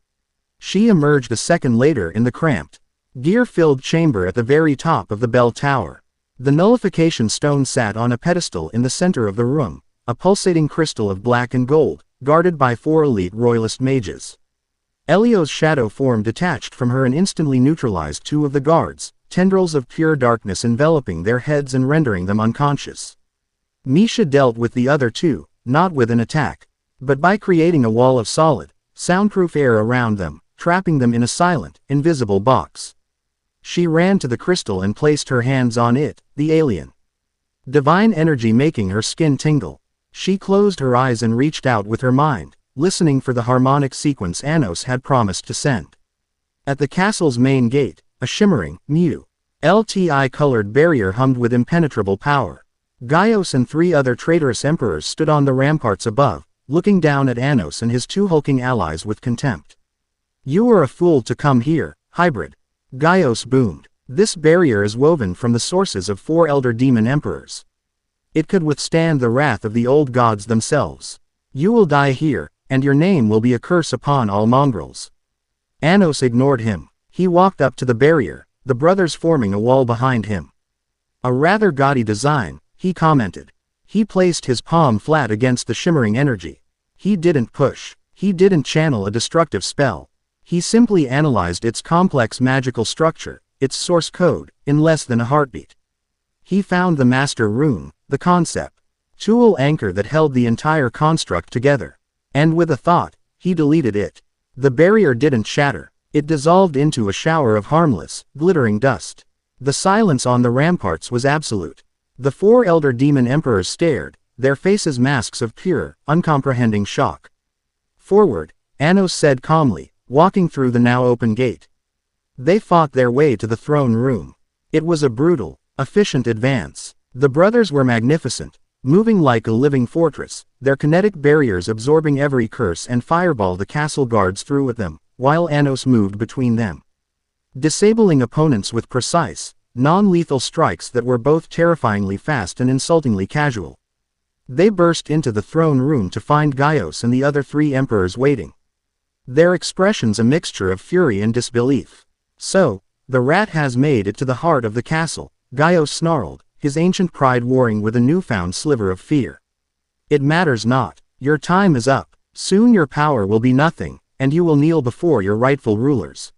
S1: She emerged a second later in the cramped, gear-filled chamber at the very top of the bell tower. The nullification stone sat on a pedestal in the center of the room, a pulsating crystal of black and gold, guarded by 4 elite royalist mages. Elio's shadow form detached from her and instantly neutralized 2 of the guards, tendrils of pure darkness enveloping their heads and rendering them unconscious. Misha dealt with the other 2, not with an attack, but by creating a wall of solid, soundproof air around them, trapping them in a silent, invisible box. She ran to the crystal and placed her hands on it, the alien. Divine energy making her skin tingle. She closed her eyes and reached out with her mind, listening for the harmonic sequence Anos had promised to send. At the castle's main gate, a shimmering, LTI-colored barrier hummed with impenetrable power. Gaios and 3 other traitorous emperors stood on the ramparts above, looking down at Anos and his 2 hulking allies with contempt. You were a fool to come here, hybrid. Gaios boomed. This barrier is woven from the sources of 4 elder demon emperors. It could withstand the wrath of the old gods themselves. You will die here, and your name will be a curse upon all mongrels. Anos ignored him. He walked up to the barrier, the brothers forming a wall behind him. A rather gaudy design, he commented. He placed his palm flat against the shimmering energy. He didn't push. He didn't channel a destructive spell. He simply analyzed its complex magical structure, its source code, in less than a heartbeat. He found the master rune, the concept, tool anchor that held the entire construct together. And with a thought, he deleted it. The barrier didn't shatter. It dissolved into a shower of harmless, glittering dust. The silence on the ramparts was absolute. The 4 elder demon emperors stared, their faces masks of pure, uncomprehending shock. Forward, Anos said calmly, walking through the now open gate. They fought their way to the throne room. It was a brutal, efficient advance. The brothers were magnificent, moving like a living fortress, their kinetic barriers absorbing every curse and fireball the castle guards threw at them, while Anos moved between them, disabling opponents with precise, non-lethal strikes that were both terrifyingly fast and insultingly casual. They burst into the throne room to find Gaios and the other 3 emperors waiting. Their expressions a mixture of fury and disbelief. So, the rat has made it to the heart of the castle, Gaios snarled, his ancient pride warring with a newfound sliver of fear. It matters not. Your time is up. Soon your power will be nothing, and you will kneel before your rightful rulers.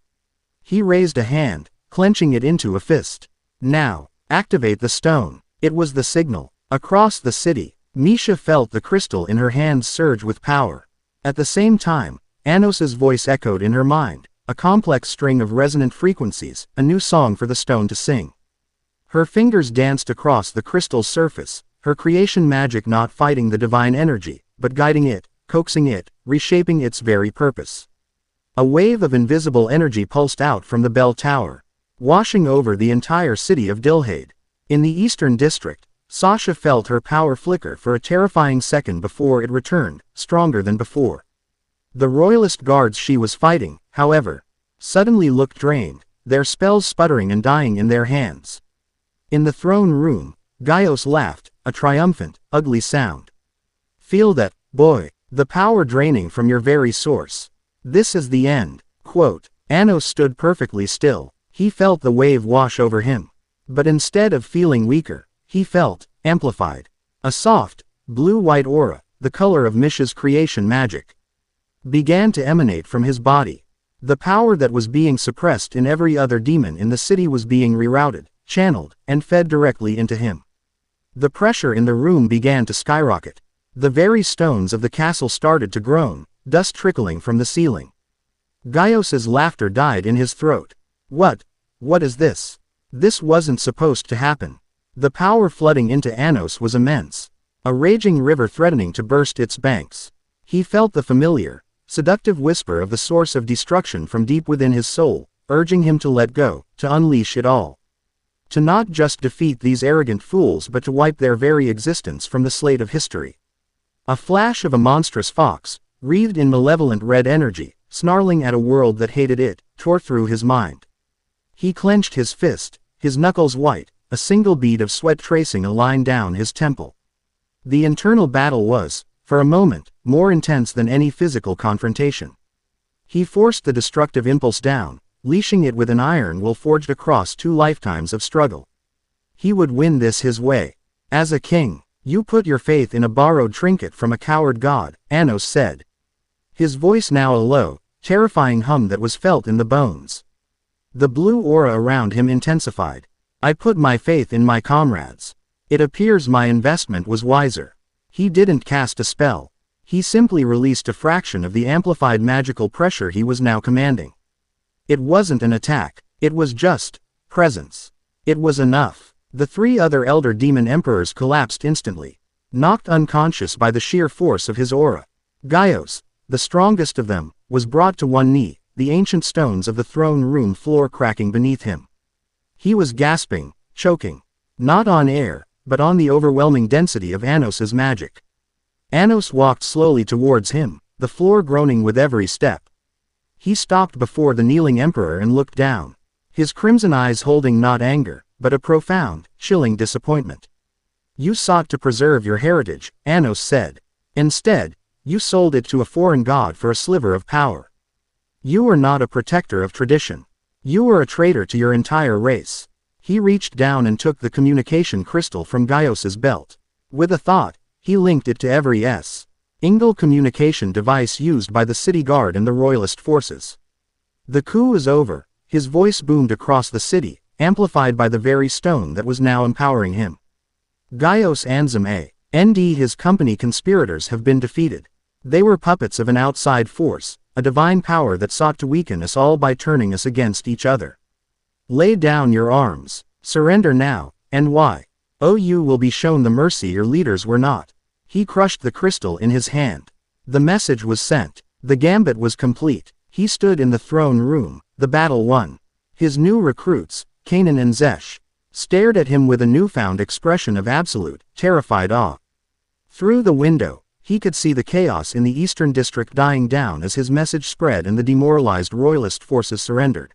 S1: He raised a hand, clenching it into a fist. Now, activate the stone. It was the signal. Across the city, Misha felt the crystal in her hands surge with power. At the same time, Anos's voice echoed in her mind, a complex string of resonant frequencies, a new song for the stone to sing. Her fingers danced across the crystal's surface, her creation magic not fighting the divine energy, but guiding it, coaxing it, reshaping its very purpose. A wave of invisible energy pulsed out from the bell tower, washing over the entire city of Dilhade. In the eastern district, Sasha felt her power flicker for a terrifying second before it returned, stronger than before. The royalist guards she was fighting, however, suddenly looked drained, their spells sputtering and dying in their hands. In the throne room, Gaios laughed, a triumphant, ugly sound. Feel that, boy, the power draining from your very source. This is the end. Quote. Anos stood perfectly still. He felt the wave wash over him. But instead of feeling weaker, he felt amplified. A soft, blue-white aura, the color of Misha's creation magic, began to emanate from his body. The power that was being suppressed in every other demon in the city was being rerouted, channeled, and fed directly into him. The pressure in the room began to skyrocket. The very stones of the castle started to groan, dust trickling from the ceiling. Gaios's laughter died in his throat. What is this? This wasn't supposed to happen. The power flooding into Anos was immense. A raging river threatening to burst its banks. He felt the familiar, seductive whisper of the source of destruction from deep within his soul, urging him to let go, to unleash it all. To not just defeat these arrogant fools but to wipe their very existence from the slate of history. A flash of a monstrous fox, wreathed in malevolent red energy, snarling at a world that hated it, tore through his mind. He clenched his fist, his knuckles white, a single bead of sweat tracing a line down his temple. The internal battle was, for a moment, more intense than any physical confrontation. He forced the destructive impulse down, leashing it with an iron will forged across 2 lifetimes of struggle. He would win this his way. As a king, you put your faith in a borrowed trinket from a coward god, Anos said. His voice now a low, terrifying hum that was felt in the bones. The blue aura around him intensified. I put my faith in my comrades. It appears my investment was wiser. He didn't cast a spell. He simply released a fraction of the amplified magical pressure he was now commanding. It wasn't an attack. It was just presence. It was enough. The 3 other elder demon emperors collapsed instantly, knocked unconscious by the sheer force of his aura. Gaios, the strongest of them, was brought to one knee, the ancient stones of the throne room floor cracking beneath him. He was gasping, choking. Not on air, but on the overwhelming density of Anos's magic. Anos walked slowly towards him, the floor groaning with every step. He stopped before the kneeling emperor and looked down, his crimson eyes holding not anger, but a profound, chilling disappointment. You sought to preserve your heritage, Anos said. Instead, you sold it to a foreign god for a sliver of power. You were not a protector of tradition. You were a traitor to your entire race. He reached down and took the communication crystal from Gaios's belt. With a thought, he linked it to every Ingle communication device used by the city guard and the royalist forces. The coup is over, his voice boomed across the city, amplified by the very stone that was now empowering him. Gaios Anzim A.N.D. His company conspirators have been defeated. They were puppets of an outside force, a divine power that sought to weaken us all by turning us against each other. Lay down your arms. Surrender now, and why? You will be shown the mercy your leaders were not. He crushed the crystal in his hand. The message was sent. The gambit was complete. He stood in the throne room, the battle won. His new recruits, Kanan and Zesh, stared at him with a newfound expression of absolute, terrified awe. Through the window, he could see the chaos in the eastern district dying down as his message spread and the demoralized royalist forces surrendered.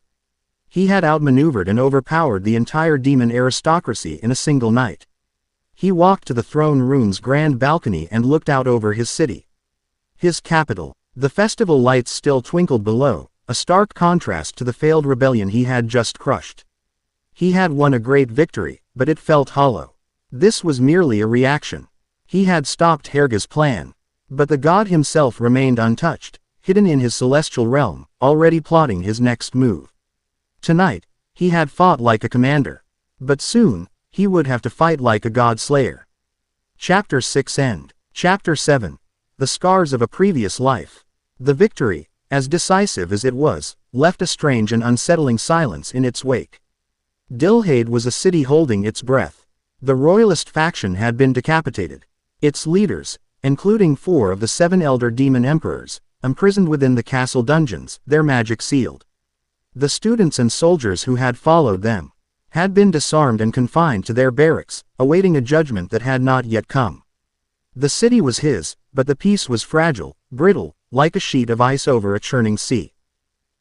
S1: He had outmaneuvered and overpowered the entire demon aristocracy in a single night. He walked to the throne room's grand balcony and looked out over his city. His capital. The festival lights still twinkled below, a stark contrast to the failed rebellion he had just crushed. He had won a great victory, but it felt hollow. This was merely a reaction. He had stopped Herge's plan. But the god himself remained untouched, hidden in his celestial realm, already plotting his next move. Tonight, he had fought like a commander. But soon, he would have to fight like a god slayer. Chapter 6 End. Chapter 7. The Scars of a Previous Life. The victory, as decisive as it was, left a strange and unsettling silence in its wake. Dilhade was a city holding its breath. The royalist faction had been decapitated. Its leaders, including 4 of the 7 elder demon emperors, imprisoned within the castle dungeons, their magic sealed. The students and soldiers who had followed them had been disarmed and confined to their barracks, awaiting a judgment that had not yet come. The city was his, but the peace was fragile, brittle, like a sheet of ice over a churning sea.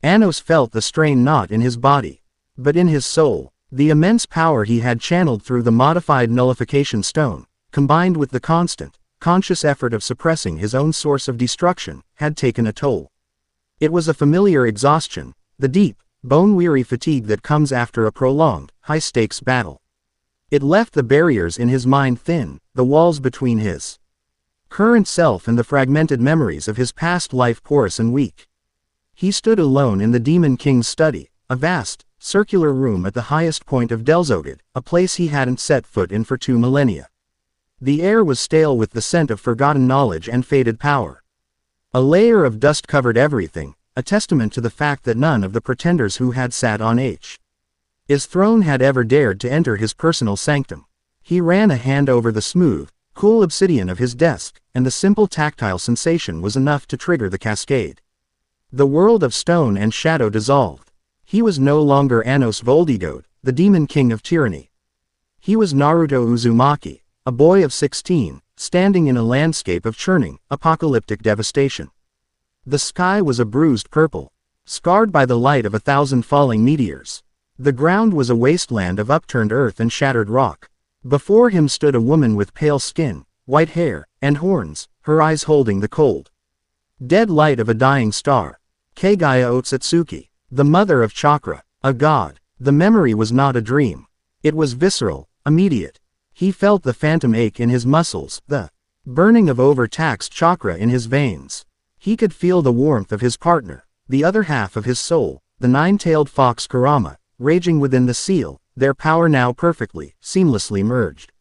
S1: Anos felt the strain not in his body, but in his soul. The immense power he had channeled through the modified nullification stone, combined with the constant, conscious effort of suppressing his own source of destruction, had taken a toll. It was a familiar exhaustion, the deep, bone-weary fatigue that comes after a prolonged, high-stakes battle. It left the barriers in his mind thin, the walls between his current self and the fragmented memories of his past life porous and weak. He stood alone in the Demon King's study, a vast, circular room at the highest point of Delzogid, a place he hadn't set foot in for 2 millennia. The air was stale with the scent of forgotten knowledge and faded power. A layer of dust covered everything, a testament to the fact that none of the pretenders who had sat on his throne had ever dared to enter his personal sanctum. He ran a hand over the smooth, cool obsidian of his desk, and the simple tactile sensation was enough to trigger the cascade. The world of stone and shadow dissolved. He was no longer Anos Voldigode, the demon king of tyranny. He was Naruto Uzumaki, a boy of 16, standing in a landscape of churning, apocalyptic devastation. The sky was a bruised purple, scarred by the light of 1,000 falling meteors. The ground was a wasteland of upturned earth and shattered rock. Before him stood a woman with pale skin, white hair, and horns, her eyes holding the cold, dead light of a dying star. Kagaya Otsutsuki, the mother of chakra, a god. The memory was not a dream. It was visceral, immediate. He felt the phantom ache in his muscles, the burning of overtaxed chakra in his veins. He could feel the warmth of his partner, the other half of his soul, the 9-tailed fox Kurama, raging within the seal, their power now perfectly, seamlessly merged.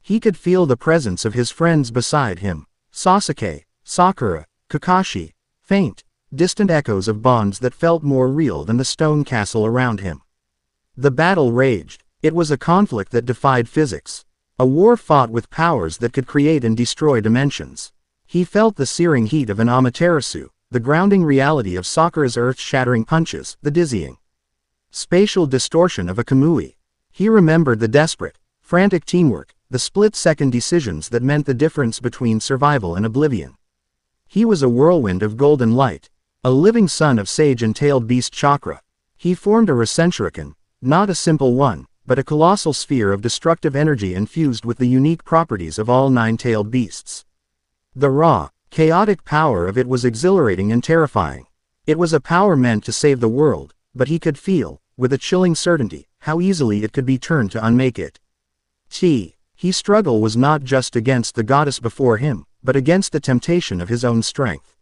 S1: He could feel the presence of his friends beside him, Sasuke, Sakura, Kakashi, faint, distant echoes of bonds that felt more real than the stone castle around him. The battle raged. It was a conflict that defied physics. A war fought with powers that could create and destroy dimensions. He felt the searing heat of an Amaterasu, the grounding reality of Sakura's earth-shattering punches, the dizzying spatial distortion of a Kamui. He remembered the desperate, frantic teamwork, the split-second decisions that meant the difference between survival and oblivion. He was a whirlwind of golden light, a living son of sage and tailed beast chakra. He formed a Rasenshuriken, not a simple one, but a colossal sphere of destructive energy infused with the unique properties of all 9-tailed beasts. The raw, chaotic power of it was exhilarating and terrifying. It was a power meant to save the world, but he could feel, with a chilling certainty, how easily it could be turned to unmake it. His struggle was not just against the goddess before him, but against the temptation of his own strength.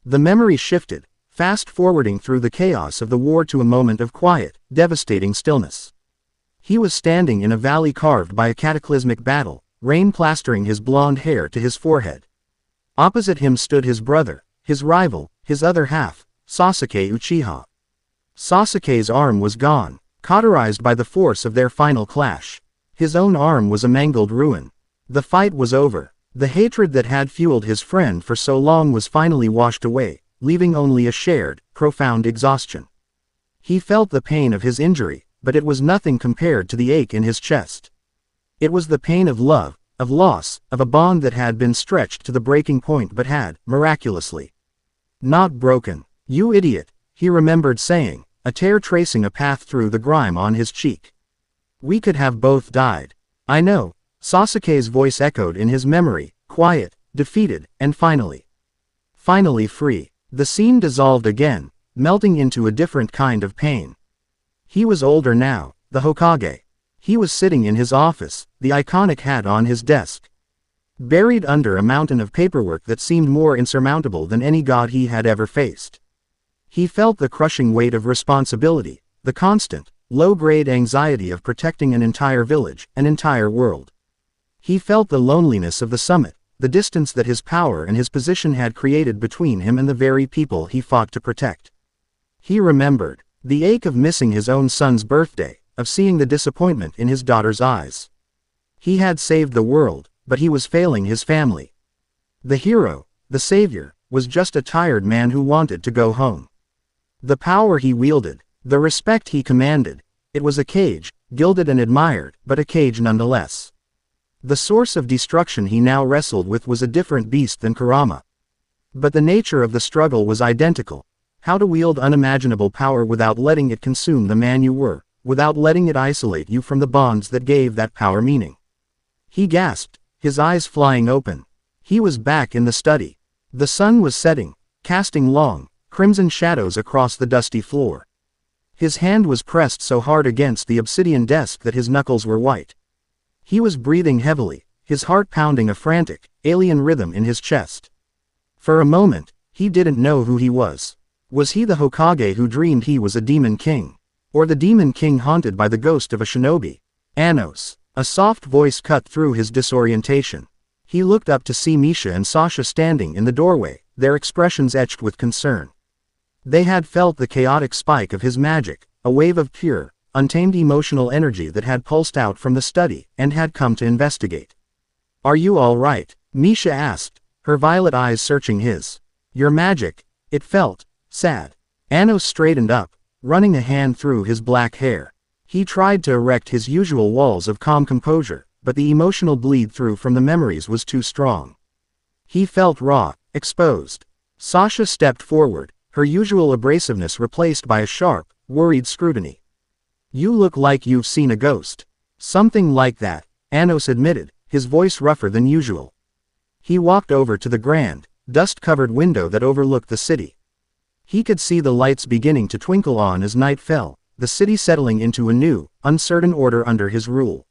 S1: The memory shifted, fast-forwarding through the chaos of the war to a moment of quiet, devastating stillness. He was standing in a valley carved by a cataclysmic battle, rain plastering his blonde hair to his forehead. Opposite him stood his brother, his rival, his other half, Sasuke Uchiha. Sasuke's arm was gone, cauterized by the force of their final clash. His own arm was a mangled ruin. The fight was over. The hatred that had fueled his friend for so long was finally washed away, leaving only a shared, profound exhaustion. He felt the pain of his injury, but it was nothing compared to the ache in his chest. It was the pain of love, of loss, of a bond that had been stretched to the breaking point but had, miraculously, not broken. "You idiot," he remembered saying, a tear tracing a path through the grime on his cheek. "We could have both died." "I know," Sasuke's voice echoed in his memory, quiet, defeated, and finally free. The scene dissolved again, melting into a different kind of pain. He was older now, the Hokage. He was sitting in his office, the iconic hat on his desk. buried under a mountain of paperwork that seemed more insurmountable than any god he had ever faced. He felt the crushing weight of responsibility, the constant, low-grade anxiety of protecting an entire village, an entire world. He felt the loneliness of the summit, the distance that his power and his position had created between him and the very people he fought to protect. He remembered the ache of missing his own son's birthday, of seeing the disappointment in his daughter's eyes. He had saved the world, but he was failing his family. The hero, the savior, was just a tired man who wanted to go home. The power he wielded, the respect he commanded, it was a cage, gilded and admired, but a cage nonetheless. The source of destruction he now wrestled with was a different beast than Kurama. But the nature of the struggle was identical: how to wield unimaginable power without letting it consume the man you were, without letting it isolate you from the bonds that gave that power meaning. He gasped, his eyes flying open. He was back in the study. The sun was setting, casting long, crimson shadows across the dusty floor. His hand was pressed so hard against the obsidian desk that his knuckles were white. He was breathing heavily, his heart pounding a frantic, alien rhythm in his chest. For a moment, he didn't know who he was. Was he the Hokage who dreamed he was a demon king? Or the demon king haunted by the ghost of a shinobi? Anos. A soft voice cut through his disorientation. He looked up to see Misha and Sasha standing in the doorway, their expressions etched with concern. They had felt the chaotic spike of his magic, a wave of pure, untamed emotional energy that had pulsed out from the study, and had come to investigate. "Are you all right?" Misha asked, her violet eyes searching his. "Your magic," it felt, sad. Anos straightened up, running a hand through his black hair. He tried to erect his usual walls of calm composure, but the emotional bleed-through from the memories was too strong. He felt raw, exposed. Sasha stepped forward, her usual abrasiveness replaced by a sharp, worried scrutiny. "You look like you've seen a ghost." "Something like that," Anos admitted, his voice rougher than usual. He walked over to the grand, dust-covered window that overlooked the city. He could see the lights beginning to twinkle on as night fell, the city settling into a new, uncertain order under his rule.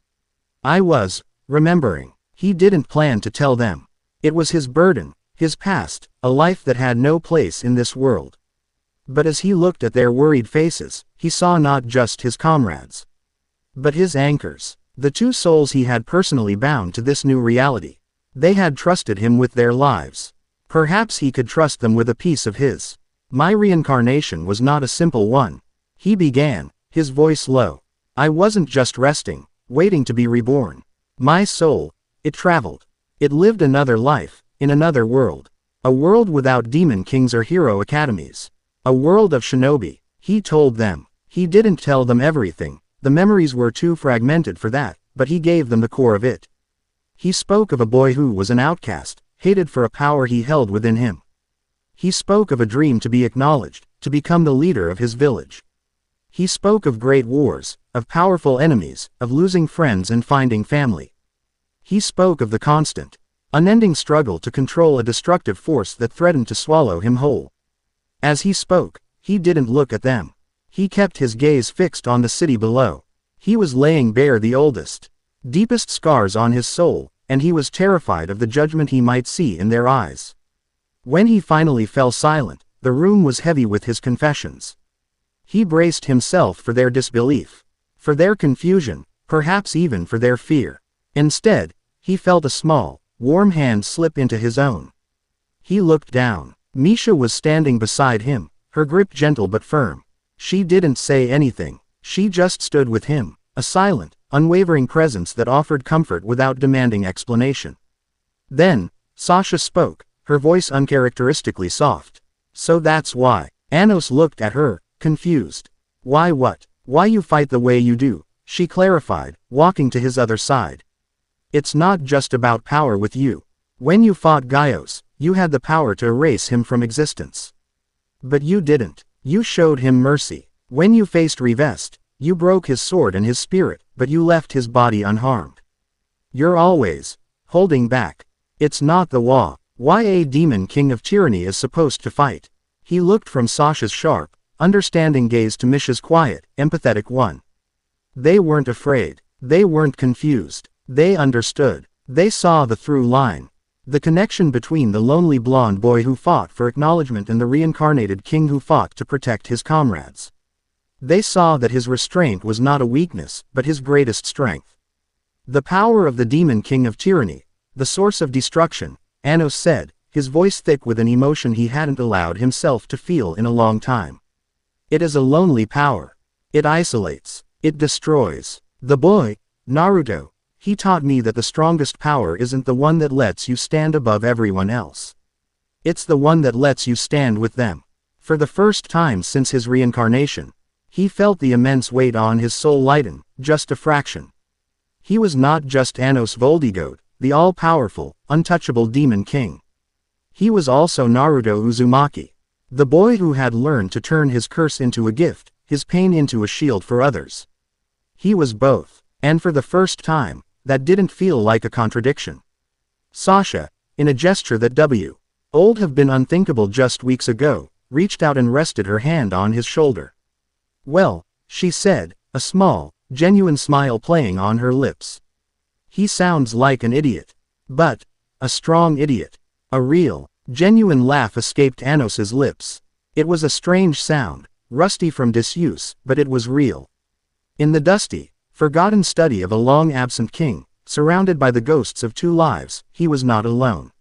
S1: "I was remembering." He didn't plan to tell them. It was his burden, his past, a life that had no place in this world. But as he looked at their worried faces, he saw not just his comrades, but his anchors, the two souls he had personally bound to this new reality. They had trusted him with their lives. Perhaps he could trust them with a piece of his. "My reincarnation was not a simple one," he began, his voice low. "I wasn't just resting, waiting to be reborn. My soul, it traveled. It lived another life, in another world. A world without demon kings or hero academies. A world of shinobi." He told them. He didn't tell them everything, the memories were too fragmented for that, but he gave them the core of it. He spoke of a boy who was an outcast, hated for a power he held within him. He spoke of a dream to be acknowledged, to become the leader of his village. He spoke of great wars, of powerful enemies, of losing friends and finding family. He spoke of the constant, unending struggle to control a destructive force that threatened to swallow him whole. As he spoke, he didn't look at them. He kept his gaze fixed on the city below. He was laying bare the oldest, deepest scars on his soul, and he was terrified of the judgment he might see in their eyes. When he finally fell silent, the room was heavy with his confessions. He braced himself for their disbelief, for their confusion, perhaps even for their fear. Instead, he felt a small, warm hand slip into his own. He looked down. Misha was standing beside him, her grip gentle but firm. She didn't say anything, she just stood with him, a silent, unwavering presence that offered comfort without demanding explanation. Then, Sasha spoke, her voice uncharacteristically soft. "So that's why." Anos looked at her, confused. "Why what? Why you fight the way you do?" she clarified, walking to his other side. "It's not just about power with you. When you fought Gaios, you had the power to erase him from existence. But you didn't. You showed him mercy. When you faced Rivest, you broke his sword and his spirit, but you left his body unharmed. You're always holding back. It's not the why a demon king of tyranny is supposed to fight." He looked from Sasha's sharp, understanding gaze to Misha's quiet, empathetic one. They weren't afraid. They weren't confused. They understood. They saw the through line. The connection between the lonely blonde boy who fought for acknowledgement and the reincarnated king who fought to protect his comrades. They saw that his restraint was not a weakness, but his greatest strength. The power of the demon king of tyranny, the source of destruction, Anos said, his voice thick with an emotion he hadn't allowed himself to feel in a long time. It is a lonely power. It isolates. It destroys. The boy, Naruto, he taught me that the strongest power isn't the one that lets you stand above everyone else. It's the one that lets you stand with them. For the first time since his reincarnation, he felt the immense weight on his soul lighten, just a fraction. He was not just Anos Voldigoat, the all-powerful, untouchable demon king. He was also Naruto Uzumaki, the boy who had learned to turn his curse into a gift, his pain into a shield for others. He was both, and for the first time, that didn't feel like a contradiction. Sasha, in a gesture that would have been unthinkable just weeks ago, reached out and rested her hand on his shoulder. Well, she said, a small, genuine smile playing on her lips. He sounds like an idiot. But, a strong idiot. A real, genuine laugh escaped Anos's lips. It was a strange sound, rusty from disuse, but it was real. In the dusty, forgotten study of a long-absent king, surrounded by the ghosts of 2 lives, he was not alone.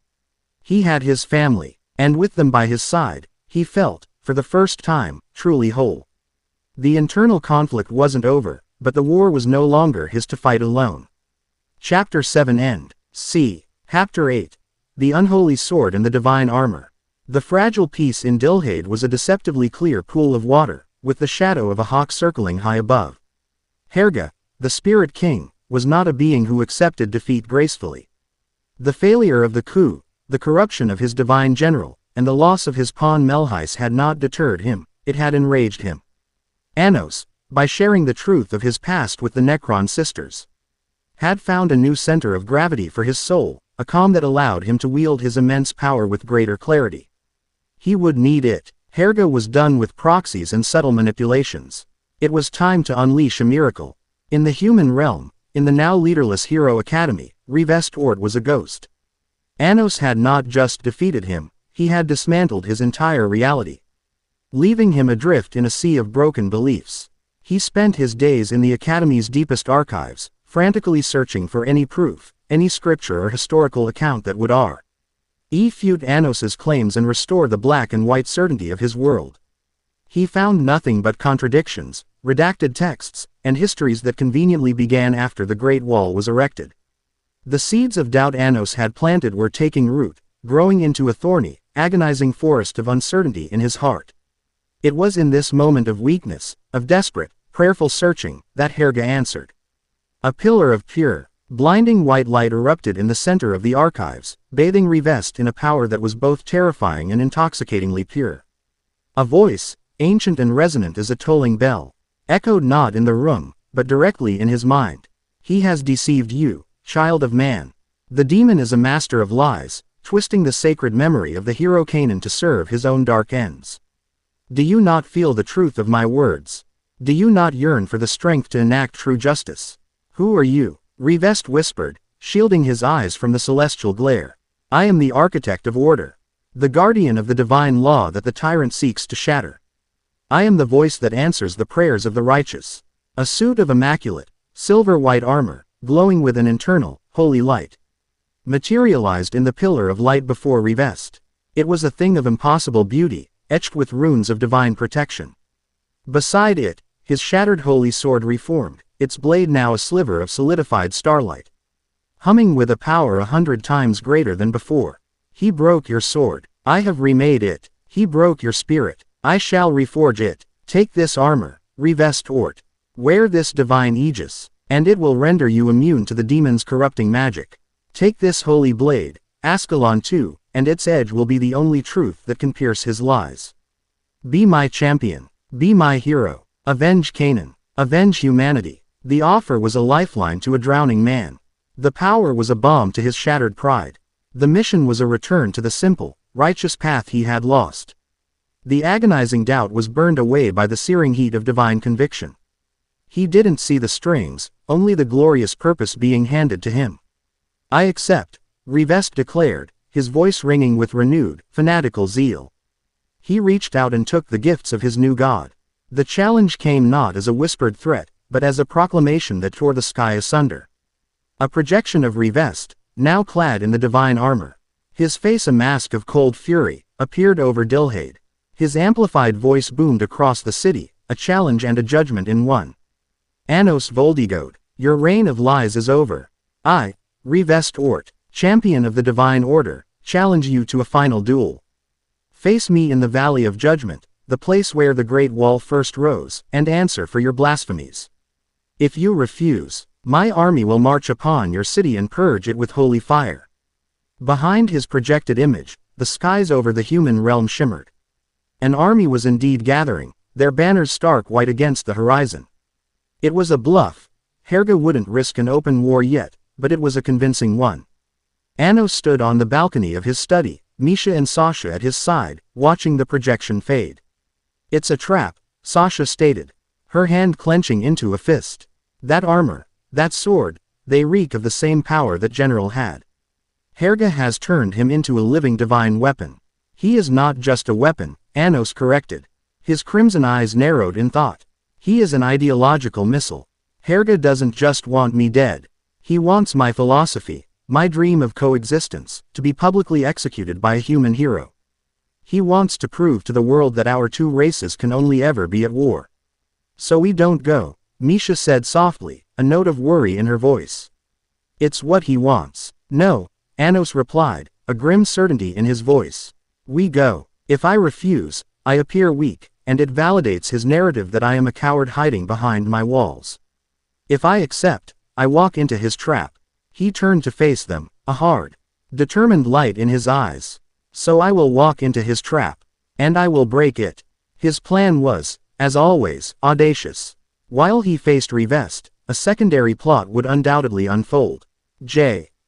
S1: He had his family, and with them by his side, he felt, for the first time, truly whole. The internal conflict wasn't over, but the war was no longer his to fight alone. Chapter 7 End. C. Chapter 8. The Unholy Sword and the Divine Armor. The fragile piece in Dilhade was a deceptively clear pool of water, with the shadow of a hawk circling high above. Herga, the Spirit King, was not a being who accepted defeat gracefully. The failure of the coup, the corruption of his divine general, and the loss of his pawn Melhis had not deterred him, it had enraged him. Anos, by sharing the truth of his past with the Necron sisters, had found a new center of gravity for his soul, a calm that allowed him to wield his immense power with greater clarity. He would need it. Herga was done with proxies and subtle manipulations. It was time to unleash a miracle. In the human realm, in the now leaderless Hero Academy, Revest Ort was a ghost. Anos had not just defeated him, he had dismantled his entire reality, leaving him adrift in a sea of broken beliefs. He spent his days in the Academy's deepest archives, frantically searching for any proof, any scripture or historical account that would refute Anos's claims and restore the black and white certainty of his world. He found nothing but contradictions, redacted texts, and histories that conveniently began after the Great Wall was erected. The seeds of doubt Anos had planted were taking root, growing into a thorny, agonizing forest of uncertainty in his heart. It was in this moment of weakness, of desperate, prayerful searching, that Herga answered. A pillar of pure, blinding white light erupted in the center of the archives, bathing Revest in a power that was both terrifying and intoxicatingly pure. A voice, ancient and resonant as a tolling bell, echoed not in the room, but directly in his mind. He has deceived you, child of man. The demon is a master of lies, twisting the sacred memory of the hero Canaan to serve his own dark ends. Do you not feel the truth of my words? Do you not yearn for the strength to enact true justice? Who are you? Revest whispered, shielding his eyes from the celestial glare. I am the architect of order, the guardian of the divine law that the tyrant seeks to shatter. I am the voice that answers the prayers of the righteous. A suit of immaculate, silver-white armor, glowing with an internal, holy light, materialized in the pillar of light before Revest. It was a thing of impossible beauty, etched with runes of divine protection. Beside it, his shattered holy sword reformed, its blade now a sliver of solidified starlight, humming with a power 100 times greater than before. He broke your sword. I have remade it. He broke your spirit. I shall reforge it. Take this armor, Revest Ort. Wear this divine aegis, and it will render you immune to the demon's corrupting magic. Take this holy blade, Ascalon too, and its edge will be the only truth that can pierce his lies. Be my champion. Be my hero. Avenge Canaan. Avenge humanity. The offer was a lifeline to a drowning man. The power was a balm to his shattered pride. The mission was a return to the simple, righteous path he had lost. The agonizing doubt was burned away by the searing heat of divine conviction. He didn't see the strings, only the glorious purpose being handed to him. I accept, Rivest declared, his voice ringing with renewed, fanatical zeal. He reached out and took the gifts of his new god. The challenge came not as a whispered threat, but as a proclamation that tore the sky asunder. A projection of Rivest, now clad in the divine armor, his face a mask of cold fury, appeared over Dilhade. His amplified voice boomed across the city, a challenge and a judgment in one. Anos Voldigode, your reign of lies is over. I, Rivest Ort, champion of the divine order, challenge you to a final duel. Face me in the valley of judgment, the place where the great wall first rose, and answer for your blasphemies. If you refuse, my army will march upon your city and purge it with holy fire. Behind his projected image, the skies over the human realm shimmered. An army was indeed gathering, their banners stark white against the horizon. It was a bluff. Herga wouldn't risk an open war yet, but it was a convincing one. Anos stood on the balcony of his study, Misha and Sasha at his side, watching the projection fade. It's a trap, Sasha stated, her hand clenching into a fist. That armor, that sword, they reek of the same power that General had. Herga has turned him into a living divine weapon. He is not just a weapon, Anos corrected. His crimson eyes narrowed in thought. He is an ideological missile. Herga doesn't just want me dead. He wants my philosophy, my dream of coexistence, to be publicly executed by a human hero. He wants to prove to the world that our two races can only ever be at war. So we don't go, Misha said softly, a note of worry in her voice. It's what he wants. No, Anos replied, a grim certainty in his voice. We go. If I refuse, I appear weak, and it validates his narrative that I am a coward hiding behind my walls. If I accept, I walk into his trap. He turned to face them, a hard, determined light in his eyes. So I will walk into his trap. And I will break it. His plan was, as always, audacious. While he faced Rivest, a secondary plot would undoubtedly unfold.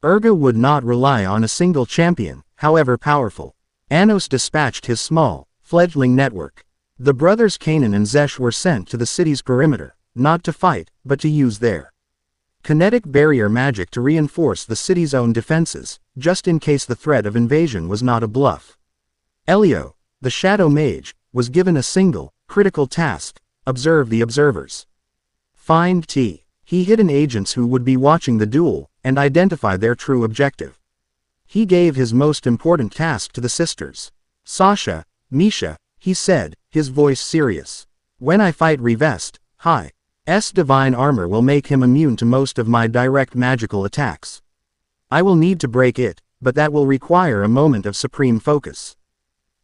S1: Urga would not rely on a single champion, however powerful. Anos dispatched his small, fledgling network. The brothers Kanan and Zesh were sent to the city's perimeter, not to fight, but to use their kinetic barrier magic to reinforce the city's own defenses, just in case the threat of invasion was not a bluff. Elio, the Shadow Mage, was given a single, critical task: observe the observers. Find hidden agents who would be watching the duel, and identify their true objective. He gave his most important task to the sisters. Sasha, Misha, he said, his voice serious. When I fight Rivest, High's divine armor will make him immune to most of my direct magical attacks. I will need to break it, but that will require a moment of supreme focus.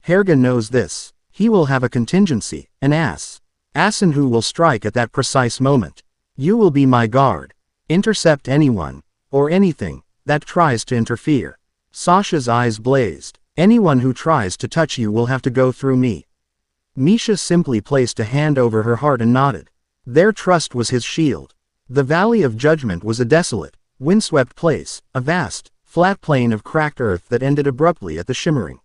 S1: Herga knows this. He will have a contingency, an assassin who will strike at that precise moment. You will be my guard. Intercept anyone, or anything, that tries to interfere. Sasha's eyes blazed. Anyone who tries to touch you will have to go through me. Misha simply placed a hand over her heart and nodded. Their trust was his shield. The Valley of Judgment was a desolate, windswept place, a vast, flat plain of cracked earth that ended abruptly at the shimmering,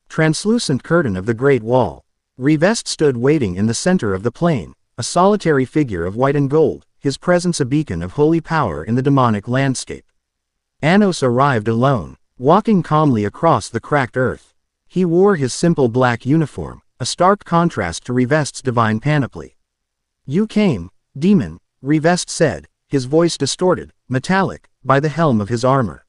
S1: translucent curtain of the Great Wall. Rivest stood waiting in the center of the plain, a solitary figure of white and gold, his presence a beacon of holy power in the demonic landscape. Anos arrived alone, walking calmly across the cracked earth. He wore his simple black uniform, a stark contrast to Rivest's divine panoply. You came, demon, Rivest said, his voice distorted, metallic, by the helm of his armor.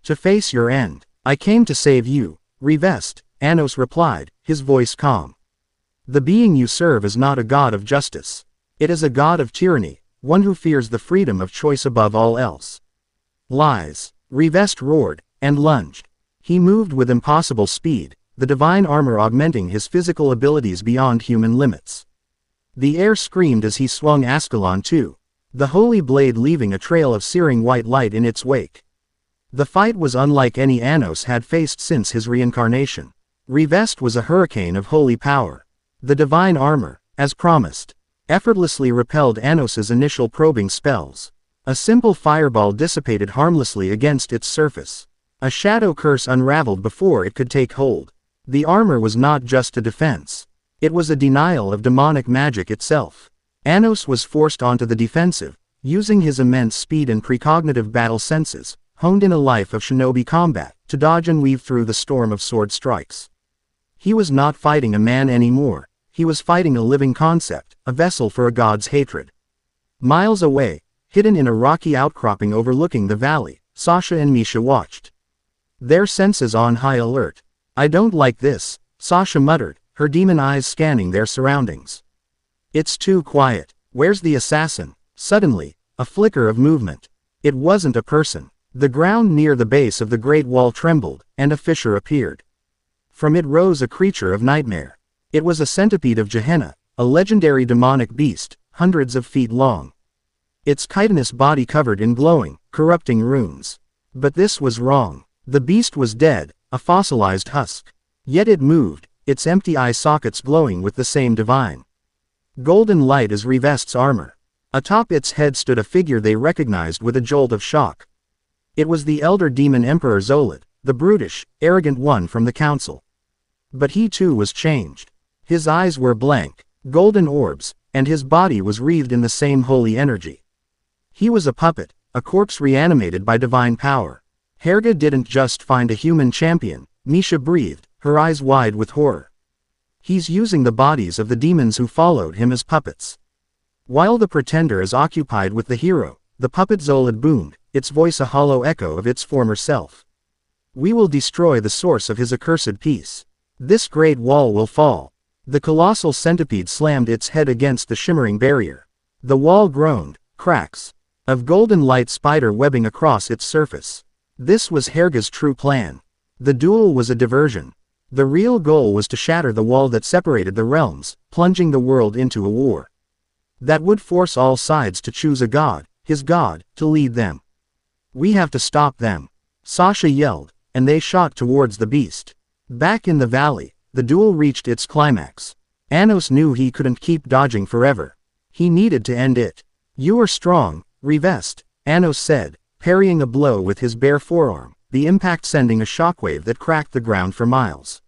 S1: To face your end. I came to save you, Rivest, Anos replied, his voice calm. The being you serve is not a god of justice. It is a god of tyranny, one who fears the freedom of choice above all else. Lies, Rivest roared, and lunged. He moved with impossible speed, the divine armor augmenting his physical abilities beyond human limits. The air screamed as he swung Ascalon too, the holy blade leaving a trail of searing white light in its wake. The fight was unlike any Anos had faced since his reincarnation. Rivest was a hurricane of holy power. The divine armor, as promised, effortlessly repelled Anos's initial probing spells. A simple fireball dissipated harmlessly against its surface. A shadow curse unraveled before it could take hold. The armor was not just a defense. It was a denial of demonic magic itself. Anos was forced onto the defensive, using his immense speed and precognitive battle senses, honed in a life of shinobi combat, to dodge and weave through the storm of sword strikes. He was not fighting a man anymore, he was fighting a living concept, a vessel for a god's hatred. Miles away, hidden in a rocky outcropping overlooking the valley, Sasha and Misha watched. Their senses on high alert. "I don't like this," Sasha muttered, her demon eyes scanning their surroundings. "It's too quiet. Where's the assassin?" Suddenly, a flicker of movement. It wasn't a person. The ground near the base of the Great Wall trembled, and a fissure appeared. From it rose a creature of nightmare. It was a centipede of Gehenna, a legendary demonic beast, hundreds of feet long. Its chitinous body covered in glowing, corrupting runes. But this was wrong. The beast was dead, a fossilized husk. Yet it moved, its empty eye sockets glowing with the same divine golden light as Revest's armor. Atop its head stood a figure they recognized with a jolt of shock. It was the elder demon Emperor Zolid, the brutish, arrogant one from the council. But he too was changed. His eyes were blank, golden orbs, and his body was wreathed in the same holy energy. He was a puppet, a corpse reanimated by divine power. Helga didn't just find a human champion, Misha breathed, her eyes wide with horror. He's using the bodies of the demons who followed him as puppets. While the pretender is occupied with the hero, the puppet Zolid boomed, its voice a hollow echo of its former self. "We will destroy the source of his accursed peace. This great wall will fall." The colossal centipede slammed its head against the shimmering barrier. The wall groaned, cracks of golden light spider webbing across its surface. This was Helga's true plan. The duel was a diversion. The real goal was to shatter the wall that separated the realms, plunging the world into a war that would force all sides to choose a god, his god, to lead them. "We have to stop them," Sasha yelled, and they shot towards the beast. Back in the valley, the duel reached its climax. Anos knew he couldn't keep dodging forever. He needed to end it. "You are strong, Revest," Anos said, parrying a blow with his bare forearm, the impact sending a shockwave that cracked the ground for miles.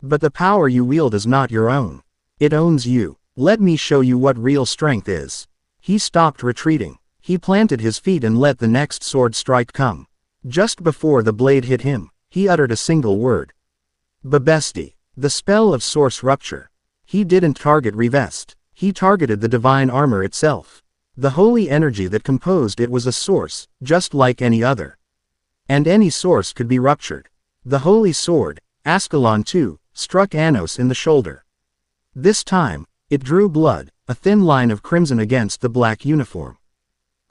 S1: "But the power you wield is not your own. It owns you. Let me show you what real strength is." He stopped retreating. He planted his feet and let the next sword strike come. Just before the blade hit him, he uttered a single word. "Babesti." The spell of source rupture. He didn't target Revest. He targeted the divine armor itself. The holy energy that composed it was a source, just like any other. And any source could be ruptured. The holy sword, Ascalon II, struck Anos in the shoulder. This time, it drew blood, a thin line of crimson against the black uniform.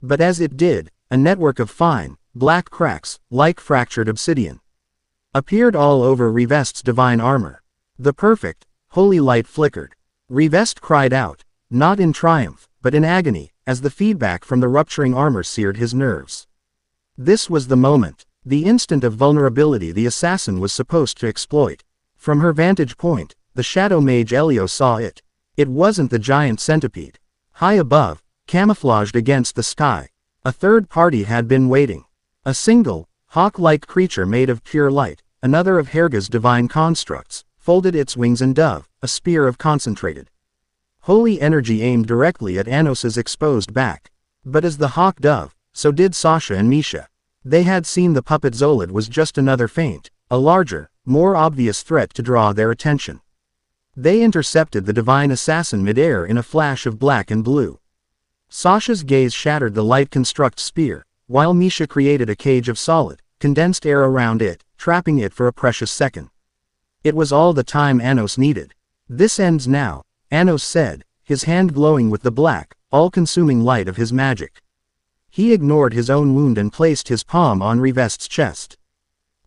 S1: But as it did, a network of fine, black cracks, like fractured obsidian, appeared all over Revest's divine armor. The perfect, holy light flickered. Revest cried out, not in triumph, but in agony, as the feedback from the rupturing armor seared his nerves. This was the moment, the instant of vulnerability the assassin was supposed to exploit. From her vantage point, the shadow mage Elio saw it. It wasn't the giant centipede. High above, camouflaged against the sky, a third party had been waiting. A single, hawk-like creature made of pure light, another of Helga's divine constructs, folded its wings and dove, a spear of concentrated holy energy aimed directly at Anos's exposed back. But as the hawk dove, so did Sasha and Misha. They had seen the puppet Zolid was just another feint, a larger, more obvious threat to draw their attention. They intercepted the divine assassin midair in a flash of black and blue. Sasha's gaze shattered the light construct spear, while Misha created a cage of solid, condensed air around it, trapping it for a precious second. It was all the time Anos needed. "This ends now," Anos said, his hand glowing with the black, all-consuming light of his magic. He ignored his own wound and placed his palm on Revest's chest,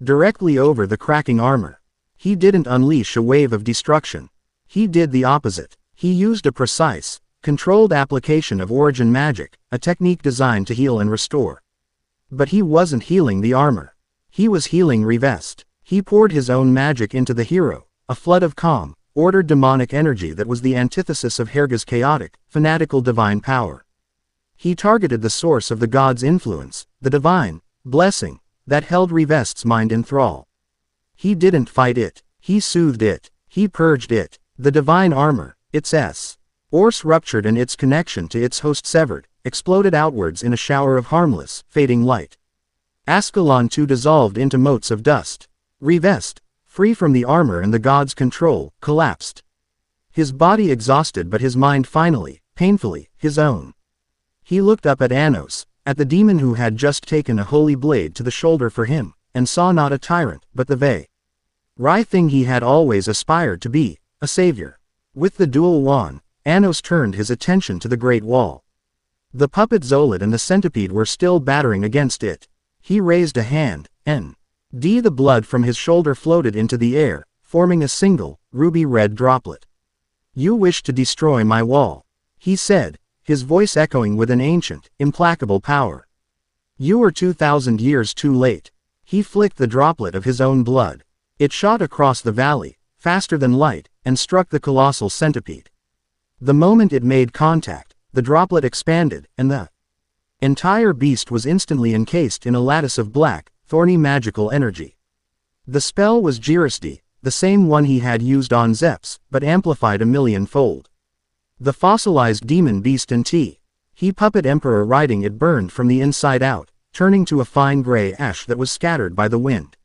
S1: directly over the cracking armor. He didn't unleash a wave of destruction. He did the opposite. He used a precise, controlled application of origin magic, a technique designed to heal and restore. But he wasn't healing the armor. He was healing Revest. He poured his own magic into the hero, a flood of calm, ordered demonic energy that was the antithesis of Helga's chaotic, fanatical divine power. He targeted the source of the god's influence, the divine blessing that held Revest's mind in thrall. He didn't fight it. He soothed it. He purged it. The divine armor, its ors ruptured and its connection to its host severed, exploded outwards in a shower of harmless, fading light. Ascalon too dissolved into motes of dust. Revest, free from the armor and the god's control, collapsed. His body exhausted but his mind finally, painfully, his own. He looked up at Anos, at the demon who had just taken a holy blade to the shoulder for him, and saw not a tyrant, but the very thing he had always aspired to be, a savior. With the dual wand, Anos turned his attention to the great wall. The puppet Zolid and the centipede were still battering against it. He raised a hand, and the blood from his shoulder floated into the air, forming a single, ruby-red droplet. "You wish to destroy my wall," he said, his voice echoing with an ancient, implacable power. "You are 2,000 years too late." He flicked the droplet of his own blood. It shot across the valley, faster than light, and struck the colossal centipede. The moment it made contact, the droplet expanded, and the entire beast was instantly encased in a lattice of black, thorny magical energy. The spell was Girisdi, the same one he had used on Zeps, but amplified a million-fold. The fossilized demon beast and he puppet emperor riding it burned from the inside out, turning to a fine gray ash that was scattered by the wind.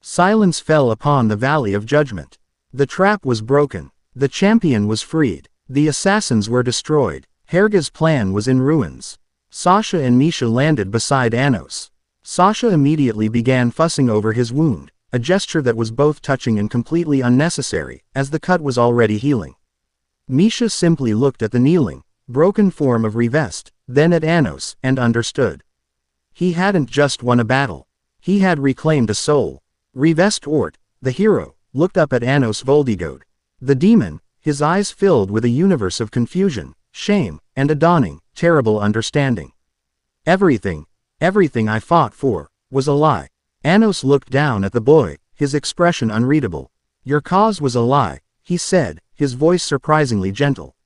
S1: Silence fell upon the Valley of Judgment. The trap was broken. The champion was freed. The assassins were destroyed. Herga's plan was in ruins. Sasha and Misha landed beside Anos. Sasha immediately began fussing over his wound, a gesture that was both touching and completely unnecessary, as the cut was already healing. Misha simply looked at the kneeling, broken form of Revest, then at Anos, and understood. He hadn't just won a battle. He had reclaimed a soul. Revest Ort, the hero, looked up at Anos Voldigode. The demon, his eyes filled with a universe of confusion, shame, and a dawning, terrible understanding. Everything I fought for, was a lie. Anos looked down at the boy, his expression unreadable. "Your cause was a lie," he said, his voice surprisingly gentle.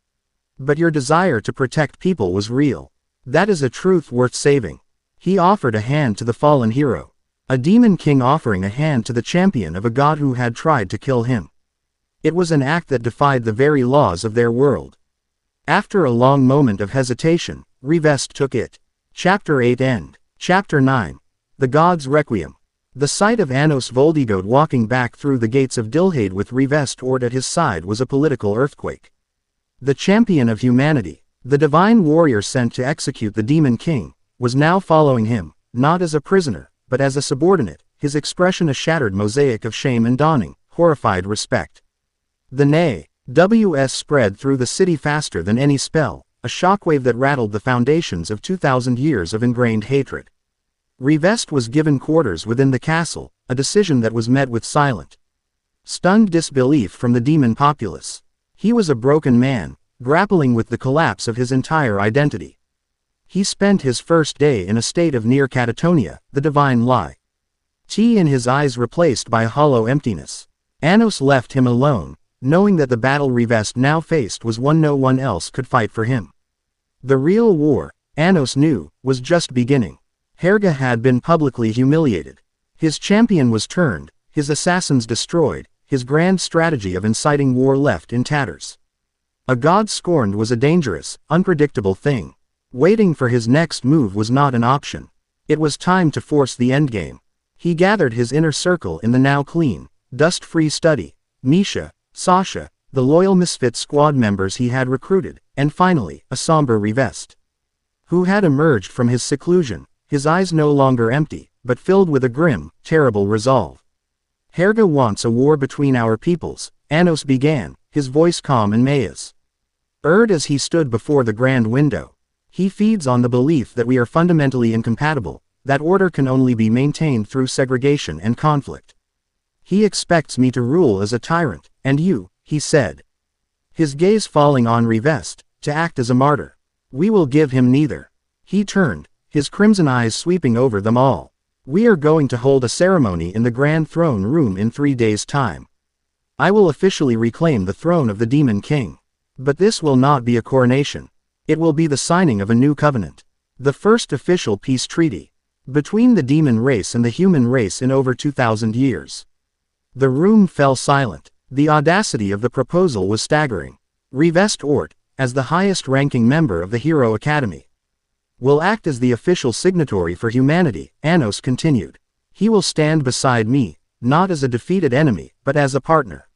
S1: "But your desire to protect people was real. That is a truth worth saving." He offered a hand to the fallen hero. A demon king offering a hand to the champion of a god who had tried to kill him. It was an act that defied the very laws of their world. After a long moment of hesitation, Revest took it. Chapter 8 End. Chapter 9. The God's Requiem. The sight of Anos Voldigode walking back through the gates of Dilhade with Revest Ort at his side was a political earthquake. The champion of humanity, the divine warrior sent to execute the demon king, was now following him, not as a prisoner, but as a subordinate, his expression a shattered mosaic of shame and dawning, horrified respect. The Ws spread through the city faster than any spell, a shockwave that rattled the foundations of 2,000 years of ingrained hatred. Revest was given quarters within the castle, a decision that was met with silent, stunned disbelief from the demon populace. He was a broken man, grappling with the collapse of his entire identity. He spent his first day in a state of near catatonia, the divine lie. In his eyes replaced by a hollow emptiness. Anos left him alone, knowing that the battle Revest now faced was one no one else could fight for him. The real war, Anos knew, was just beginning. Herga had been publicly humiliated. His champion was turned, his assassins destroyed, his grand strategy of inciting war left in tatters. A god scorned was a dangerous, unpredictable thing. Waiting for his next move was not an option. It was time to force the endgame. He gathered his inner circle in the now clean, dust-free study. Misha, Sasha, the loyal Misfit squad members he had recruited, and finally, a somber Revest, who had emerged from his seclusion, his eyes no longer empty, but filled with a grim, terrible resolve. "Herga wants a war between our peoples," Anos began, his voice calm and mayas. As he stood before the grand window. "He feeds on the belief that we are fundamentally incompatible, that order can only be maintained through segregation and conflict. He expects me to rule as a tyrant, and you," he said, his gaze falling on Revest, "to act as a martyr. We will give him neither." He turned, his crimson eyes sweeping over them all. "We are going to hold a ceremony in the Grand Throne Room in 3 days' time. I will officially reclaim the throne of the Demon King. But this will not be a coronation. It will be the signing of a new covenant. The first official peace treaty between the demon race and the human race in over 2,000 years." The room fell silent. The audacity of the proposal was staggering. Revest Ort, as the highest-ranking member of the Hero Academy, will act as the official signatory for humanity, Anos continued. He will stand beside me, not as a defeated enemy, but as a partner.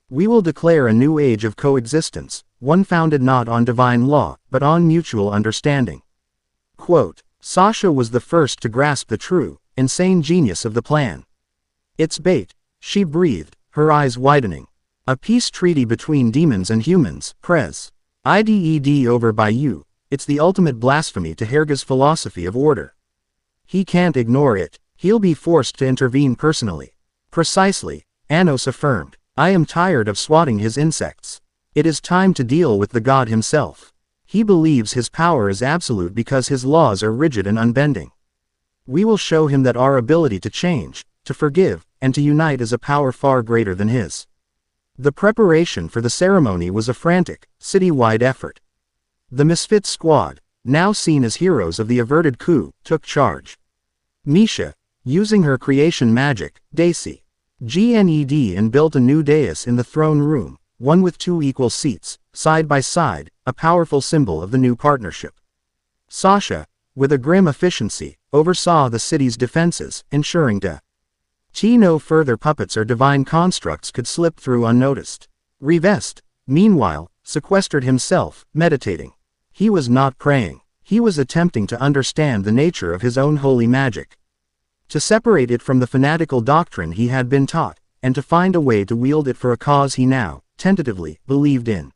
S1: We will declare a new age of coexistence, one founded not on divine law, but on mutual understanding. Quote, Sasha was the first to grasp the true, insane genius of the plan. It's bait, she breathed, her eyes widening. A peace treaty between demons and humans, Pres. IDED over by you, it's the ultimate blasphemy to Herga's philosophy of order. He can't ignore it, he'll be forced to intervene personally. Precisely, Anos affirmed. I am tired of swatting his insects. It is time to deal with the god himself. He believes his power is absolute because his laws are rigid and unbending. We will show him that our ability to change, to forgive, and to unite is a power far greater than his. The preparation for the ceremony was a frantic, city-wide effort. The Misfit squad, now seen as heroes of the averted coup, took charge. Misha, using her creation magic, Daisy, GNED and built a new dais in the throne room, one with 2 equal seats, side by side, a powerful symbol of the new partnership. Sasha, with a grim efficiency, oversaw the city's defenses, ensuring no further puppets or divine constructs could slip through unnoticed. Revest, meanwhile, sequestered himself, meditating. He was not praying. He was attempting to understand the nature of his own holy magic. To separate it from the fanatical doctrine he had been taught, and to find a way to wield it for a cause he now, tentatively, believed in.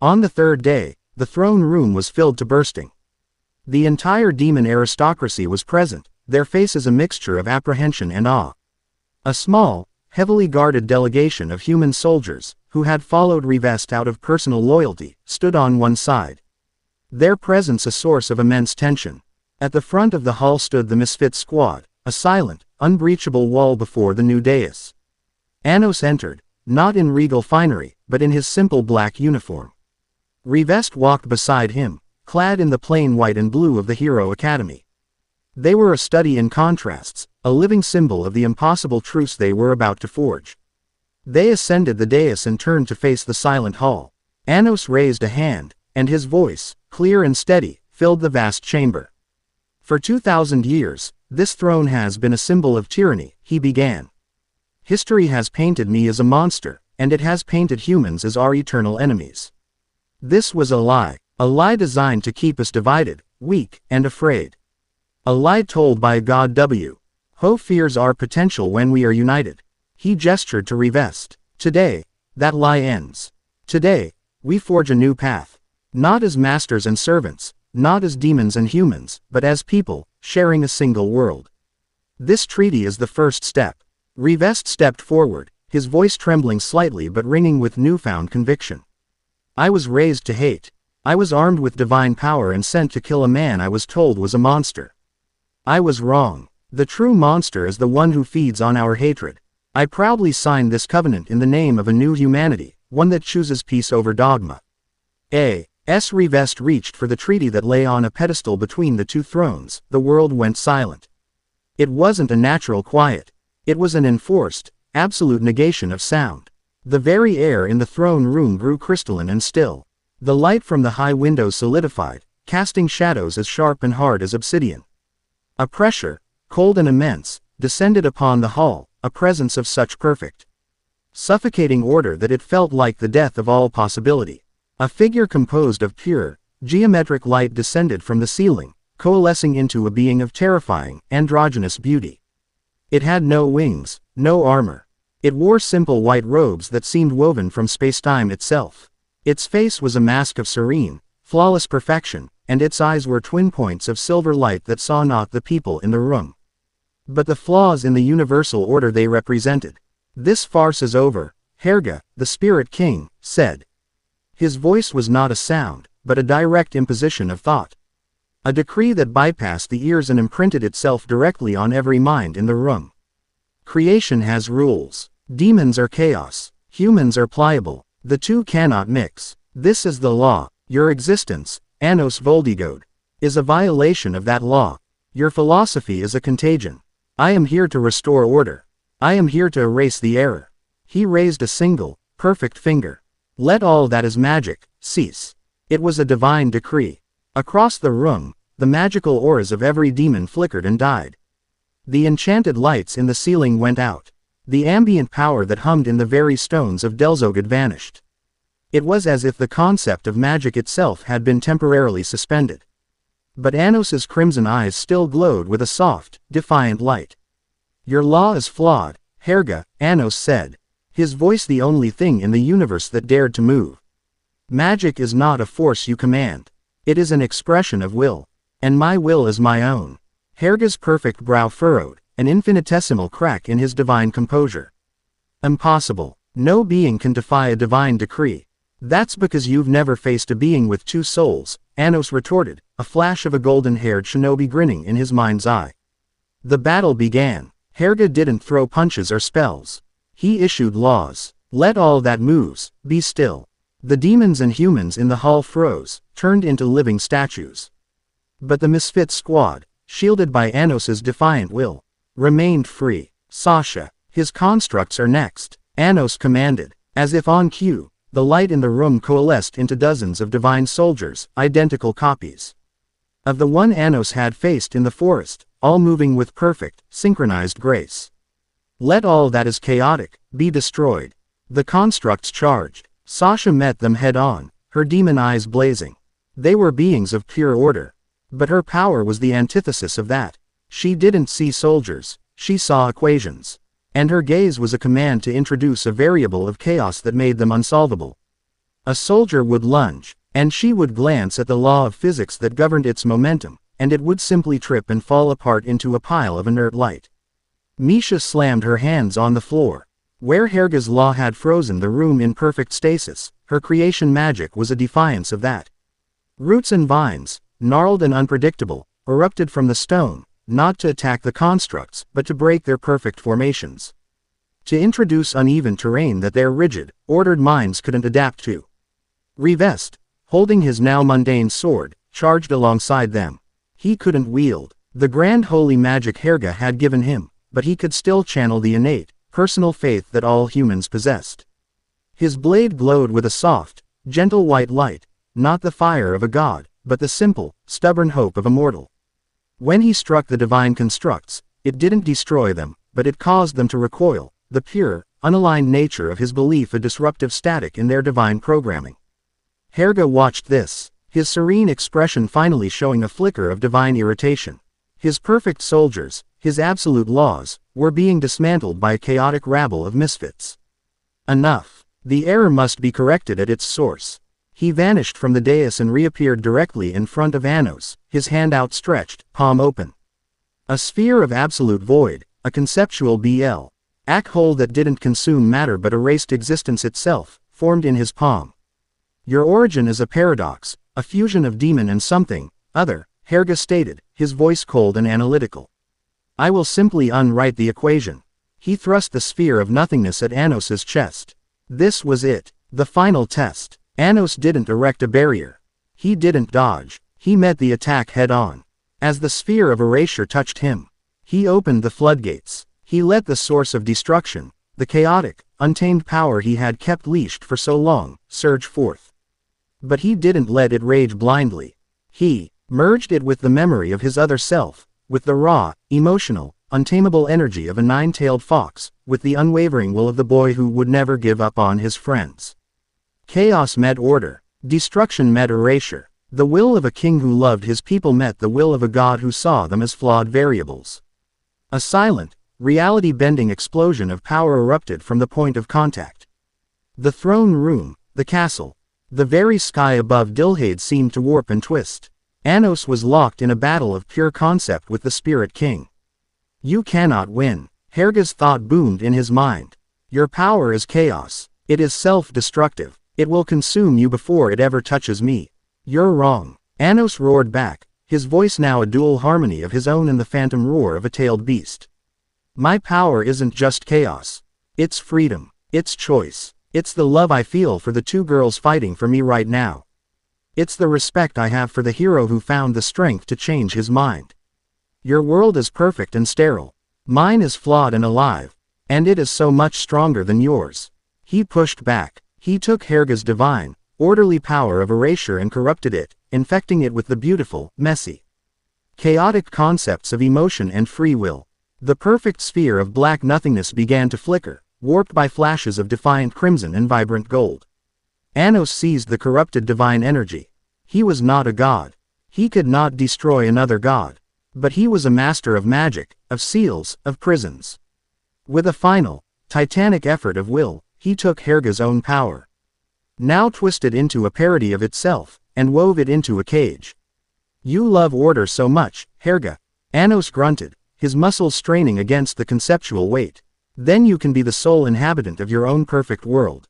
S1: On the 3rd day, the throne room was filled to bursting. The entire demon aristocracy was present, their faces a mixture of apprehension and awe. A small, heavily guarded delegation of human soldiers, who had followed Revest out of personal loyalty, stood on one side. Their presence a source of immense tension. At the front of the hall stood the Misfit squad, a silent, unbreachable wall before the new dais. Anos entered, not in regal finery, but in his simple black uniform. Revest walked beside him, clad in the plain white and blue of the Hero Academy. They were a study in contrasts, a living symbol of the impossible truce they were about to forge. They ascended the dais and turned to face the silent hall. Anos raised a hand, and his voice, clear and steady, filled the vast chamber. For 2,000 years, this throne has been a symbol of tyranny, he began. History has painted me as a monster, and it has painted humans as our eternal enemies. This was a lie designed to keep us divided, weak, and afraid. A lie told by God Ho fears our potential when we are united. He gestured to Revest. Today, that lie ends. Today, we forge a new path. Not as masters and servants, not as demons and humans, but as people, sharing a single world. This treaty is the first step. Revest stepped forward, his voice trembling slightly but ringing with newfound conviction. I was raised to hate. I was armed with divine power and sent to kill a man I was told was a monster. I was wrong. The true monster is the one who feeds on our hatred. I proudly signed this covenant in the name of a new humanity, one that chooses peace over dogma. Revest reached for the treaty that lay on a pedestal between the two thrones. The world went silent. It wasn't a natural quiet. It was an enforced, absolute negation of sound. The very air in the throne room grew crystalline and still. The light from the high windows solidified, casting shadows as sharp and hard as obsidian. A pressure, cold and immense, descended upon the hall, a presence of such perfect, suffocating order that it felt like the death of all possibility. A figure composed of pure, geometric light descended from the ceiling, coalescing into a being of terrifying, androgynous beauty. It had no wings, no armor. It wore simple white robes that seemed woven from space-time itself. Its face was a mask of serene, flawless perfection, and its eyes were twin points of silver light that saw not the people in the room, but the flaws in the universal order they represented. This farce is over, Herga, the Spirit King, said. His voice was not a sound, but a direct imposition of thought. A decree that bypassed the ears and imprinted itself directly on every mind in the room. Creation has rules. Demons are chaos. Humans are pliable. The two cannot mix. This is the law. Your existence, Anos Voldigode, is a violation of that law. Your philosophy is a contagion. I am here to restore order. I am here to erase the error. He raised a single, perfect finger. Let all that is magic cease. It was a divine decree. Across the room, the magical auras of every demon flickered and died. The enchanted lights in the ceiling went out. The ambient power that hummed in the very stones of Delzog had vanished. It was as if the concept of magic itself had been temporarily suspended. But Anos's crimson eyes still glowed with a soft, defiant light. "Your law is flawed, Herga," Anos said, his voice the only thing in the universe that dared to move. "Magic is not a force you command. It is an expression of will. And my will is my own." Herga's perfect brow furrowed, an infinitesimal crack in his divine composure. "Impossible. No being can defy a divine decree." "That's because you've never faced a being with two souls," Anos retorted, a flash of a golden-haired shinobi grinning in his mind's eye. The battle began. Herga didn't throw punches or spells. He issued laws. "Let all that moves, be still." The demons and humans in the hall froze, turned into living statues. But the Misfit squad, shielded by Anos's defiant will, remained free. "Sasha, his constructs are next," Anos commanded. As if on cue, the light in the room coalesced into dozens of divine soldiers, identical copies of the one Anos had faced in the forest, all moving with perfect, synchronized grace. "Let all that is chaotic be destroyed." The constructs charged. Sasha met them head-on, her demon eyes blazing. They were beings of pure order. But her power was the antithesis of that. She didn't see soldiers, she saw equations. And her gaze was a command to introduce a variable of chaos that made them unsolvable. A soldier would lunge, and she would glance at the law of physics that governed its momentum, and it would simply trip and fall apart into a pile of inert light. Misha slammed her hands on the floor. Where Herga's law had frozen the room in perfect stasis, her creation magic was a defiance of that. Roots and vines, gnarled and unpredictable, erupted from the stone, not to attack the constructs, but to break their perfect formations. To introduce uneven terrain that their rigid, ordered minds couldn't adapt to. Revest, holding his now mundane sword, charged alongside them. He couldn't wield the grand holy magic Herga had given him, but he could still channel the innate, personal faith that all humans possessed. His blade glowed with a soft, gentle white light, not the fire of a god, but the simple, stubborn hope of a mortal. When he struck the divine constructs, it didn't destroy them, but it caused them to recoil, the pure, unaligned nature of his belief a disruptive static in their divine programming. Herga watched this, his serene expression finally showing a flicker of divine irritation. His perfect soldiers, his absolute laws, were being dismantled by a chaotic rabble of misfits. Enough. The error must be corrected at its source. He vanished from the dais and reappeared directly in front of Anos, his hand outstretched, palm open. A sphere of absolute void, a conceptual black hole that didn't consume matter but erased existence itself, formed in his palm. "Your origin is a paradox, a fusion of demon and something other," Herga stated, his voice cold and analytical. "I will simply unwrite the equation." He thrust the sphere of nothingness at Anos's chest. This was it, the final test. Anos didn't erect a barrier. He didn't dodge. He met the attack head-on. As the sphere of erasure touched him, he opened the floodgates. He let the source of destruction, the chaotic, untamed power he had kept leashed for so long, surge forth. But he didn't let it rage blindly. He merged it with the memory of his other self, with the raw, emotional, untamable energy of a nine-tailed fox, with the unwavering will of the boy who would never give up on his friends. Chaos met order. Destruction met erasure. The will of a king who loved his people met the will of a god who saw them as flawed variables. A silent, reality-bending explosion of power erupted from the point of contact. The throne room, the castle, the very sky above Dilhade seemed to warp and twist. Anos was locked in a battle of pure concept with the Spirit King. "You cannot win." Herga's thought boomed in his mind. "Your power is chaos. It is self-destructive. It will consume you before it ever touches me." "You're wrong." Anos roared back, his voice now a dual harmony of his own and the phantom roar of a tailed beast. "My power isn't just chaos. It's freedom. It's choice. It's the love I feel for the two girls fighting for me right now. It's the respect I have for the hero who found the strength to change his mind. Your world is perfect and sterile. Mine is flawed and alive. And it is so much stronger than yours." He pushed back. He took Herga's divine, orderly power of erasure and corrupted it, infecting it with the beautiful, messy, Chaotic concepts of emotion and free will. The perfect sphere of black nothingness began to flicker, warped by flashes of defiant crimson and vibrant gold. Anos seized the corrupted divine energy. He was not a god. He could not destroy another god. But he was a master of magic, of seals, of prisons. With a final, titanic effort of will, he took Herga's own power. Now twisted into a parody of itself, and wove it into a cage. You love order so much, Herga. Anos grunted, his muscles straining against the conceptual weight. Then you can be the sole inhabitant of your own perfect world.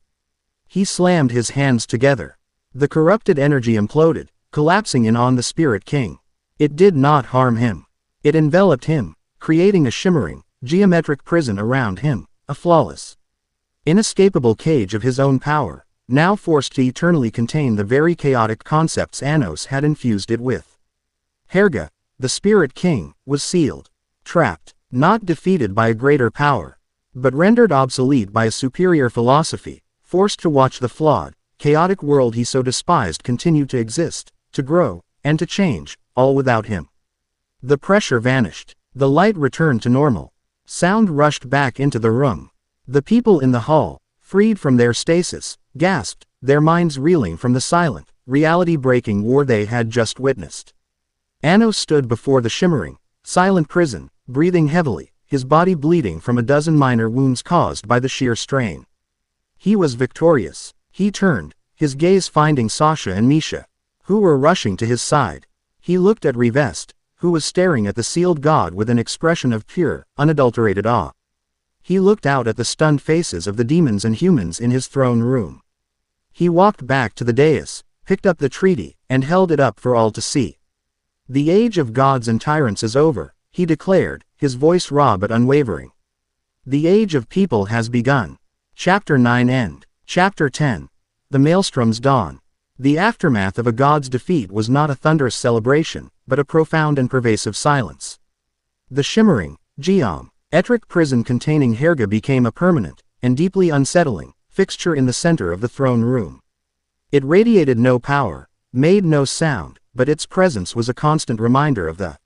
S1: He slammed his hands together. The corrupted energy imploded, collapsing in on the Spirit King. It did not harm him. It enveloped him, creating a shimmering, geometric prison around him, a flawless, inescapable cage of his own power, now forced to eternally contain the very chaotic concepts Anos had infused it with. Herga, the Spirit King, was sealed, trapped, not defeated by a greater power, but rendered obsolete by a superior philosophy, forced to watch the flawed, chaotic world he so despised continue to exist, to grow, and to change, all without him. The pressure vanished. The light returned to normal. Sound rushed back into the room. The people in the hall, freed from their stasis, gasped, their minds reeling from the silent, reality-breaking war they had just witnessed. Anos stood before the shimmering, silent prison, breathing heavily, his body bleeding from a dozen minor wounds caused by the sheer strain. He was victorious. He turned, his gaze finding Sasha and Misha, who were rushing to his side. He looked at Rivest, who was staring at the sealed god with an expression of pure, unadulterated awe. He looked out at the stunned faces of the demons and humans in his throne room. He walked back to the dais, picked up the treaty, and held it up for all to see. The age of gods and tyrants is over, he declared, his voice raw but unwavering. The age of people has begun. Chapter 9 End. Chapter 10. The Maelstrom's Dawn. The aftermath of a god's defeat was not a thunderous celebration, but a profound and pervasive silence. The shimmering, geometric prison containing Herga became a permanent, and deeply unsettling, fixture in the center of the throne room. It radiated no power, made no sound, but its presence was a constant reminder of the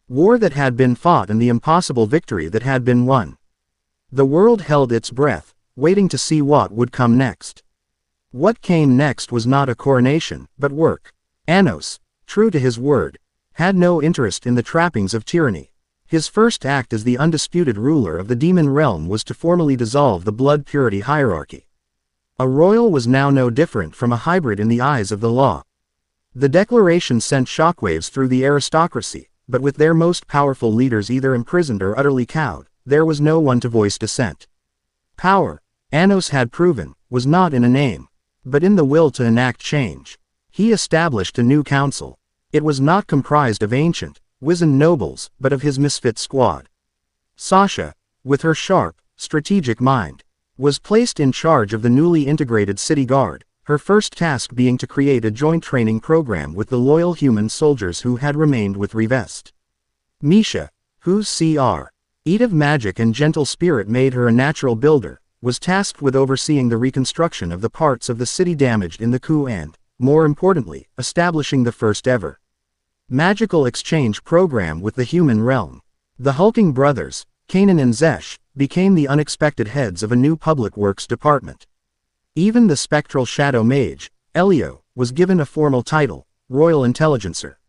S1: war that had been fought and the impossible victory that had been won. The world held its breath, waiting to see what would come next. What came next was not a coronation, but work. Anos, true to his word, had no interest in the trappings of tyranny. His first act as the undisputed ruler of the demon realm was to formally dissolve the blood purity hierarchy. A royal was now no different from a hybrid in the eyes of the law. The declaration sent shockwaves through the aristocracy, but with their most powerful leaders either imprisoned or utterly cowed, there was no one to voice dissent. Power, Anos had proven, was not in a name, but in the will to enact change. He established a new council. It was not comprised of ancient, wizened nobles, but of his misfit squad. Sasha, with her sharp, strategic mind, was placed in charge of the newly integrated city guard, her first task being to create a joint training program with the loyal human soldiers who had remained with Rivest. Misha, whose Eat of magic and gentle spirit made her a natural builder, was tasked with overseeing the reconstruction of the parts of the city damaged in the coup and, more importantly, establishing the first ever magical exchange program with the human realm. The hulking brothers, Kanan and Zesh, became the unexpected heads of a new public works department. Even the spectral shadow mage, Elio, was given a formal title, Royal Intelligencer.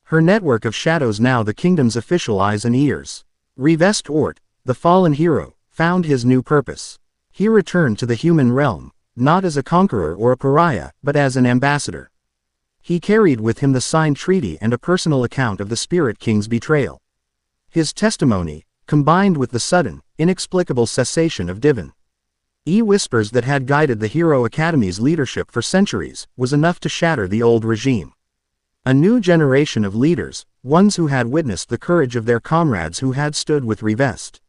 S1: Her network of shadows now the kingdom's official eyes and ears. Rivest Ort, the fallen hero, found his new purpose. He returned to the human realm, not as a conqueror or a pariah, but as an ambassador. He carried with him the signed treaty and a personal account of the Spirit King's betrayal. His testimony, combined with the sudden, inexplicable cessation of divine whispers that had guided the Hero Academy's leadership for centuries, was enough to shatter the old regime. A new generation of leaders, ones who had witnessed the courage of their comrades who had stood with Rivest,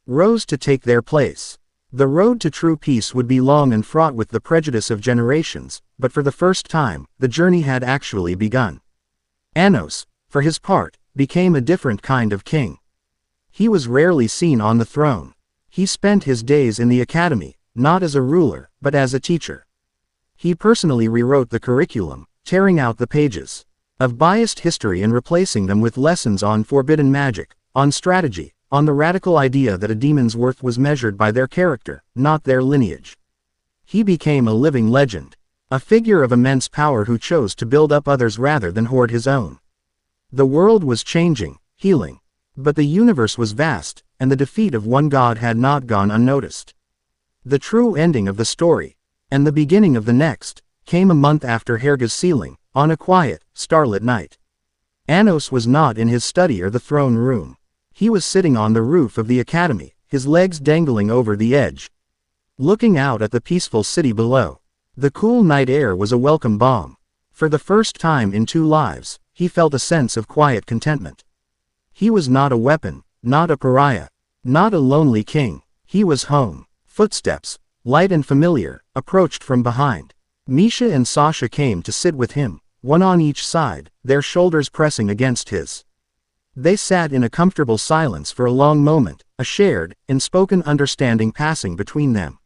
S1: rose to take their place. The road to true peace would be long and fraught with the prejudice of generations, but for the first time, the journey had actually begun. Anos, for his part, became a different kind of king. He was rarely seen on the throne. He spent his days in the academy, not as a ruler, but as a teacher. He personally rewrote the curriculum, tearing out the pages. of biased history and replacing them with lessons on forbidden magic, on strategy, on the radical idea that a demon's worth was measured by their character, not their lineage. He became a living legend, a figure of immense power who chose to build up others rather than hoard his own. The world was changing, healing. But the universe was vast, and the defeat of one god had not gone unnoticed. The true ending of the story, and the beginning of the next, came a month after Helga's sealing, on a quiet, starlit night. Anos was not in his study or the throne room. He was sitting on the roof of the academy, his legs dangling over the edge, looking out at the peaceful city below. The cool night air was a welcome balm. For the first time in 2 lives, he felt a sense of quiet contentment. He was not a weapon, not a pariah, not a lonely king. He was home. Footsteps, light and familiar, approached from behind. Misha and Sasha came to sit with him, one on each side, their shoulders pressing against his. They sat in a comfortable silence for a long moment, a shared, unspoken understanding passing between them.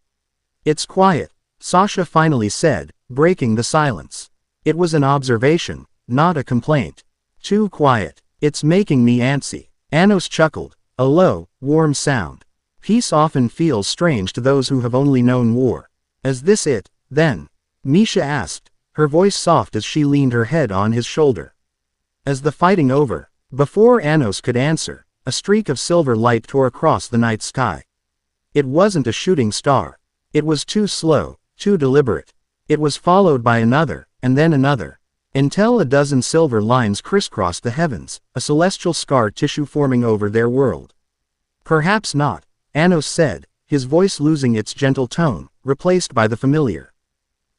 S1: "It's quiet," Sasha finally said, breaking the silence. It was an observation, not a complaint. "Too quiet. It's making me antsy." Anos chuckled, a low, warm sound. Peace often feels strange to those who have only known war. "Is this it, then?" Misha asked, her voice soft as she leaned her head on his shoulder. "Is the fighting over?" Before Anos could answer, a streak of silver light tore across the night sky. It wasn't a shooting star. It was too slow, too deliberate. It was followed by another, and then another, until a dozen silver lines crisscrossed the heavens, a celestial scar tissue forming over their world. "Perhaps not," Anos said, his voice losing its gentle tone, replaced by the familiar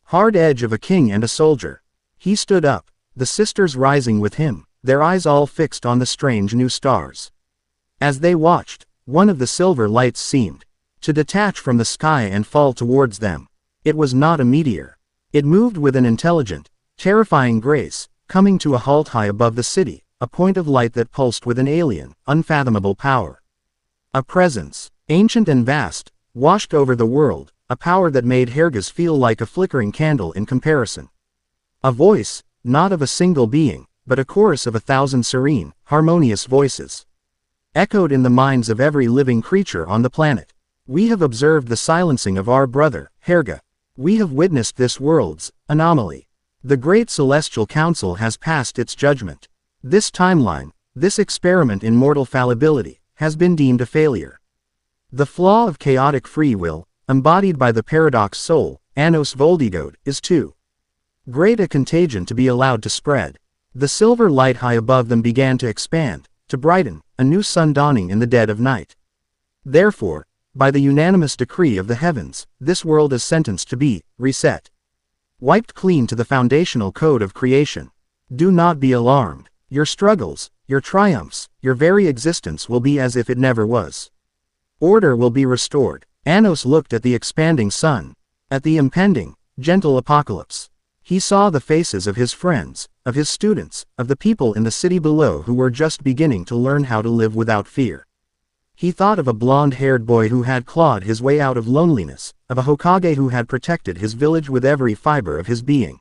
S1: hard edge of a king and a soldier. He stood up, the sisters rising with him, their eyes all fixed on the strange new stars. As they watched, one of the silver lights seemed to detach from the sky and fall towards them. It was not a meteor. It moved with an intelligent, terrifying grace, coming to a halt high above the city, a point of light that pulsed with an alien, unfathomable power. A presence, ancient and vast, washed over the world, a power that made Helga's feel like a flickering candle in comparison. A voice, not of a single being, but a chorus of 1,000 serene, harmonious voices, echoed in the minds of every living creature on the planet. "We have observed the silencing of our brother, Helga. We have witnessed this world's anomaly. The great celestial council has passed its judgment. This timeline, this experiment in mortal fallibility, has been deemed a failure. The flaw of chaotic free will, embodied by the paradox soul, Anos Voldigode, is too great a contagion to be allowed to spread." The silver light high above them began to expand, to brighten, a new sun dawning in the dead of night. "Therefore, by the unanimous decree of the heavens, this world is sentenced to be reset. Wiped clean to the foundational code of creation. Do not be alarmed. Your struggles, your triumphs, your very existence will be as if it never was. Order will be restored." Anos looked at the expanding sun, at the impending, gentle apocalypse. He saw the faces of his friends, of his students, of the people in the city below who were just beginning to learn how to live without fear. He thought of a blonde-haired boy who had clawed his way out of loneliness, of a Hokage who had protected his village with every fiber of his being.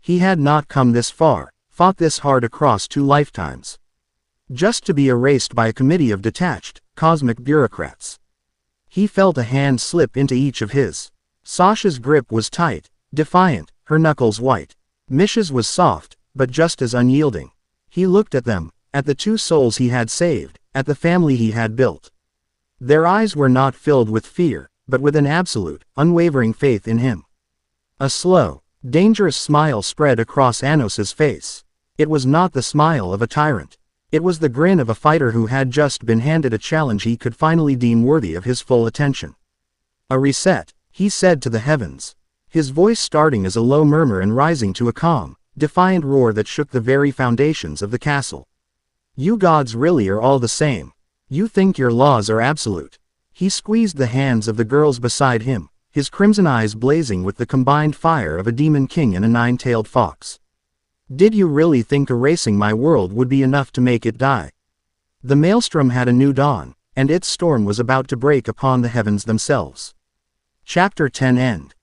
S1: He had not come this far, fought this hard across 2 lifetimes, just to be erased by a committee of detached, cosmic bureaucrats. He felt a hand slip into each of his. Sasha's grip was tight, defiant, her knuckles white. Misha's was soft, but just as unyielding. He looked at them, at the 2 souls he had saved, at the family he had built. Their eyes were not filled with fear, but with an absolute, unwavering faith in him. A slow, dangerous smile spread across Anos's face. It was not the smile of a tyrant. It was the grin of a fighter who had just been handed a challenge he could finally deem worthy of his full attention. "A reset," he said to the heavens, his voice starting as a low murmur and rising to a calm, defiant roar that shook the very foundations of the castle. "You gods really are all the same. You think your laws are absolute." He squeezed the hands of the girls beside him, his crimson eyes blazing with the combined fire of a demon king and a 9-tailed fox. "Did you really think erasing my world would be enough to make it die?" The maelstrom had a new dawn, and its storm was about to break upon the heavens themselves. Chapter 10 End.